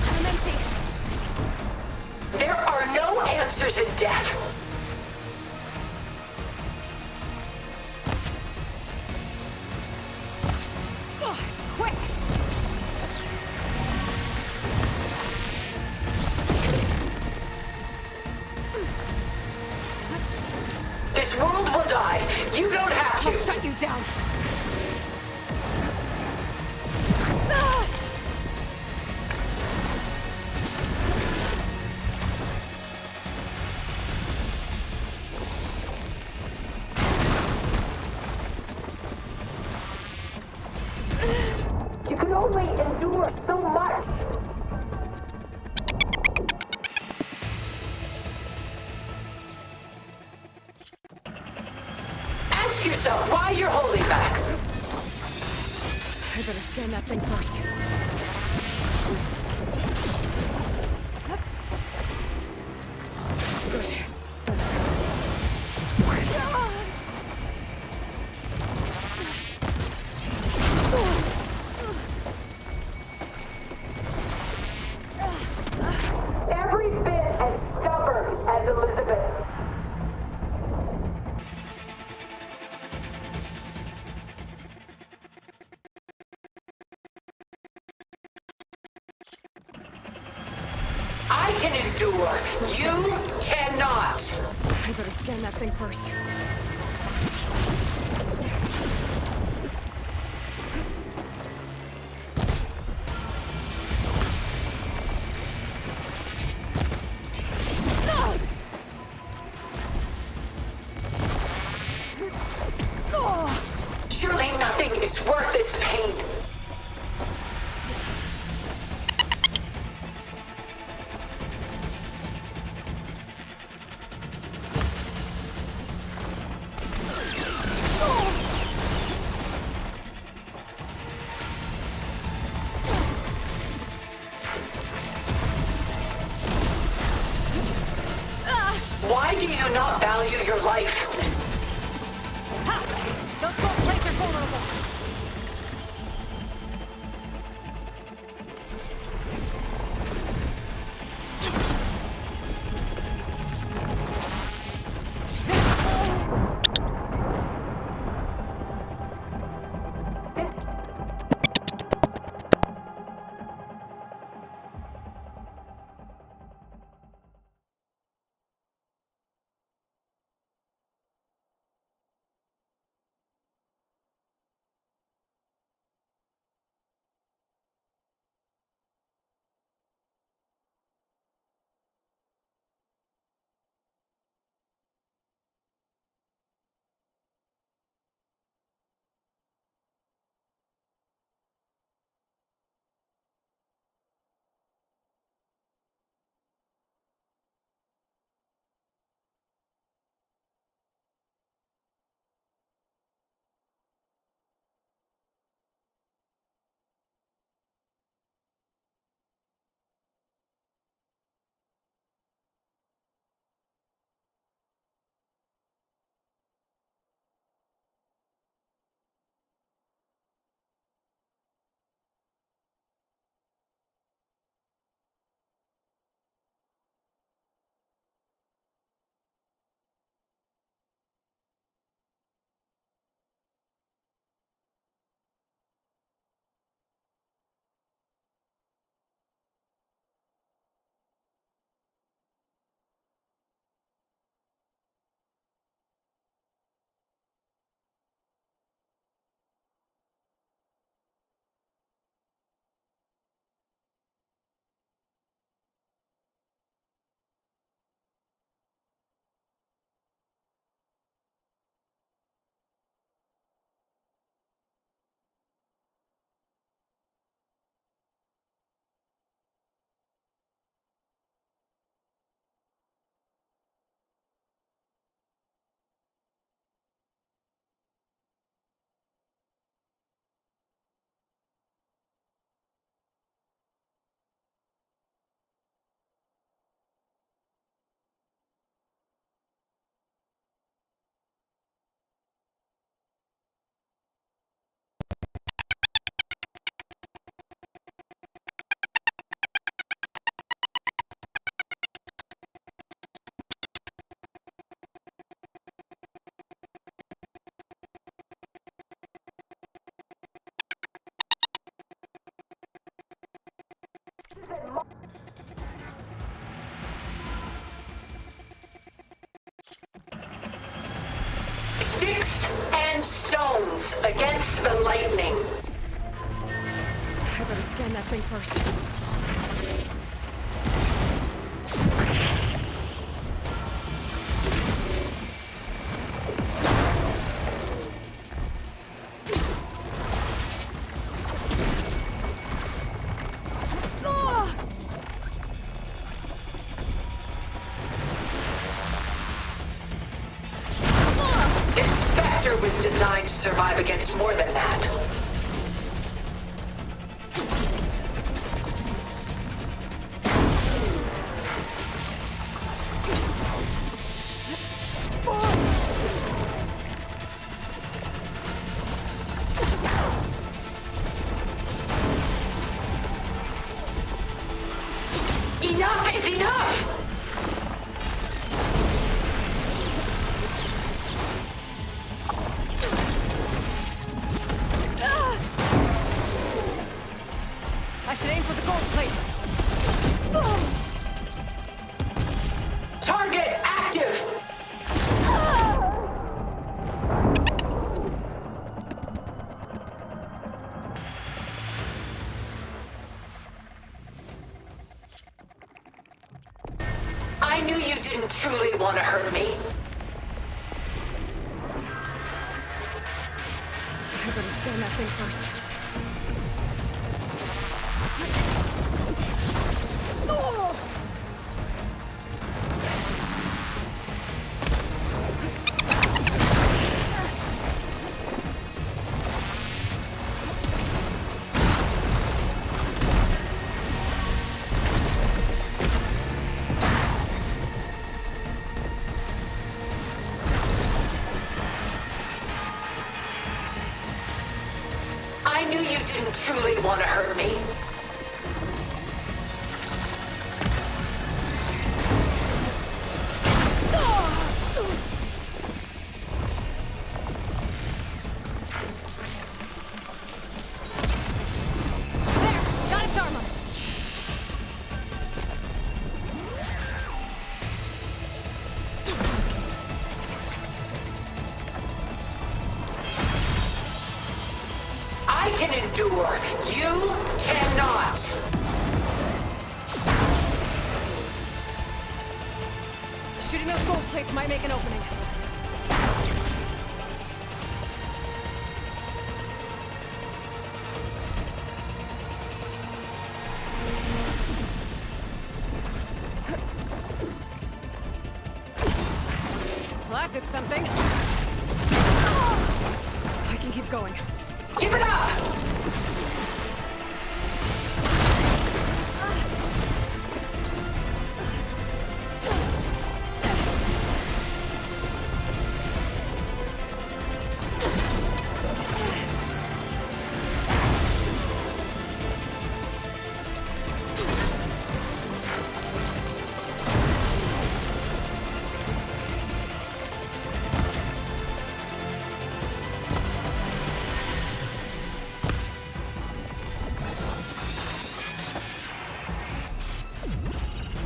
I'm empty. There are no answers in death. Oh, it's quick. This world will die. You don't have to. I'll shut you down. You can only endure so much. Ask yourself why you're holding back. I better scan that thing first. door. You cannot. I better scan that thing first. Surely nothing is worth this pain. Why do you not value your life? Those gold plates are vulnerable. Sticks and stones against the lightning. I better scan that thing first. This Spectre was designed to survive against more than that. Enough is enough! I should aim for the gold plate. truly want to hurt me? I better scan that thing first. Oh! I knew you didn't truly want to hurt me. Got its armor! I can endure. You cannot. Shooting those gold plates might make an opening. Well, that did something. I can keep going. Give it up!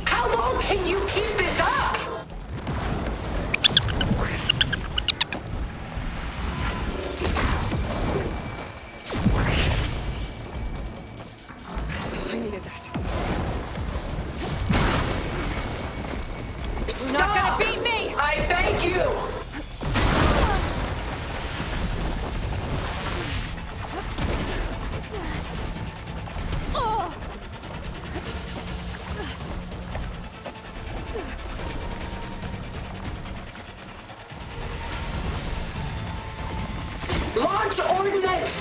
How long can you keep this up? I needed that. Stop! You're not gonna beat me! I beg you! Launch ordnance!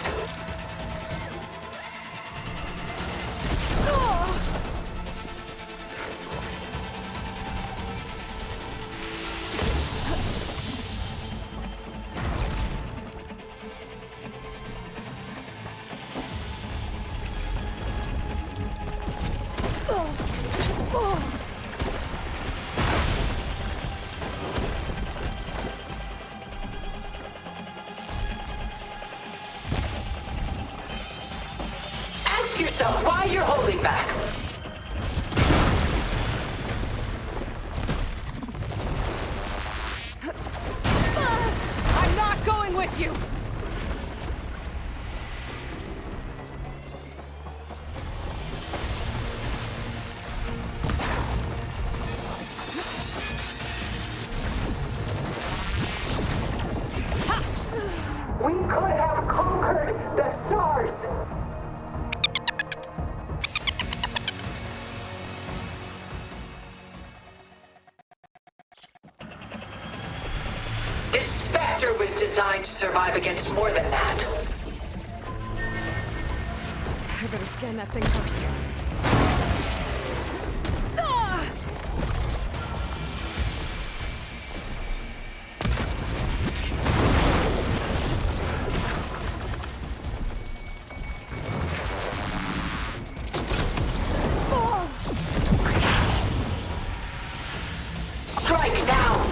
Ask yourself why you're holding back. I'm not going with you! We could have conquered the stars! This Spectre was designed to survive against more than that. I better scan that thing first. Strike now!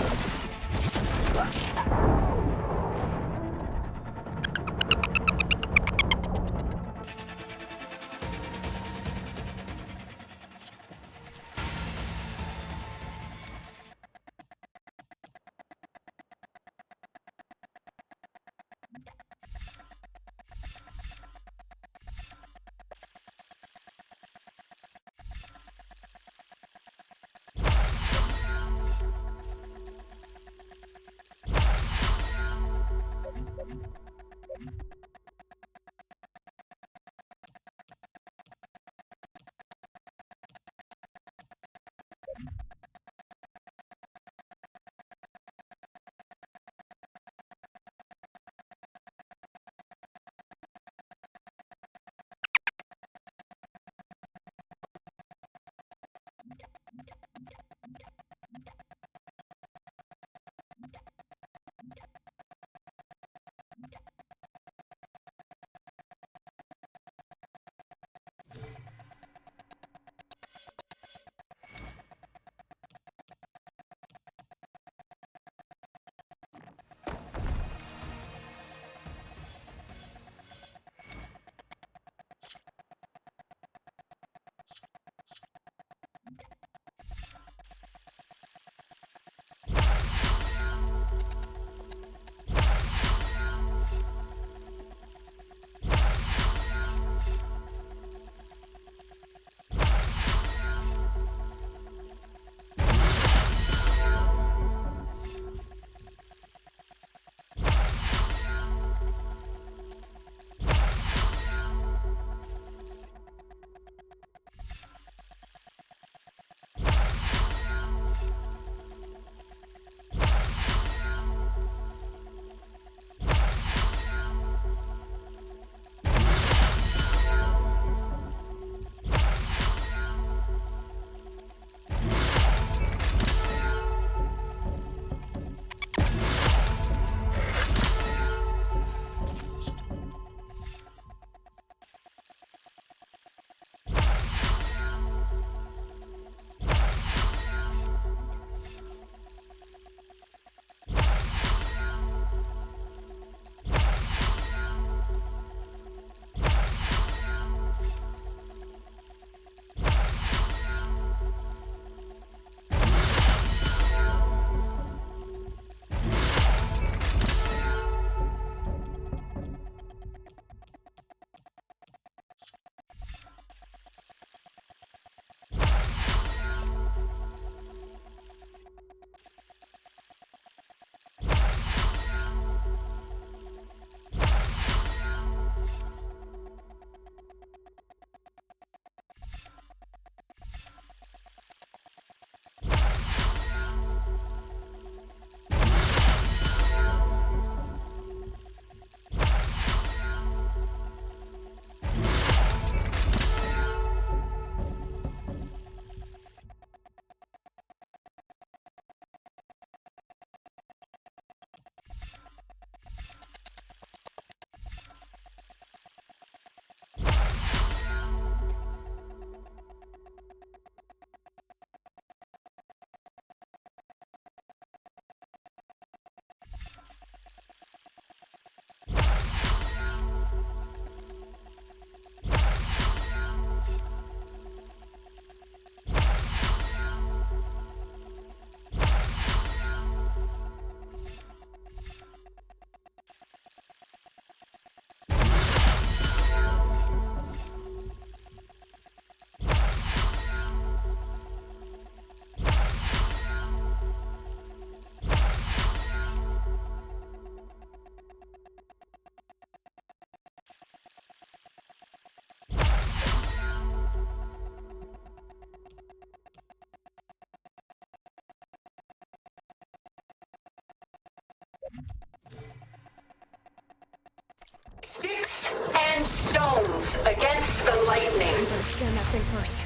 stones against the lightning. I better scan that thing first.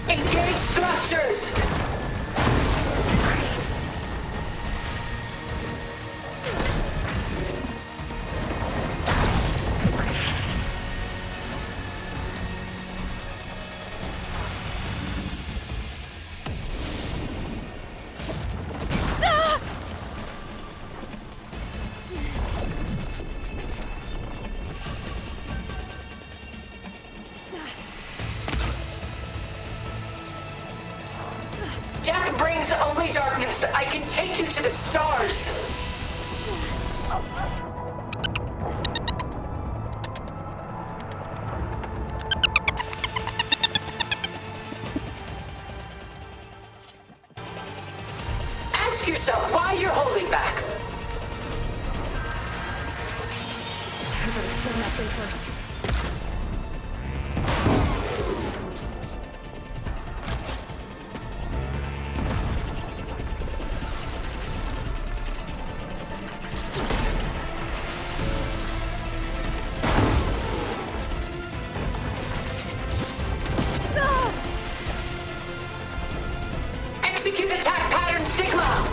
Engage thrusters! Death brings only darkness. I can take you to the stars. Ask yourself why you're holding back. I better scan that thing first. Execute attack pattern Sigma.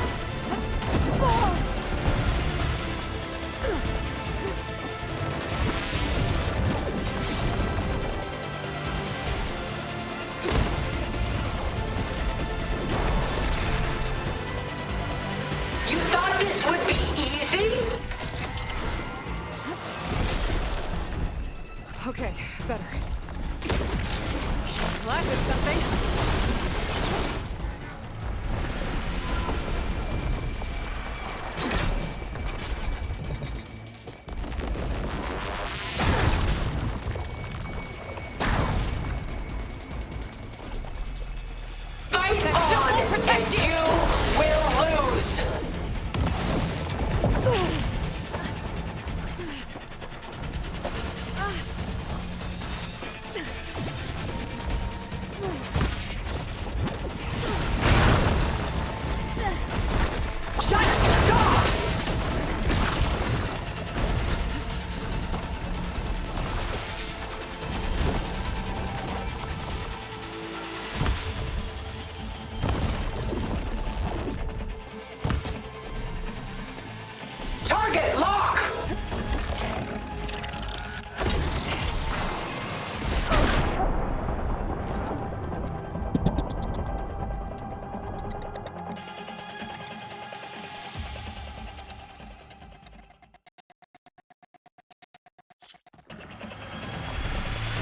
You thought this would be easy? Okay, better. Well, that did something. Fight That still on, won't protect and you. you will lose. Just stop! Target lock!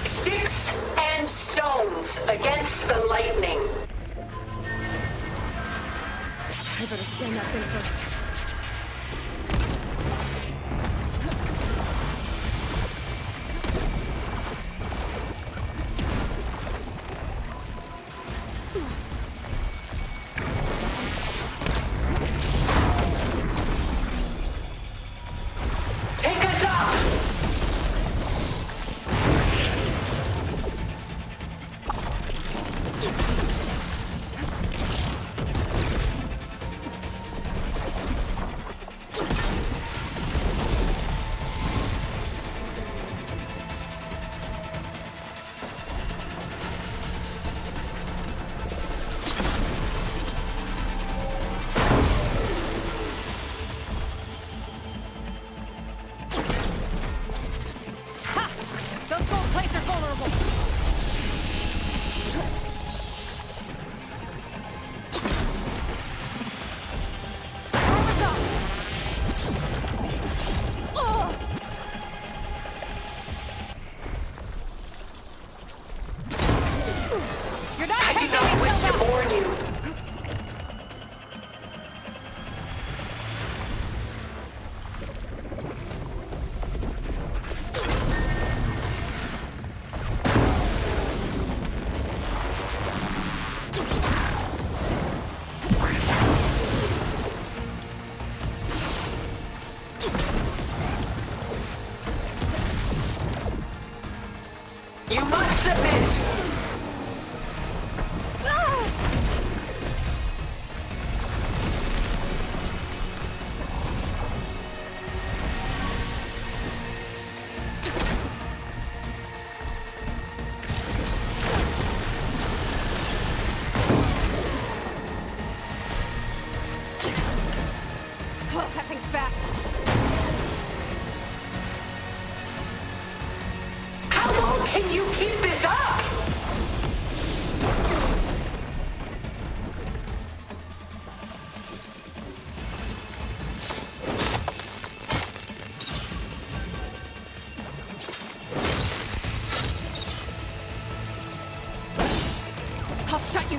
Sticks and stones against the lightning. I better scan that thing first. Take us up!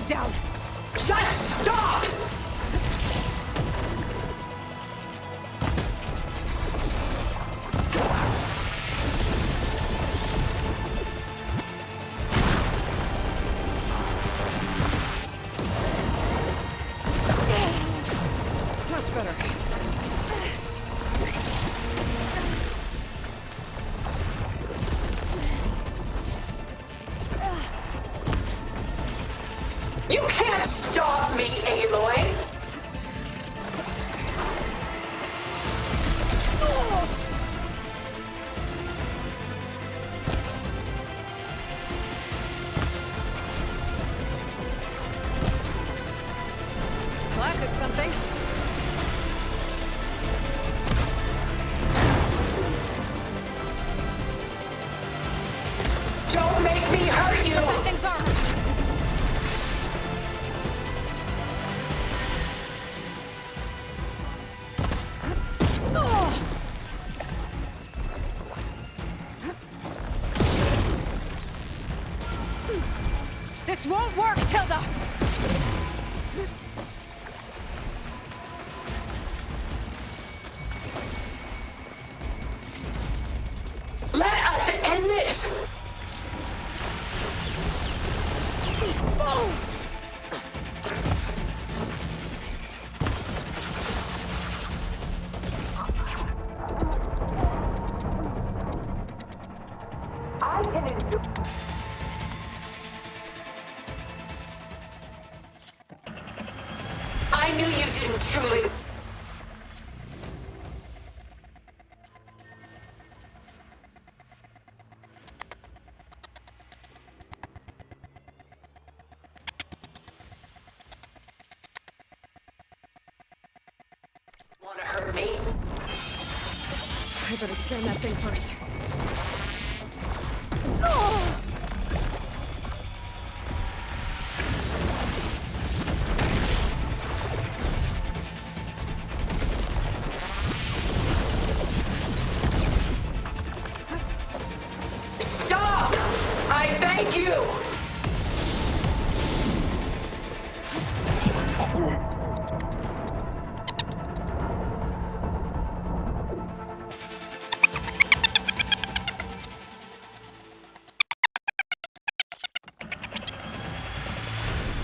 Head down! Just stop! Much better. You can't stop me, Aloy! Well, that did something. Don't make me hurt you! Something things are. This won't work, Tilda! Let us end this! I can endure. I knew you didn't truly. Want to hurt me? I better scan that thing first. Stop! I beg you!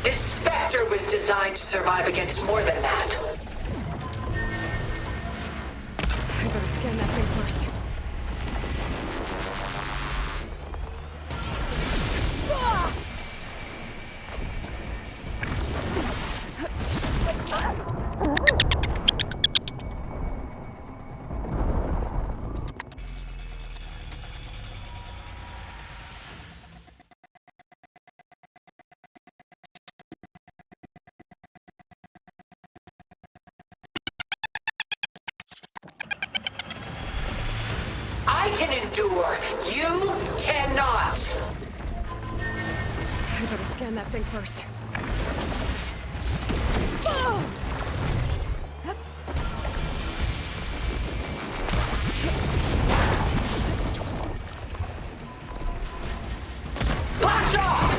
This Spectre was designed to survive against more than that. I better scan that thing first. I can endure. You cannot. I better scan that thing first. Blast off!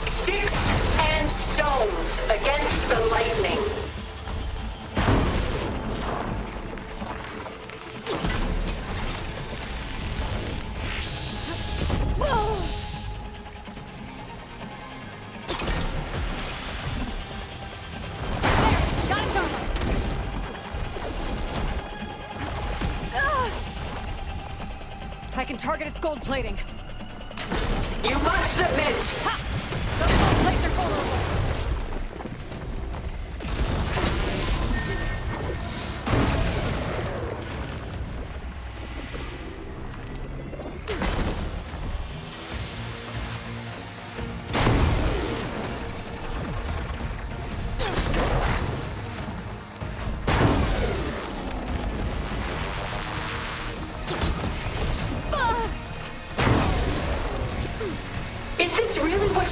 Sticks and stones against the lightning. I can target its gold plating. You must submit! Ha! Those gold plates are vulnerable!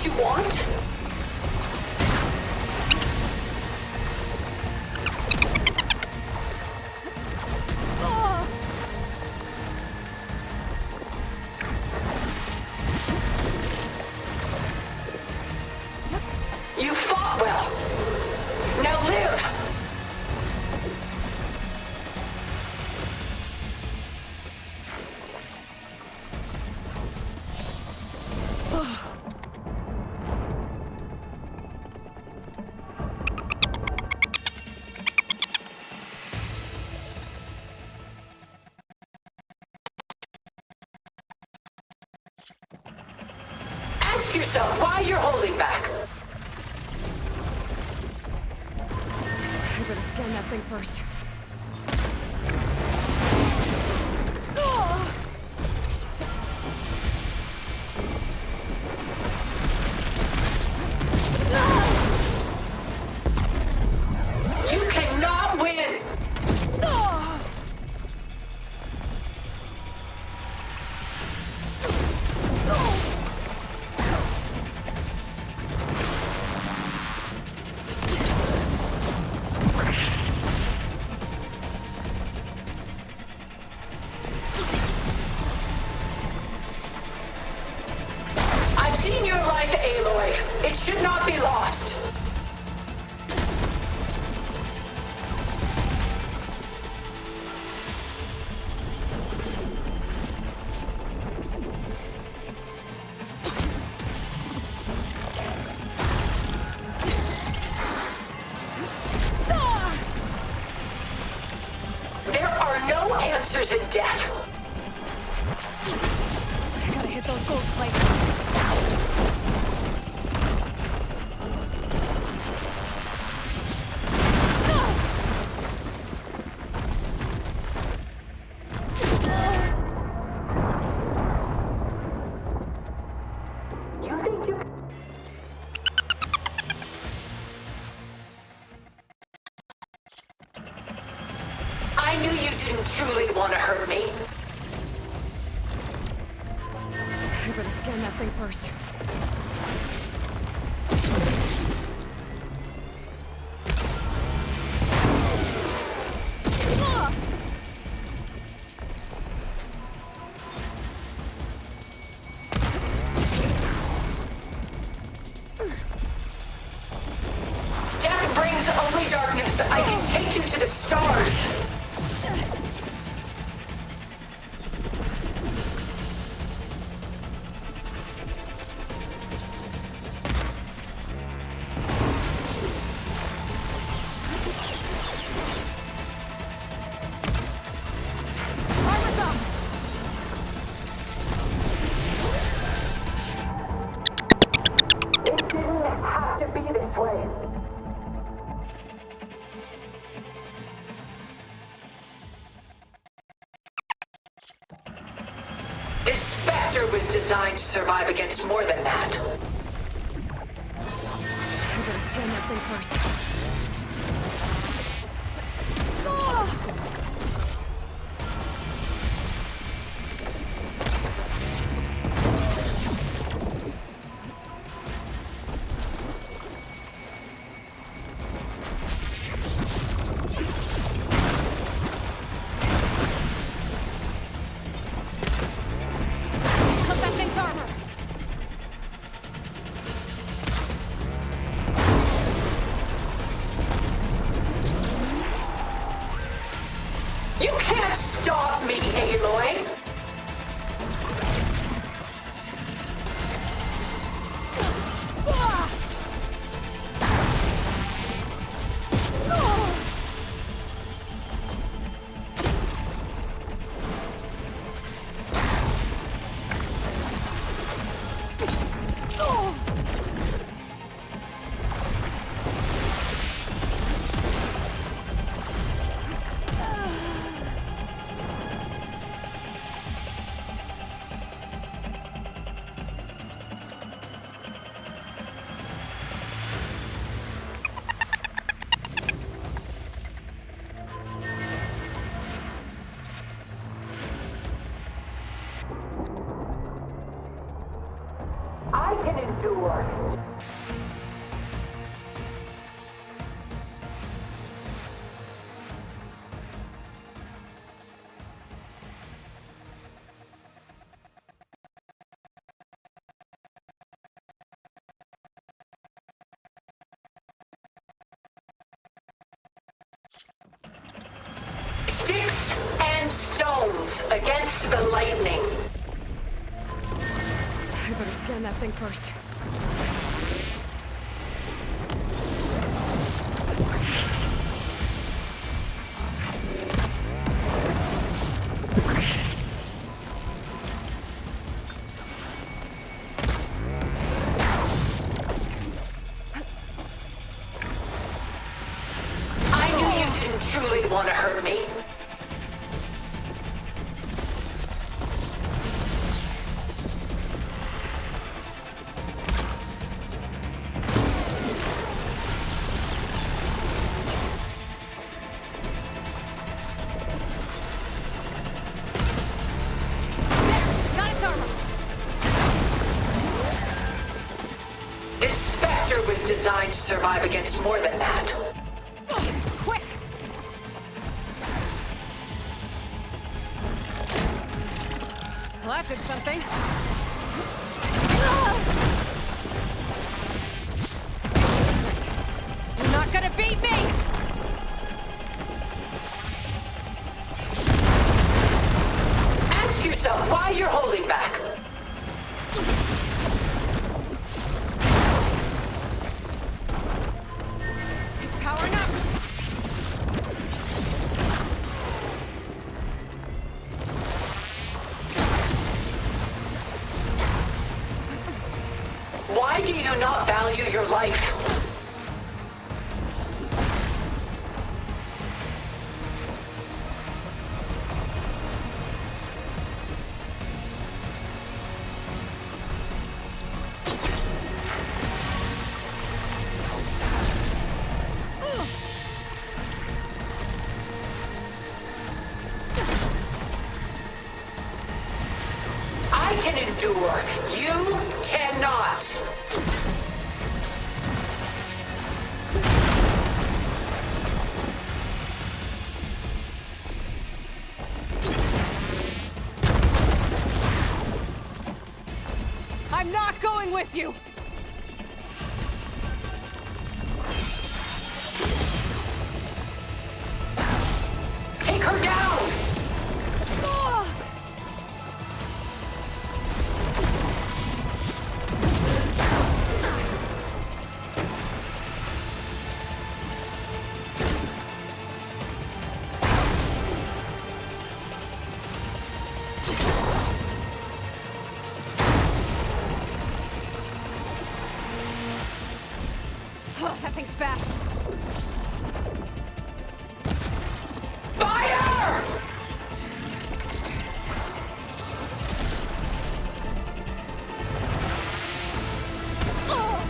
what you want? You fought well. Now live! Ask yourself why you're holding back. I better scan that thing first. You cannot win! I've seen your life, Aloy. It should not be lost. There are no answers in death. I gotta hit those gold plates. I knew you didn't truly want to hurt me. I better scan that thing first. Death brings only darkness. I can take you to the stars. It didn't have to be this way. This Spectre was designed to survive against more than that. I better scan that thing first. Cut that thing's armor! You can't stop me, Aloy! Sticks and stones against the lightning. I better scan that thing first. I knew you didn't truly want to hurt me. Got its armor! This Spectre was designed to survive against more than that. Quick! Well, that did something. You're not gonna beat me! Ask yourself why you're holding back. It's powering up! Why do you not value your life? I can endure. You cannot. I'm not going with you! Take her down! Ah! Oh, that thing's fast. Fire! Oh!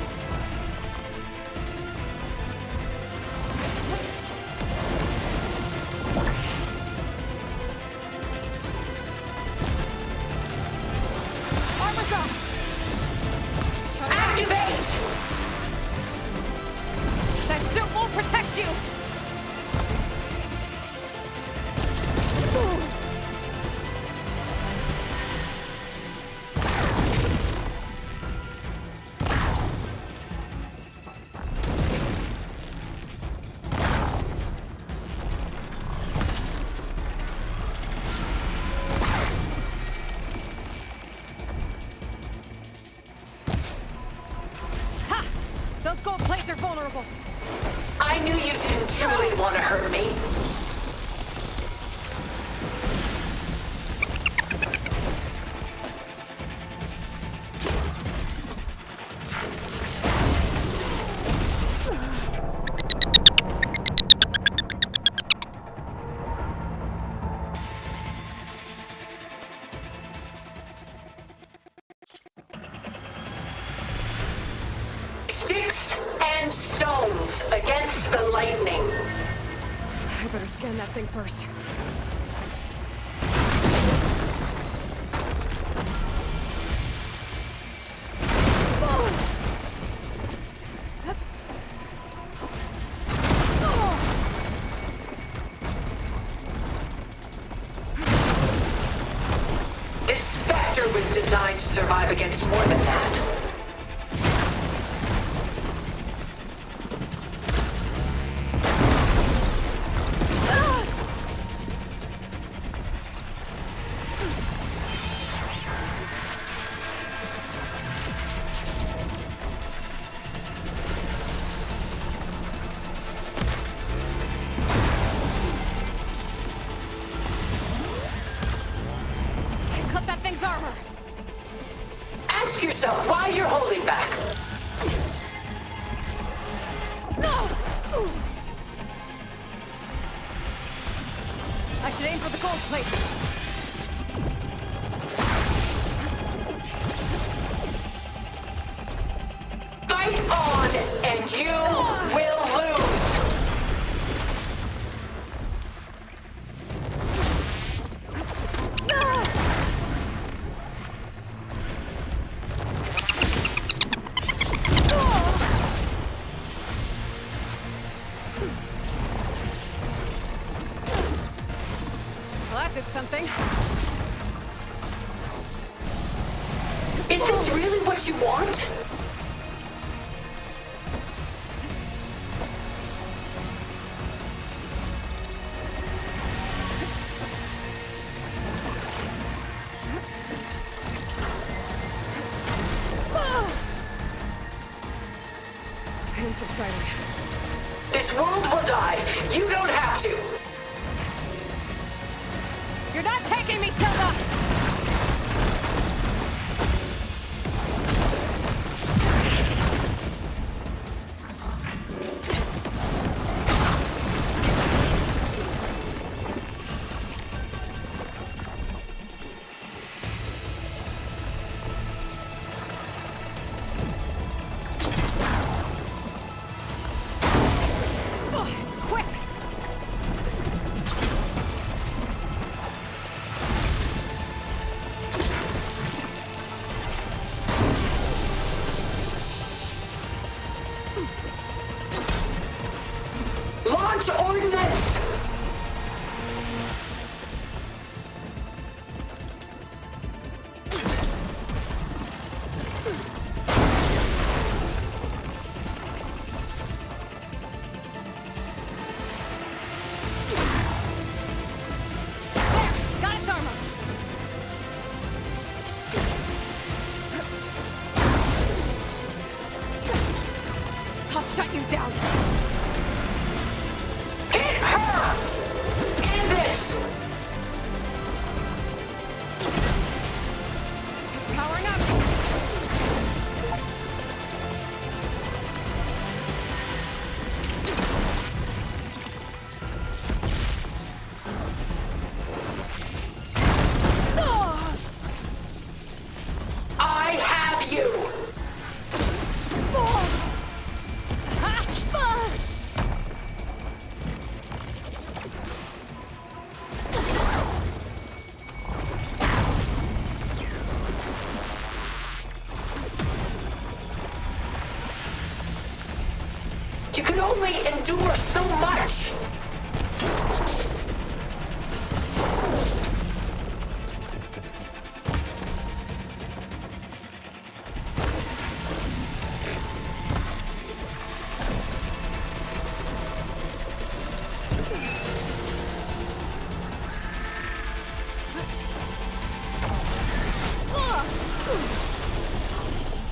Armor's up! Shut it up. Activate! That suit won't protect you! Ha! Those gold plates are vulnerable. I knew you didn't truly want to hurt me. Sticks and stones against the lightning. I better scan that thing first. designed to survive against more than that. Cut that thing's armor! Ask yourself why you're holding back. I should aim for the gold plate. Fight on, and you will lose. Well, that did something. Is this really what you want? Pain subsiding. This world will die. You don't have to. You're not taking me, Tilda! Oh, it's quick! Launch ordnance! Got its armor! I'll shut you down! Hit her! End this! It's powering up! I have you! You can only endure so much!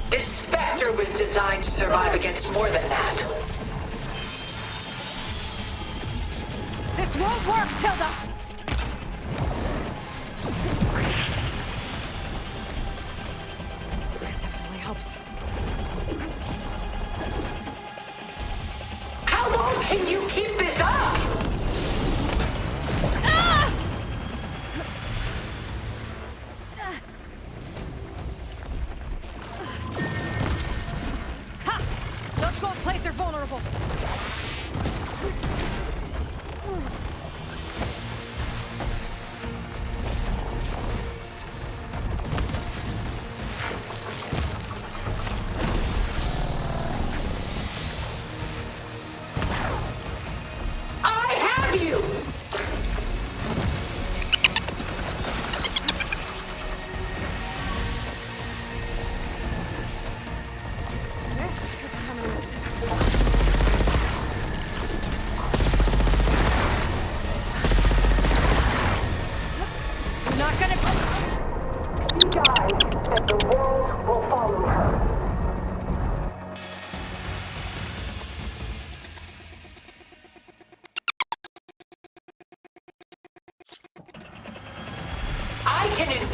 This Spectre was designed to survive against more than that. This won't work, Tilda! That definitely helps. How long can you keep this up? Ha! Those gold plates are vulnerable.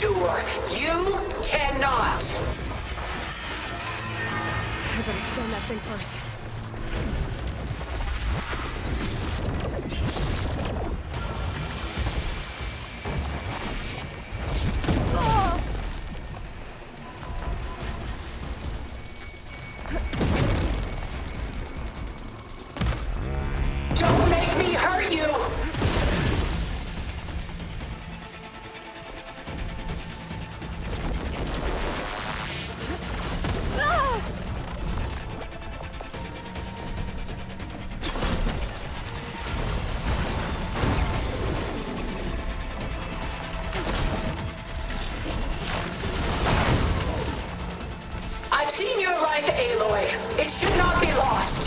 endure. You cannot. I better scan that thing first. Don't make me hurt you! I've seen your life, Aloy. It should not be lost.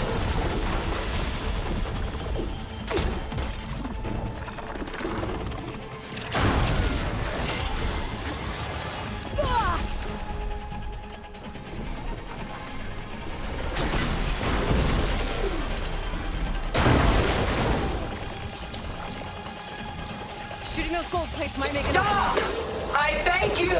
Shooting those gold plates might make it. Stop! I thank you!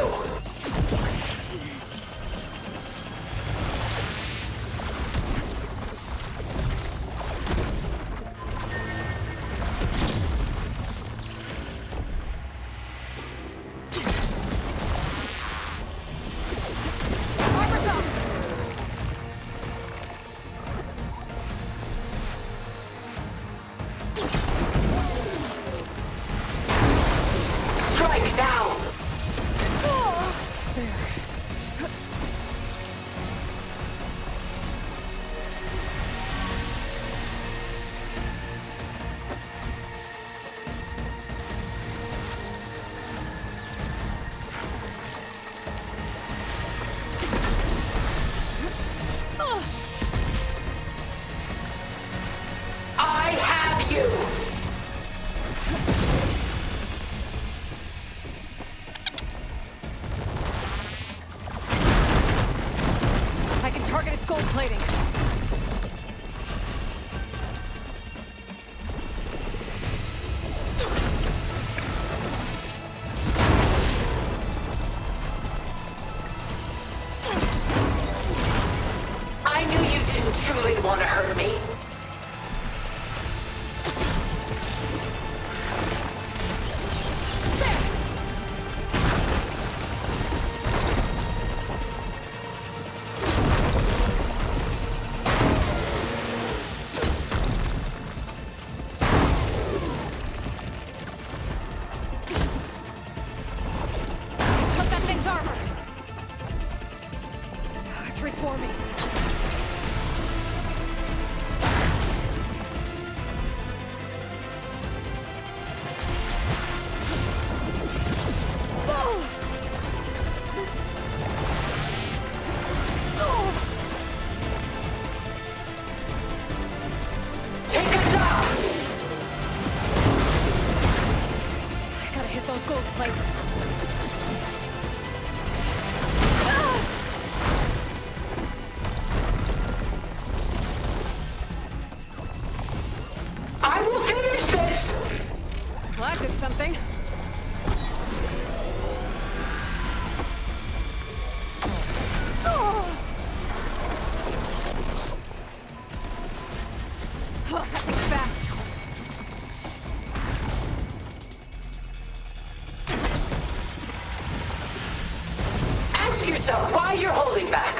Strike now! I have you! I can target its gold plating. I knew you didn't truly want to hurt me. Cut that thing's armor. It's reforming. Take a duck! I gotta hit those gold plates. I will finish this! Well, that did something. Oh, that thing's fast. Ask yourself why you're holding back.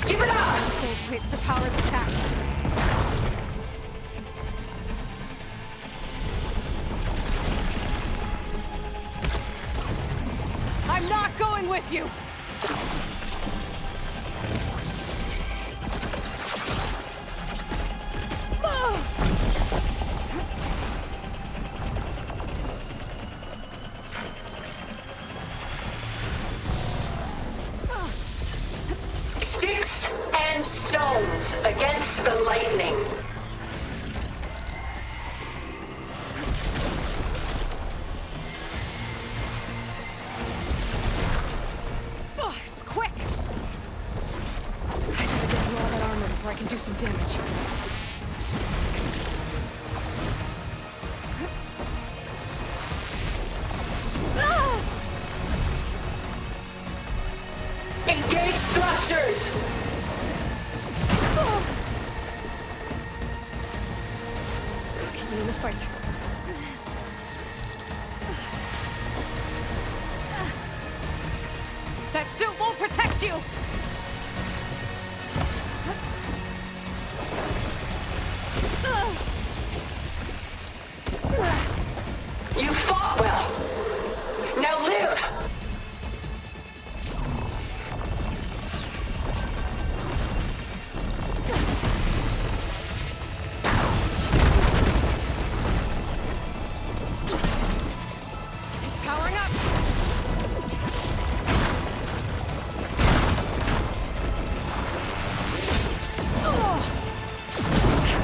Give it up! Gold plates to power the tax. I'm not going with you! Sticks and stones against the light Engage thrusters! Keep me in the fight. That suit won't protect you! You fought well. Now live! Powering up!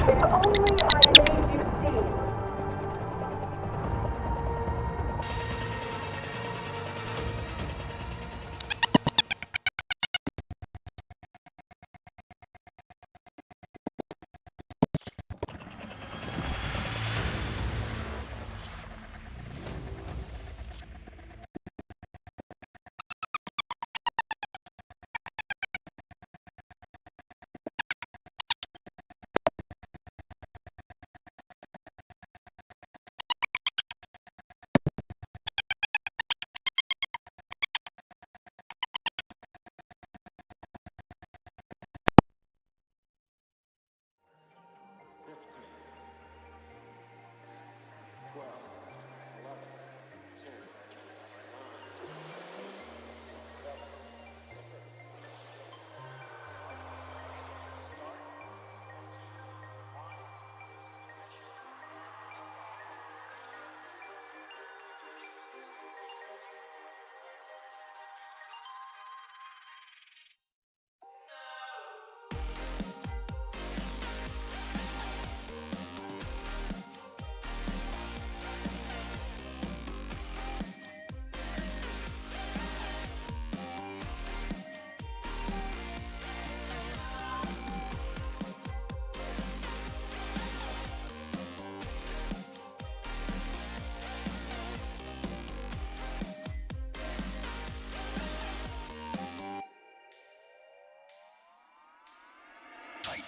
If only I made you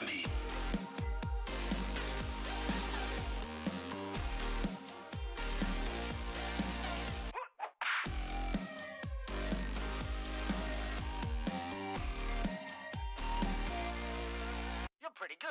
see. You're pretty good.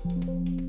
Thank you.